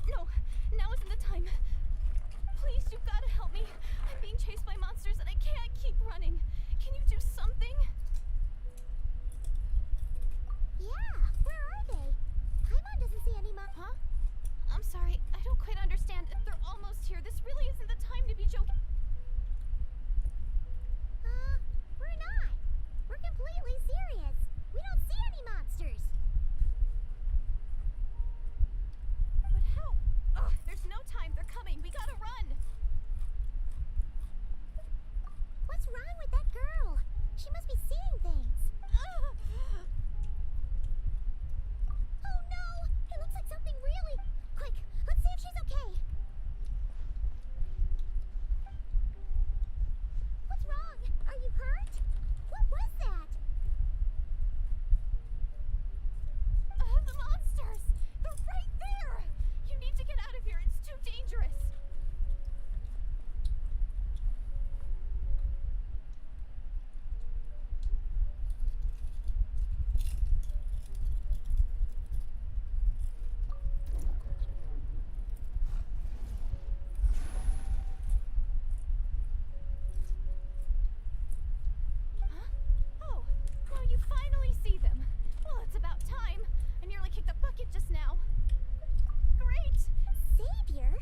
No, now isn't the time. Please, you've got to help me. I'm being chased by monsters and I can't keep running. Can you do something? Yeah, where are they? Paimon doesn't see any Huh? I'm sorry, I don't quite understand. They're almost here. This really isn't the time to be joking. We're not. We're completely serious. We don't see any monsters. But how? Ugh, there's no time. They're coming. We gotta run. What's wrong with that girl? She must be seeing things. Oh no! It looks like something really... Quick, let's see if she's okay. What's wrong? Are you hurt? What was that? The monsters! They're right there! You need to get out of here. It's too dangerous. Oh, now you finally see them. Well, it's about time. I nearly kicked the bucket just now. Great! Savior?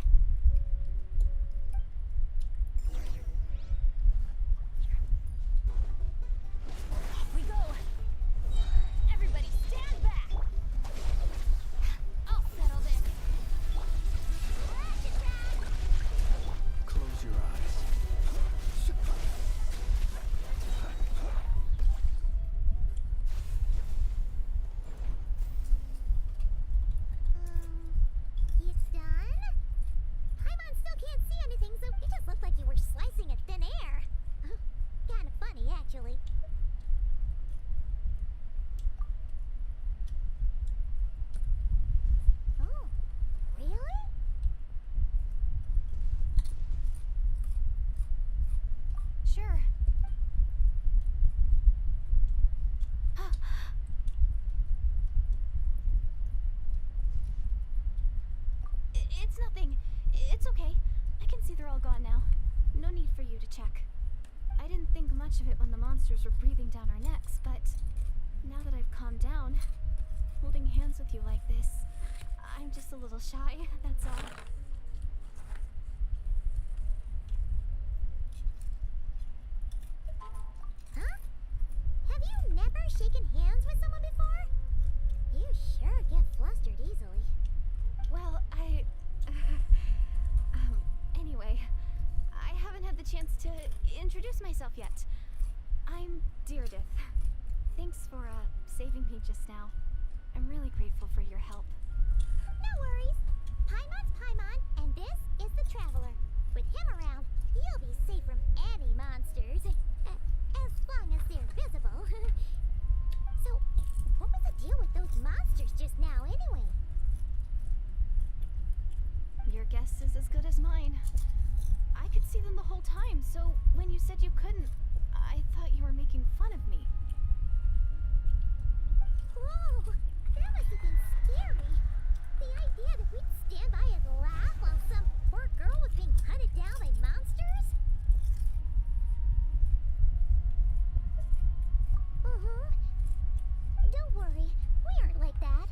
Off we go! Everybody stand back! I'll settle this. Close your eyes. It's done? Paimon still can't see anything, so it just looked like you were slicing at thin air. Kinda funny, actually. Oh, really? Sure. It's nothing. It's okay. I can see they're all gone now. No need for you to check. I didn't think much of it when the monsters were breathing down our necks, but now that I've calmed down, holding hands with you like this, I'm just a little shy, that's all. Huh? Have you never shaken hands with someone before? You sure get flustered easily. Well, anyway, I haven't had the chance to introduce myself yet. I'm Deirdith. Thanks for, saving me just now. I'm really grateful for your help. No worries. Paimon's Paimon, and this is the Traveler. With him around, you'll be safe from any monsters. As long as they're visible. So, what was the deal with those monsters just now, anyway? Your guess is as good as mine. I could see them the whole time, so when you said you couldn't, I thought you were making fun of me. Whoa! That must have been scary. The idea that we'd stand by and laugh while some poor girl was being hunted down by monsters? Don't worry, we aren't like that.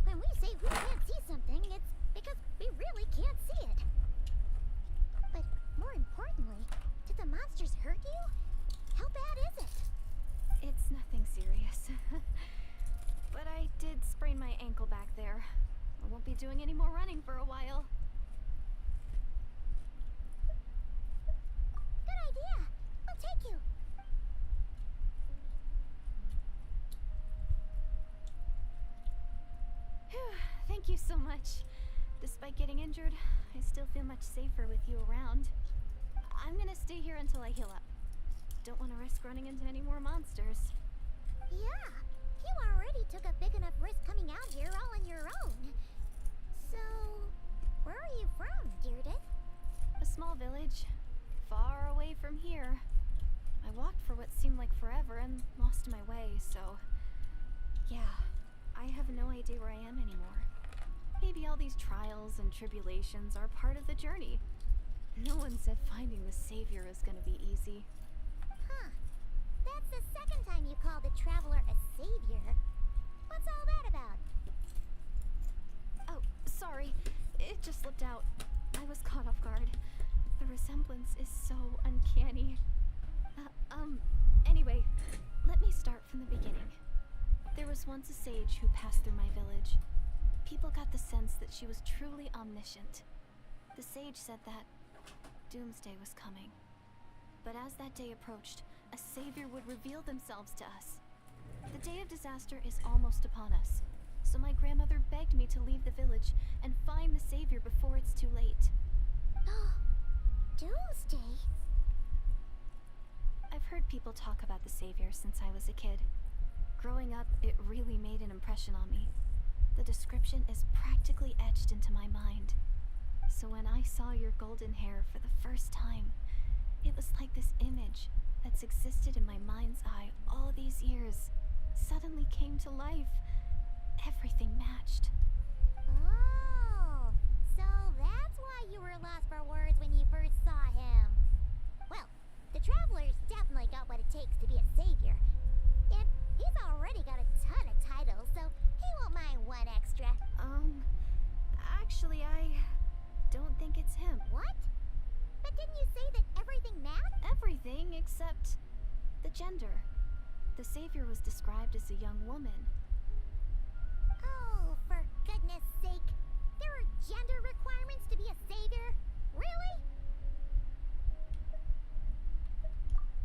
When we say we can't see something, it's because we really can't see it. But more importantly, did the monster monsters hurt you? How bad is it? It's nothing serious. But I did sprain my ankle back there. I won't be doing any more running for a while. Good idea. I'll take you. Phew, thank you so much. Despite getting injured, I still feel much safer with you around. I'm gonna stay here until I heal up. Don't want to risk running into any more monsters. Yeah, you already took a big enough risk coming out here all on your own. So, where are you from, Deirdith? A small village, far away from here. I walked for what seemed like forever and lost my way, so... yeah, I have no idea where I am anymore. Maybe all these trials and tribulations are part of the journey. No one said finding the savior is gonna be easy. Huh. That's the second time you called the traveler a savior. What's all that about? Oh, sorry. It just slipped out. I was caught off guard. The resemblance is so uncanny. Anyway, let me start from the beginning. There was once a sage who passed through my village. People got the sense that she was truly omniscient. The sage said that doomsday was coming. But as that day approached, a savior would reveal themselves to us. The day of disaster is almost upon us, so my grandmother begged me to leave the village and find the savior before it's too late. Doomsday? I've heard people talk about the savior since I was a kid. Growing up, it really made an impression on me. The description is practically etched into my mind. So when I saw your golden hair for the first time, it was like this image that's existed in my mind's eye all these years suddenly came to life. Everything matched. Oh, so that's why you were lost for words when you first saw him. Well, the traveler's definitely got what it takes to be a savior. And he's already got a ton of titles, so he won't mind one extra. Actually, I don't think it's him. What? But didn't you say that everything matched? Everything except the gender. The savior was described as a young woman. Oh, for goodness sake. There are gender requirements to be a savior? Really?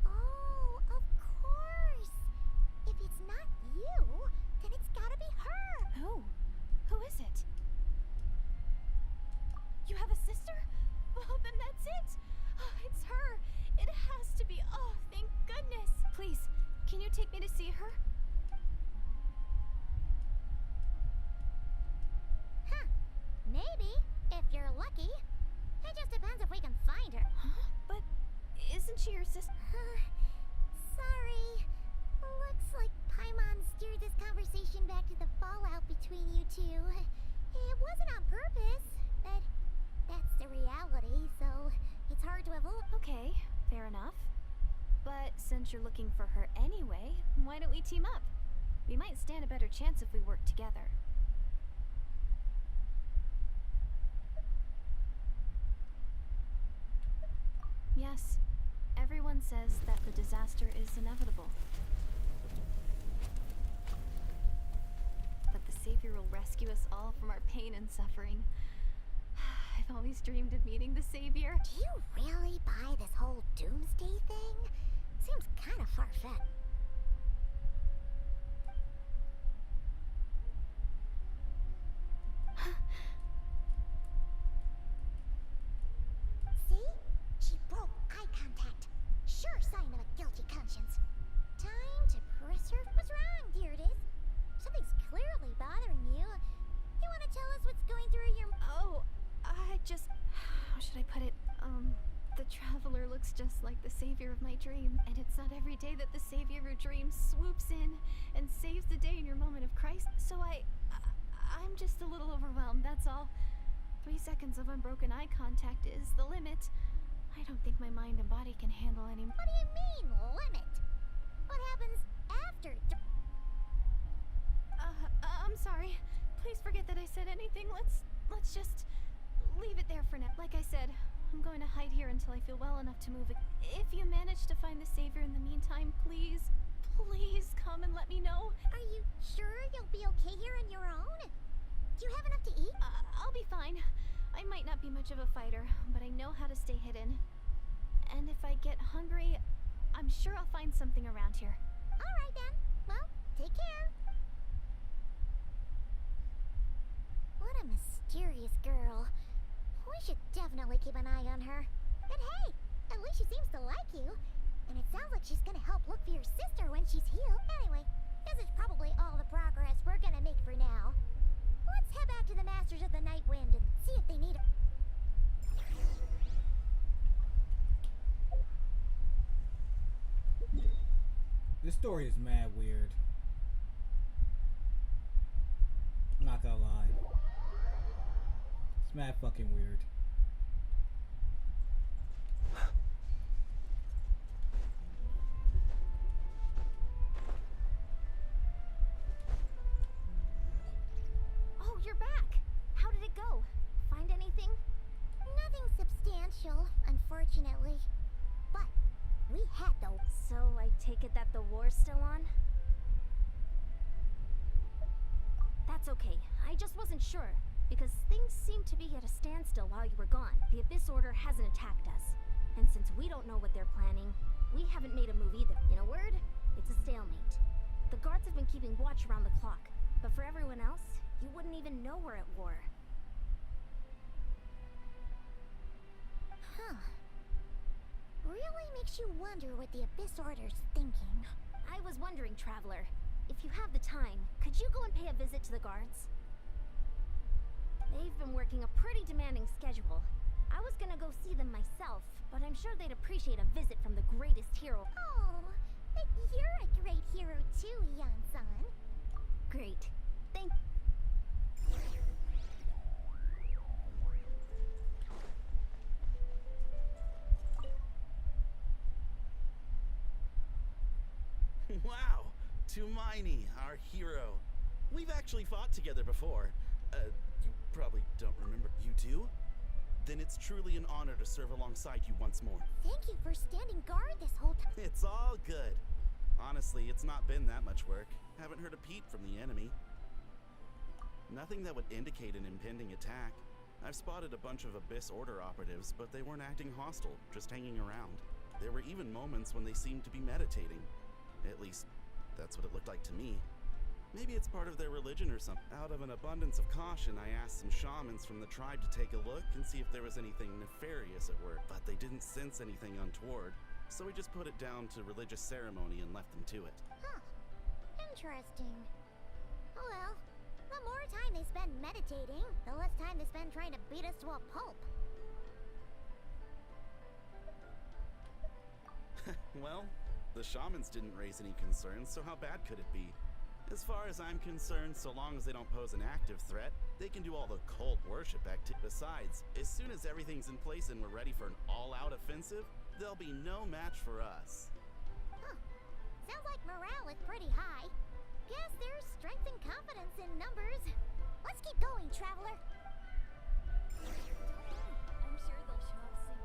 Oh, of course. If it's not you, then it's gotta be her. Who? Who is it? You have a sister? Oh, then that's it. Oh, it's her. It has to be. Oh, thank goodness. Please, can you take me to see her? Huh. Maybe, if you're lucky. It just depends if we can find her. Huh? But isn't she your sister? Sorry. Looks like Paimon steered this conversation back to the fallout between you two. It wasn't on purpose, but that's the reality, so it's hard to avoid. Okay, fair enough. But since you're looking for her anyway, why don't we team up? We might stand a better chance if we work together. Yes, everyone says that the disaster is inevitable. But the savior will rescue us all from our pain and suffering. I've always dreamed of meeting the savior. Do you really buy this whole doomsday thing? Seems kind of far-fetched. See? She broke eye contact. Sure sign of a guilty conscience. Time to press her. What's wrong, Deirdith? Something's clearly bothering you. You want to tell us what's going through your... Oh, I just... how should I put it? The traveler looks just like the savior of my dream. And it's not every day that the savior of your dream swoops in and saves the day in your moment of crisis. So I'm just a little overwhelmed, that's all. 3 seconds of unbroken eye contact is the limit. I don't think my mind and body can handle any... What do you mean, limit? What happens after... I'm sorry. Please forget that I said anything. Let's just leave it there for now. Like I said, I'm going to hide here until I feel well enough to move. If you manage to find the savior in the meantime, please come and let me know. Are you sure you'll be okay here on your own? Do you have enough to eat? I'll be fine. I might not be much of a fighter, but I know how to stay hidden. And if I get hungry, I'm sure I'll find something around here. Alright then. Well, take care. What a mysterious girl. We should definitely keep an eye on her. But hey, at least she seems to like you. And it sounds like she's gonna help look for your sister when she's healed. Anyway, this is probably all the progress we're gonna make for now. Let's head back to the Masters of the Night Wind and see if they need This story is mad weird. I'm not gonna lie. It's mad fucking weird. Oh, you're back. How did it go? Find anything? nothing substantial, unfortunately. But we had though. So I take it that the war's still on? That's okay. I just wasn't sure, because things seemed to be at a standstill while you were gone. The Abyss Order hasn't attacked us. And since we don't know what they're planning, we haven't made a move either. In a word, it's a stalemate. The guards have been keeping watch around the clock, but for everyone else, you wouldn't even know we're at war. Huh. Really makes you wonder what the Abyss Order's thinking. I was wondering, Traveler, if you have the time, could you go and pay a visit to the guards? They've been working a pretty demanding schedule. I was gonna go see them myself, but I'm sure they'd appreciate a visit from the greatest hero. Oh, but you're a great hero too, Yan-san. Great. Thank... Wow, Tumaini, our hero. We've actually fought together before. You probably don't remember. You do? Then it's truly an honor to serve alongside you once more. Thank you for standing guard this whole time. It's all good. Honestly, it's not been that much work. Haven't heard a peep from the enemy. Nothing that would indicate an impending attack. I've spotted a bunch of Abyss Order operatives, but they weren't acting hostile, just hanging around. There were even moments when they seemed to be meditating. At least, that's what it looked like to me. Maybe it's part of their religion or something. Out of an abundance of caution, I asked some shamans from the tribe to take a look and see if there was anything nefarious at work, but they didn't sense anything untoward, so we just put it down to religious ceremony and left them to it. Huh. Interesting. Oh well, the more time they spend meditating, the less time they spend trying to beat us to a pulp. Well, the shamans didn't raise any concerns, so how bad could it be? As far as I'm concerned, so long as they don't pose an active threat, they can do all the cult worship activity. Besides, as soon as everything's in place and we're ready for an all-out offensive, there'll be no match for us. Huh. Sounds like morale is pretty high. Guess there's strength and confidence in numbers. Let's keep going, Traveler. I'm sure they'll show up soon.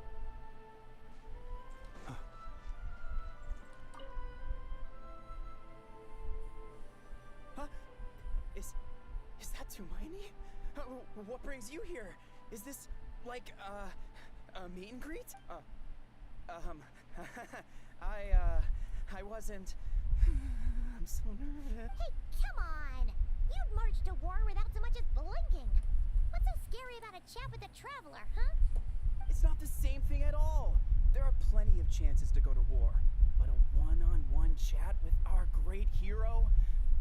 Huh? Is that Tumaini? What brings you here? Is this like a meet and greet? I wasn't. I'm so nervous. Hey, come on! You'd march to war without so much as blinking. What's so scary about a chat with a Traveler, huh? It's not the same thing at all. There are plenty of chances to go to war, but a one-on-one chat with our great hero,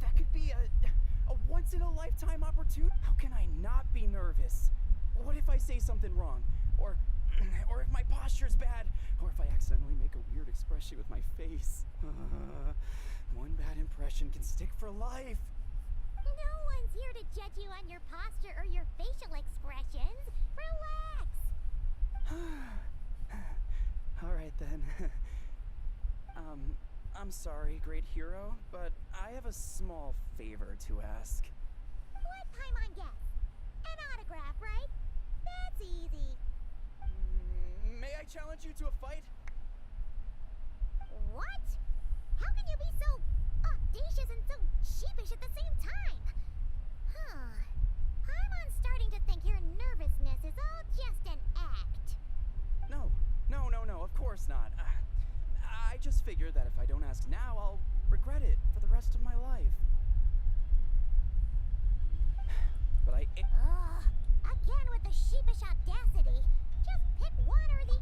that could be a once-in-a-lifetime opportunity. How can I not be nervous? What if I say something wrong? Or if my posture's bad? Or if I accidentally make a weird expression with my face? One bad impression can stick for life. No one's here to judge you on your posture or your facial expressions. Relax. All right then. I'm sorry, great hero, but I have a small favor to ask. What Paimon guess? An autograph, right? That's easy. May I challenge you to a fight? What? How can you be so audacious and so sheepish at the same time? Huh. I'm starting to think your nervousness is all just an act. No, of course not. I just figured that if I don't ask now, I'll regret it for the rest of my life. But Again with the sheepish audacity. Just pick one or the...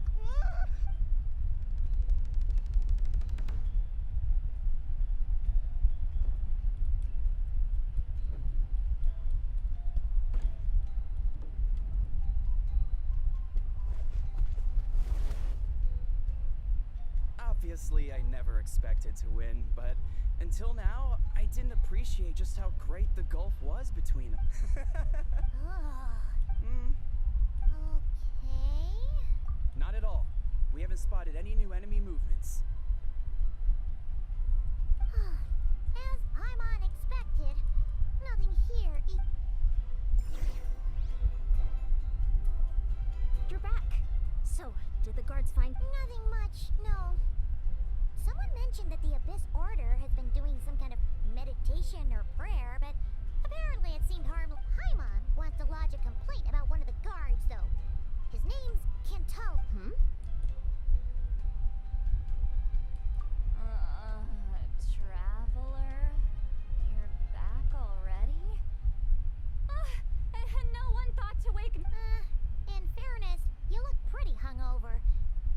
Obviously, I never expected to win, but until now, I didn't appreciate just how great the gulf was between them. Okay. Not at all. We haven't spotted any new enemy movements. As I'm unexpected, nothing here. You're back. So, did the guards find nothing much? No. Someone mentioned that the Abyss Order has been doing some kind of meditation or prayer, but apparently it seemed harmless. Paimon wants to lodge a complaint about one of the guards, though. His name's Kento. Traveler? You're back already? And no one thought to wake me. In fairness, you look pretty hungover.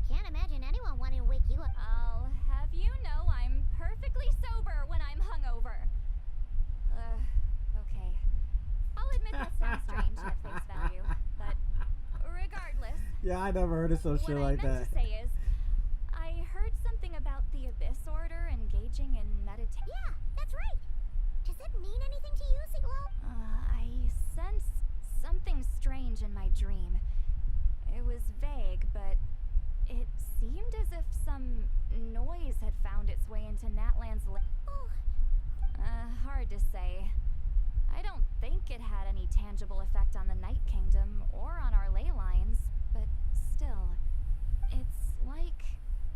Can't imagine anyone wanting to wake you up. I'll have you know I'm perfectly sober when I'm hungover. Okay. I'll admit that sounds strange at face value, but regardless. Yeah, I never heard of some shit like What I meant that. to say is, I heard something about the Abyss Order engaging in meditation. Yeah, that's right. Does it mean anything to you, Siglo? I sensed something strange in my dream. It was vague, but it seemed as if some noise had found its way into Natlan's hard to say. I don't think it had any tangible effect on the Night Kingdom or on our ley lines, but still, it's like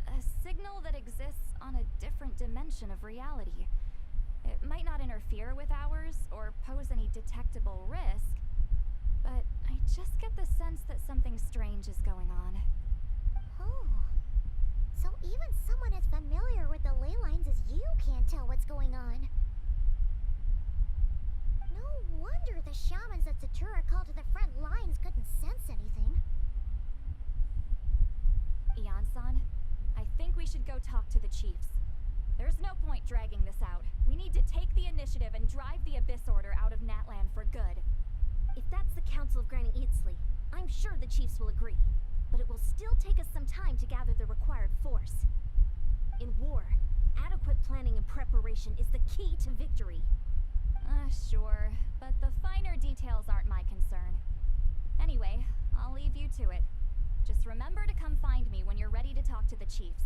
a signal that exists on a different dimension of reality. It might not interfere with ours or pose any detectable risk, but I just get the sense that something strange is going on. Oh. So even someone as familiar with the ley lines as you can't tell what's going on. No wonder the shamans that Satura called to the front lines couldn't sense anything. Ian-san, I think we should go talk to the chiefs. There's no point dragging this out. We need to take the initiative and drive the Abyss Order out of Natlan for good. If that's the Council of Granny Eatsley, I'm sure the chiefs will agree. But it will still take us some time to gather the required force. In war, adequate planning and preparation is the key to victory. Sure, but the finer details aren't my concern. Anyway, I'll leave you to it. Just remember to come find me when you're ready to talk to the chiefs.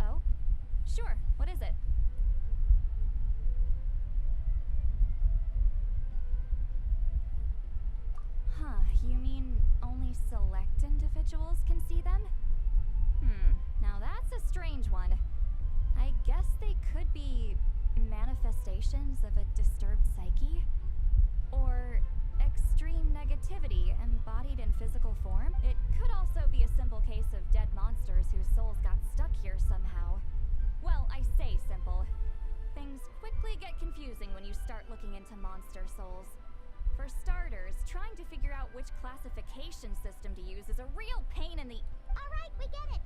Oh? Sure, what is it? Huh, you mean only select individuals can see them? Now that's a strange one. I guess they could be manifestations of a disturbed psyche? Or extreme negativity embodied in physical form? It could also be a simple case of dead monsters whose souls got stuck here somehow. Well, I say simple. Things quickly get confusing when you start looking into monster souls. For starters, trying to figure out which classification system to use is a real pain in the... Alright, we get it.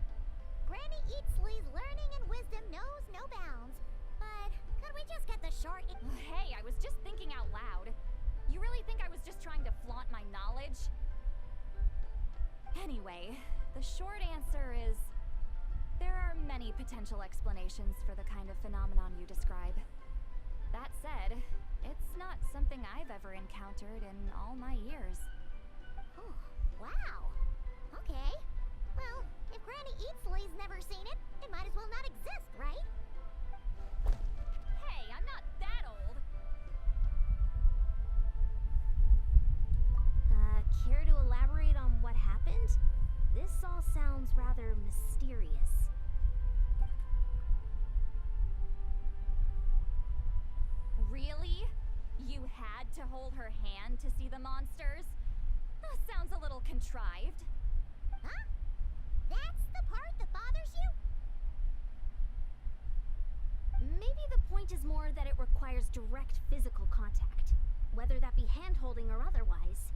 Granny Eatsley's learning and wisdom knows no bounds. But could we just get the short... Hey, I was just thinking out loud. You really think I was just trying to flaunt my knowledge? Anyway, the short answer is... there are many potential explanations for the kind of phenomenon you describe. That said, it's not something I've ever encountered in all my years. Oh, wow. Okay. Well, if Granny Eatsley's never seen it, it might as well not exist, right? Hey, I'm not that old! This all sounds rather mysterious. Really? You had to hold her hand to see the monsters? That sounds a little contrived. Huh? That's the part that bothers you? Maybe the point is more that it requires direct physical contact, whether that be hand-holding or otherwise.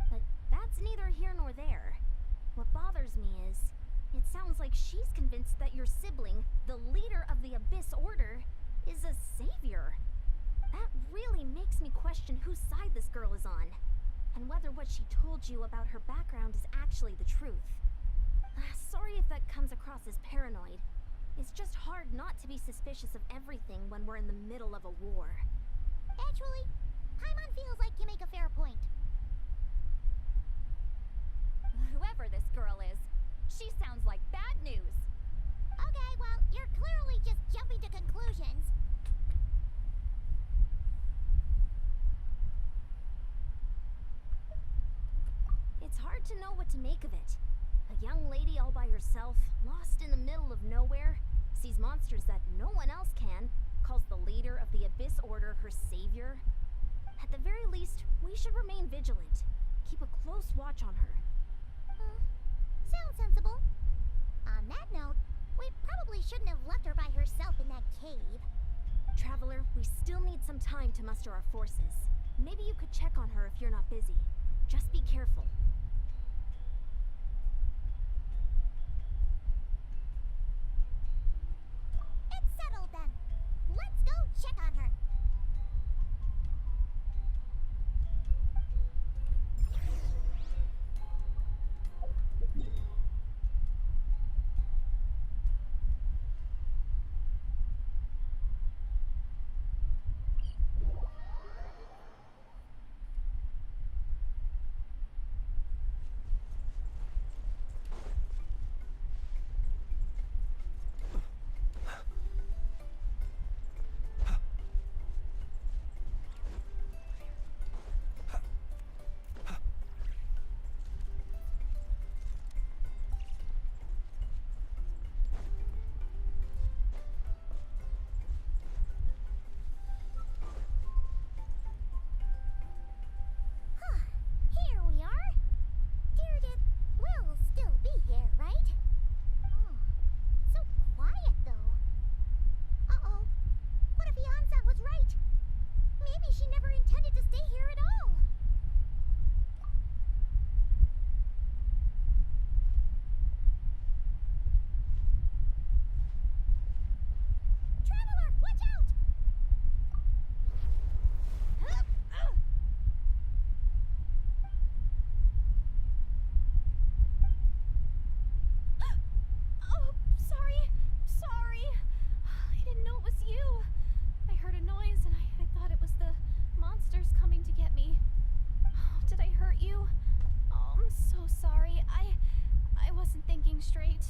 But that's neither here nor there. What bothers me is, it sounds like she's convinced that your sibling, the leader of the Abyss Order, is a savior. That really makes me question whose side this girl is on, and whether what she told you about her background is actually the truth. Sorry if that comes across as paranoid. It's just hard not to be suspicious of everything when we're in the middle of a war. Actually, Paimon feels like you make a fair point. Whoever this girl is, she sounds like bad news. Okay, well, you're clearly just jumping to conclusions. It's hard to know what to make of it. A young lady all by herself, lost in the middle of nowhere, sees monsters that no one else can, calls the leader of the Abyss Order her savior. At the very least, we should remain vigilant. Keep a close watch on her. Sounds sensible. On that note, we probably shouldn't have left her by herself in that cave. Traveler, we still need some time to muster our forces. Maybe you could check on her if you're not busy. Just be careful. It's settled then. Let's go check on her. Here we are. Deirdre will still be here, right? Oh, so quiet though. Uh-oh. What if Yansan was right? Maybe she never intended to stay here at all. Traveler, watch out! Oh, sorry. I didn't know it was you. I heard a noise and I thought it was the monsters coming to get me. Oh, did I hurt you? Oh, I'm so sorry. I wasn't thinking straight.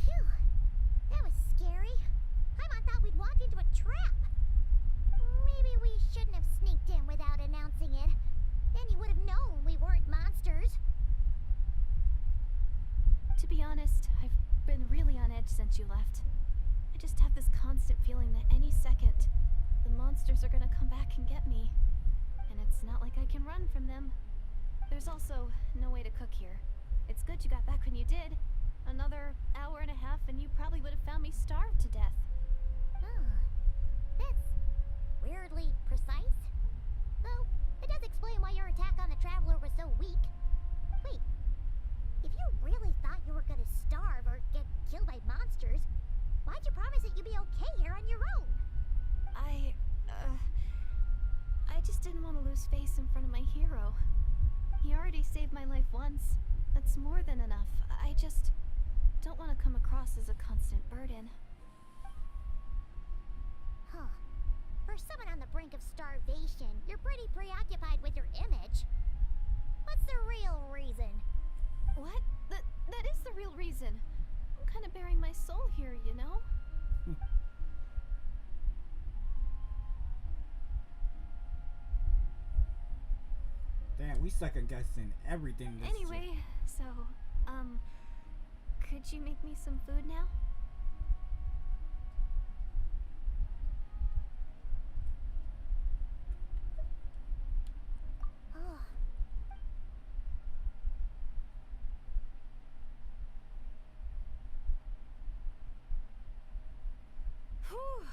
Phew. That was scary. Paimon thought we'd walked into a trap. Maybe we shouldn't have sneaked in without announcing it. Then you would have known we weren't monsters. To be honest, I've been really on edge since you left. I just have this constant feeling that any second, the monsters are gonna come back and get me. And it's not like I can run from them. There's also no way to cook here. It's good you got back when you did. Another hour and a half and you probably would have found me starved to death. That's weirdly precise. Though, it does explain why your attack on the Traveler was so weak. Wait, if you really thought you were gonna starve or get killed by monsters, why'd you promise that you'd be okay here on your own? I just didn't want to lose face in front of my hero. He already saved my life once. That's more than enough. I just don't want to come across as a constant burden. Huh. For someone on the brink of starvation, you're pretty preoccupied with your image. What's the real reason? What? That is the real reason. I'm kind of bearing my soul here, you know? We second guessing everything. This Anyway, so, could you make me some food now? Oh. Whew.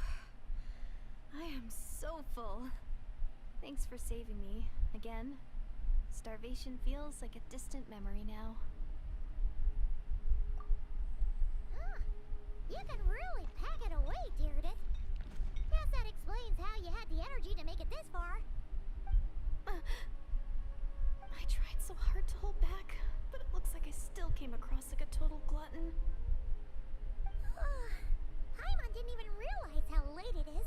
I am so full. Thanks for saving me, again. Starvation feels like a distant memory now. Huh. You can really pack it away, Deirdith. Guess that explains how you had the energy to make it this far. I tried so hard to hold back, but it looks like I still came across like a total glutton. Paimon didn't even realize how late it is.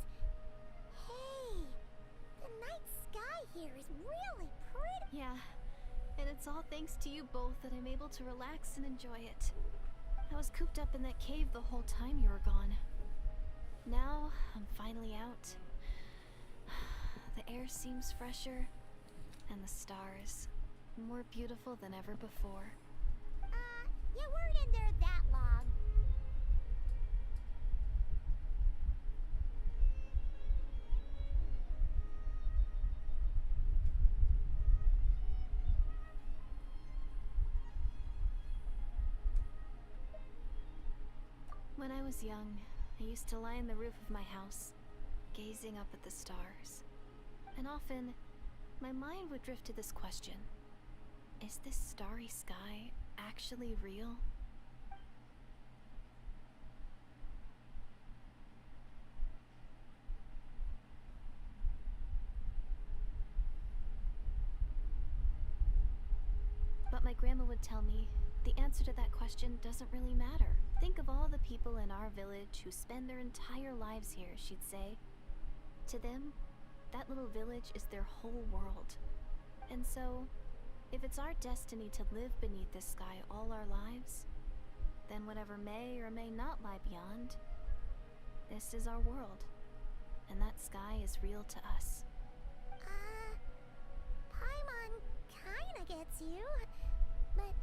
Hey, the night sky here is really pretty. Yeah, and it's all thanks to you both that I'm able to relax and enjoy it. I was cooped up in that cave the whole time you were gone. Now, I'm finally out. The air seems fresher, and the stars more beautiful than ever before. You weren't in there that long. When I was young, I used to lie on the roof of my house, gazing up at the stars. And often, my mind would drift to this question. Is this starry sky actually real? But my grandma would tell me the answer to that question doesn't really matter. Think of all the people in our village who spend their entire lives here, she'd say. To them, that little village is their whole world. And so, if it's our destiny to live beneath this sky all our lives, then whatever may or may not lie beyond, this is our world. And that sky is real to us. Paimon kinda gets you, but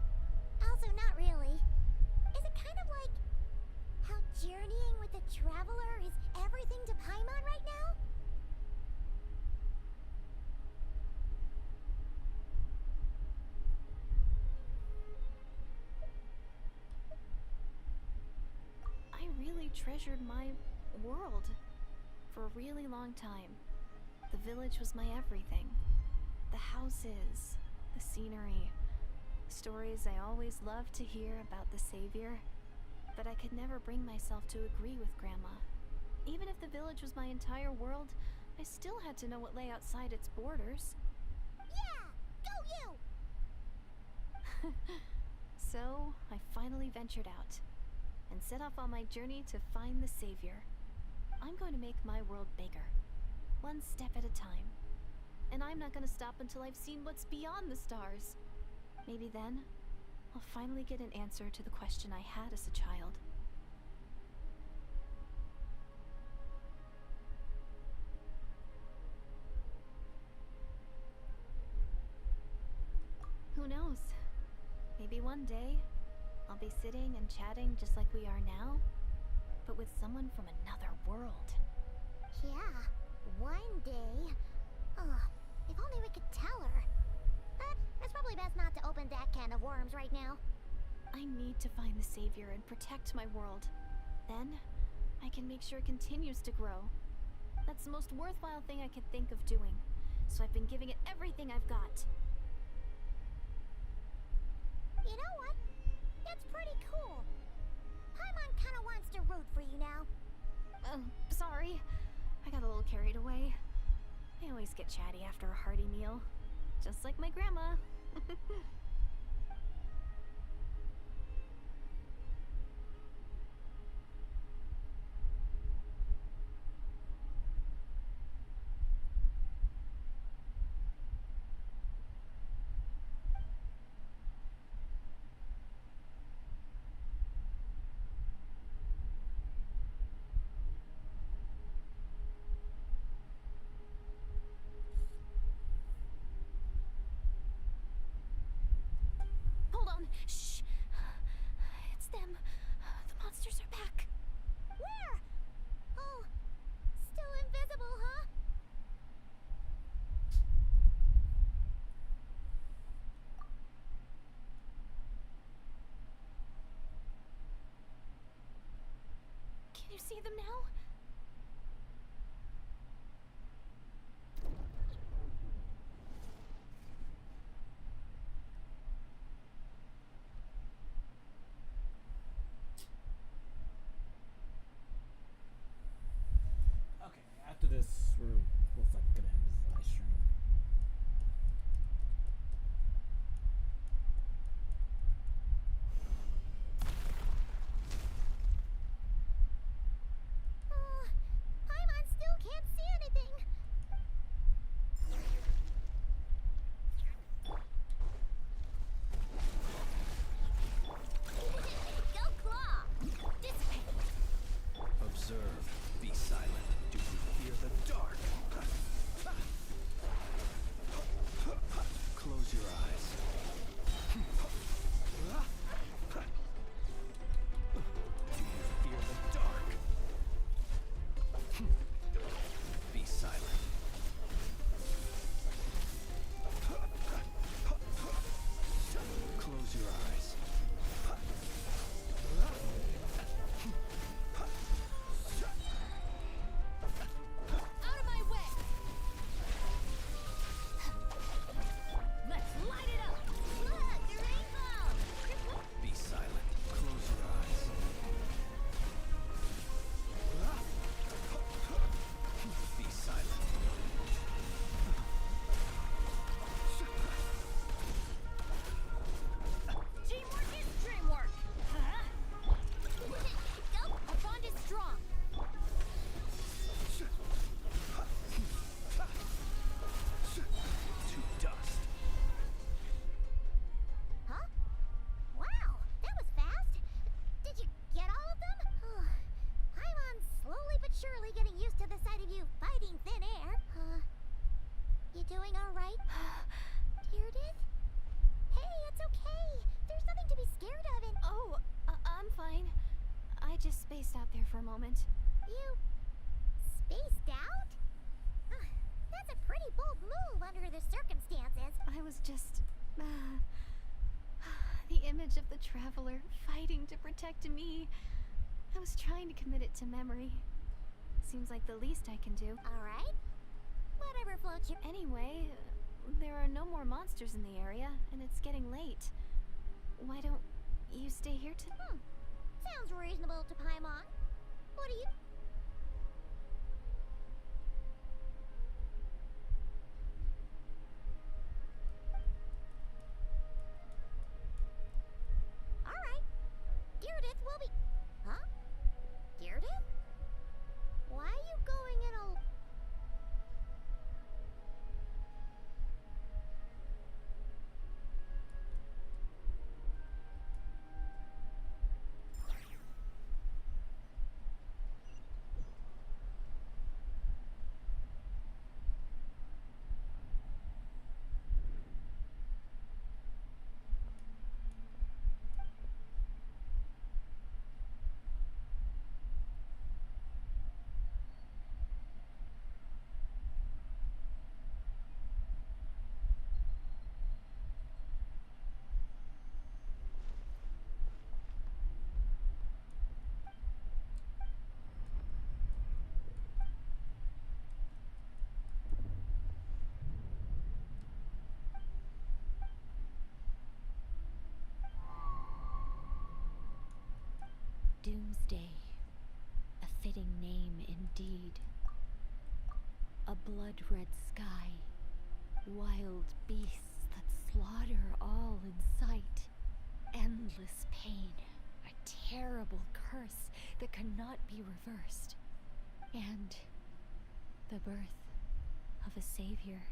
also not really. Is it kind of like how journeying with a traveler is everything to Paimon right now? I really treasured my world for a really long time. The village was my everything. The houses, the scenery, stories I always loved to hear about the Savior. But I could never bring myself to agree with Grandma. Even if the village was my entire world, I still had to know what lay outside its borders. Yeah! Go you! So, I finally ventured out and set off on my journey to find the Savior. I'm going to make my world bigger, one step at a time. And I'm not going to stop until I've seen what's beyond the stars. Maybe then, I'll finally get an answer to the question I had as a child. Who knows? Maybe one day, I'll be sitting and chatting just like we are now, but with someone from another world. Yeah, one day. Oh, if only we could tell her. But it's probably best not to open that can of worms right now. I need to find the Savior and protect my world. Then, I can make sure it continues to grow. That's the most worthwhile thing I could think of doing, so I've been giving it everything I've got. You know what? That's pretty cool. Paimon kinda wants to root for you now. Sorry. I got a little carried away. I always get chatty after a hearty meal. Just like my grandma. down. Shh. It's them. The monsters are back. Where? Oh, still invisible, huh? Can you see them now? Okay, after this, we're most likely gonna end this live stream. Paimon still can't see anything. Go claw! Dissipate! Observe. Be silent. Do you fear the dark? Close your eyes. Do you fear the dark? Be silent. Close your eyes. Out of my way! Let's light it up! Look, the rainbow! Be silent. Close your eyes. Be silent. Teamwork is dreamwork! Huh? Go! Our bond is strong! To dust. Huh? Wow, that was fast. Did you get all of them? Paimon's slowly but surely getting used to the sight of you fighting thin air. You doing all right? Deirdre? Hey, it's okay. There's nothing to be scared of and... Oh, I'm fine. I just spaced out there for a moment. You... spaced out? That's a pretty bold move under the circumstances. I was just... the image of the traveler fighting to protect me. I was trying to commit it to memory. Seems like the least I can do. All right. Whatever floats your... Anyway, there are no more monsters in the area, and it's getting late. Why don't you stay here to... Sounds reasonable to Paimon. What do you... All right. Deirdre will be... Huh? Deirdre? Why are you going in a... Doomsday. A fitting name indeed. A blood-red sky. Wild beasts that slaughter all in sight. Endless pain. A terrible curse that cannot be reversed. And the birth of a savior.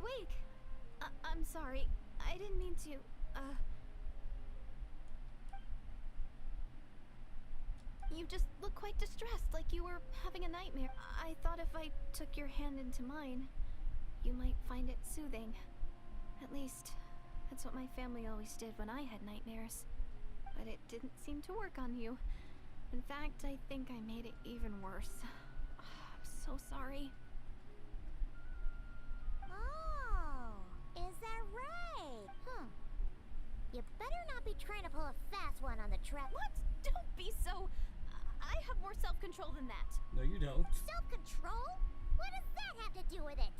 awake. I'm sorry. I didn't mean to, You just look quite distressed, like you were having a nightmare. I thought if I took your hand into mine, you might find it soothing. At least, that's what my family always did when I had nightmares. But it didn't seem to work on you. In fact, I think I made it even worse. I'm so sorry. Oh, is that right? You better not be trying to pull a fast one on the trap. What? Don't be so... I have more self-control than that. No, you don't. Self-control? What does that have to do with it?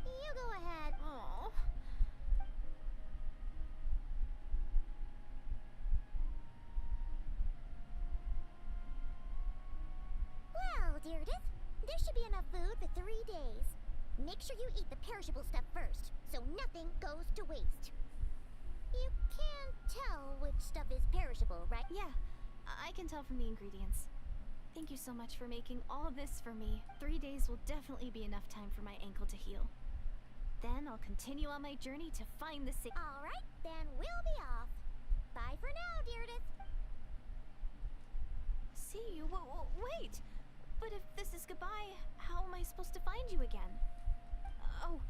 You go ahead. Aww. Well, Deirdre, there should be enough food for 3 days. Make sure you eat the perishable stuff first, so nothing goes to waste. You can tell which stuff is perishable, right? Yeah, I can tell from the ingredients. Thank you so much for making all this for me. 3 days will definitely be enough time for my ankle to heal. Then I'll continue on my journey to find the sick. Alright, then we'll be off. Bye for now, Deirdre. See you? Wait! But if this is goodbye, how am I supposed to find you again? Oh,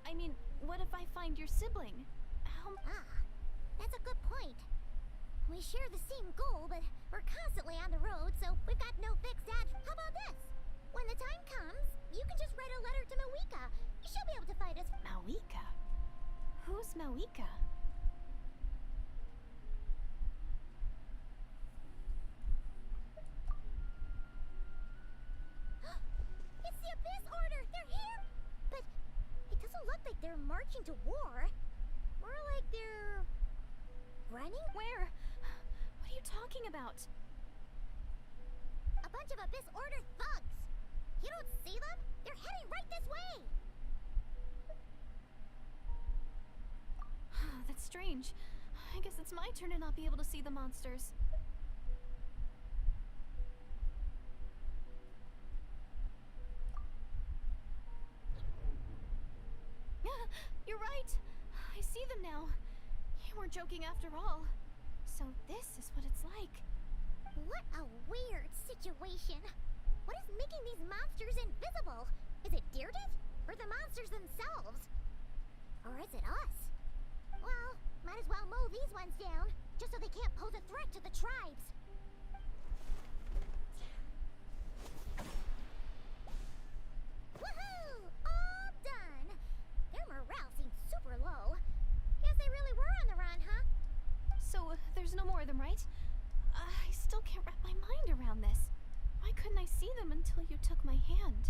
I mean, what if I find your sibling? How... That's a good point. We share the same goal, but we're constantly on the road, so we've got no fixed address. How about this? When the time comes, you can just write a letter to Mawika. She'll be able to find us. Mawika? Who's Mawika? It's the Abyss Order! They're here! But it doesn't look like they're marching to war. More like they're... running? Where? What are you talking about? A bunch of Abyss Order thugs! You don't see them? They're heading right this way! That's strange. I guess it's my turn to not be able to see the monsters. You're right. I see them now. You weren't joking after all. So this is what it's like. What a weird situation. What is making these monsters invisible? Is it Deirdre? Or the monsters themselves? Or is it us? Well, might as well mow these ones down, just so they can't pose a threat to the tribes. Woohoo! All done! Their morale seems super low. Guess they really were on the run, huh? So, there's no more of them, right? I still can't wrap my mind around this. Why couldn't I see them until you took my hand?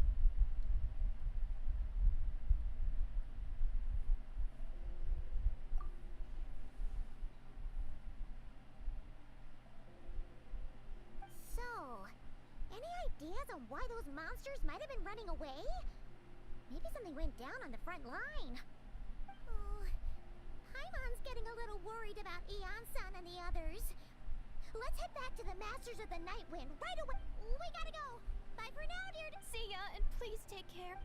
So, any ideas on why those monsters might have been running away? Maybe something went down on the front line. Oh, Paimon's getting a little worried about Eon-san and the others. Let's head back to the Masters of the Night Wind right away. We gotta go. Bye for now, dear. See ya, and please take care.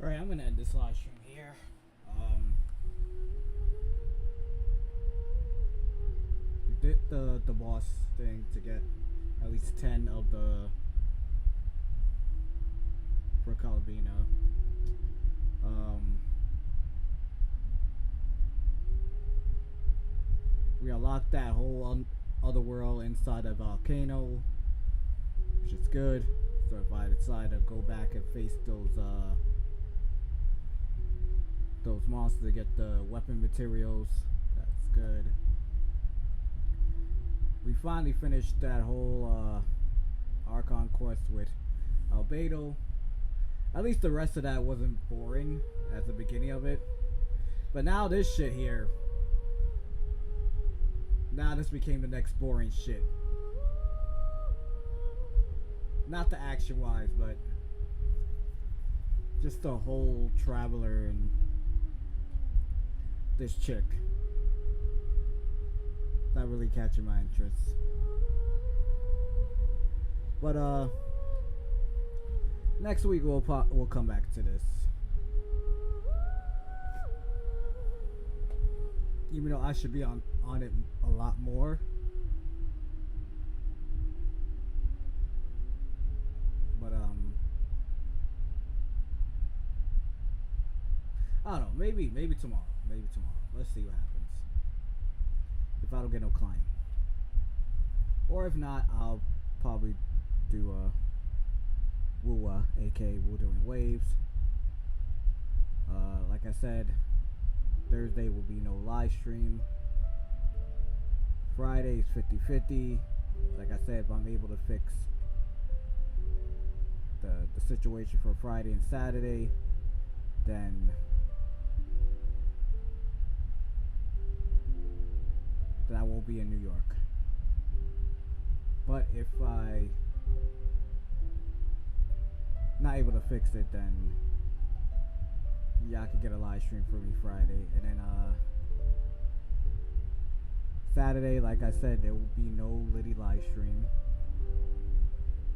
Alright, I'm gonna end this live stream here. We did the boss thing to get at least 10 of the Procalvina. We unlocked that whole other world inside a volcano, which is good. So if I decide to go back and face those monsters to get the weapon materials, that's good. We finally finished that whole Archon quest with Albedo. At least the rest of that wasn't boring at the beginning of it. But now this shit here, now this became the next boring shit. Not the action wise, but just the whole traveler and this chick. Not really catching my interest. But next week we'll come back to this. Even though I should be on it a lot more. But I don't know, maybe tomorrow. Maybe tomorrow. Let's see what happens. If I don't get no client. Or if not, I'll probably do Wua, aka Wuthering Waves. Like I said, Thursday will be no live stream. Friday is 50-50. Like I said, if I'm able to fix the situation for Friday and Saturday, then I won't be in New York. But if I not able to fix it, then yeah, I could get a live stream for me Friday, and then Saturday, like I said, there will be no Liddy live stream.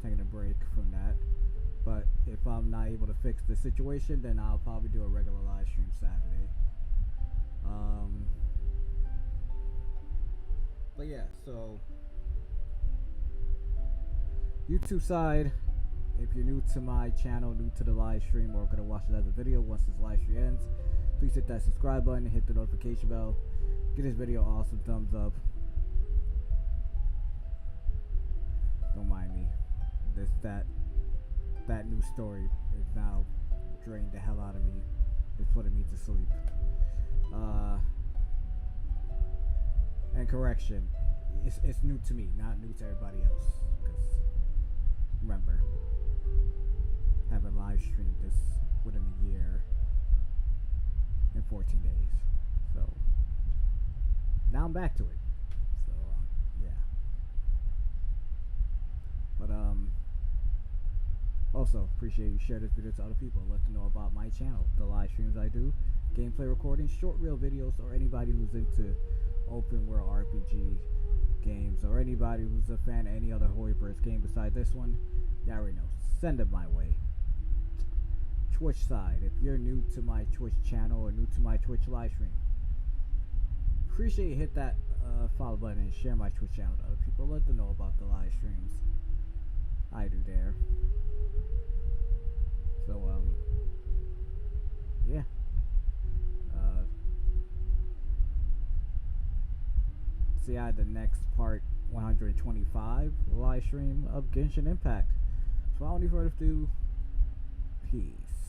Taking a break from that. But if I'm not able to fix the situation, then I'll probably do a regular live stream Saturday. But yeah, so YouTube side, if you're new to my channel, new to the live stream, or gonna watch it as a video once this live stream ends, please hit that subscribe button and hit the notification bell. Give this video an awesome thumbs up. Don't mind me. That new story is now drained the hell out of me. It's putting me to sleep. And correction, it's new to me, not new to everybody else. Because remember, haven't live streamed this within a year and 14 days. So now I'm back to it. So yeah. But also appreciate you share this video to other people. Let them know about my channel, the live streams I do, gameplay recordings, short reel videos, or anybody who's into open world RPG games, or anybody who's a fan of any other Hoibert's game besides this one. You already know. Send it my way. Twitch side, if you're new to my Twitch channel or new to my Twitch live stream, appreciate you hit that follow button and share my Twitch channel to other people. Let them know about the live streams I do there. So yeah. See, I had the next part 125 live stream of Genshin Impact. So without any further ado, peace.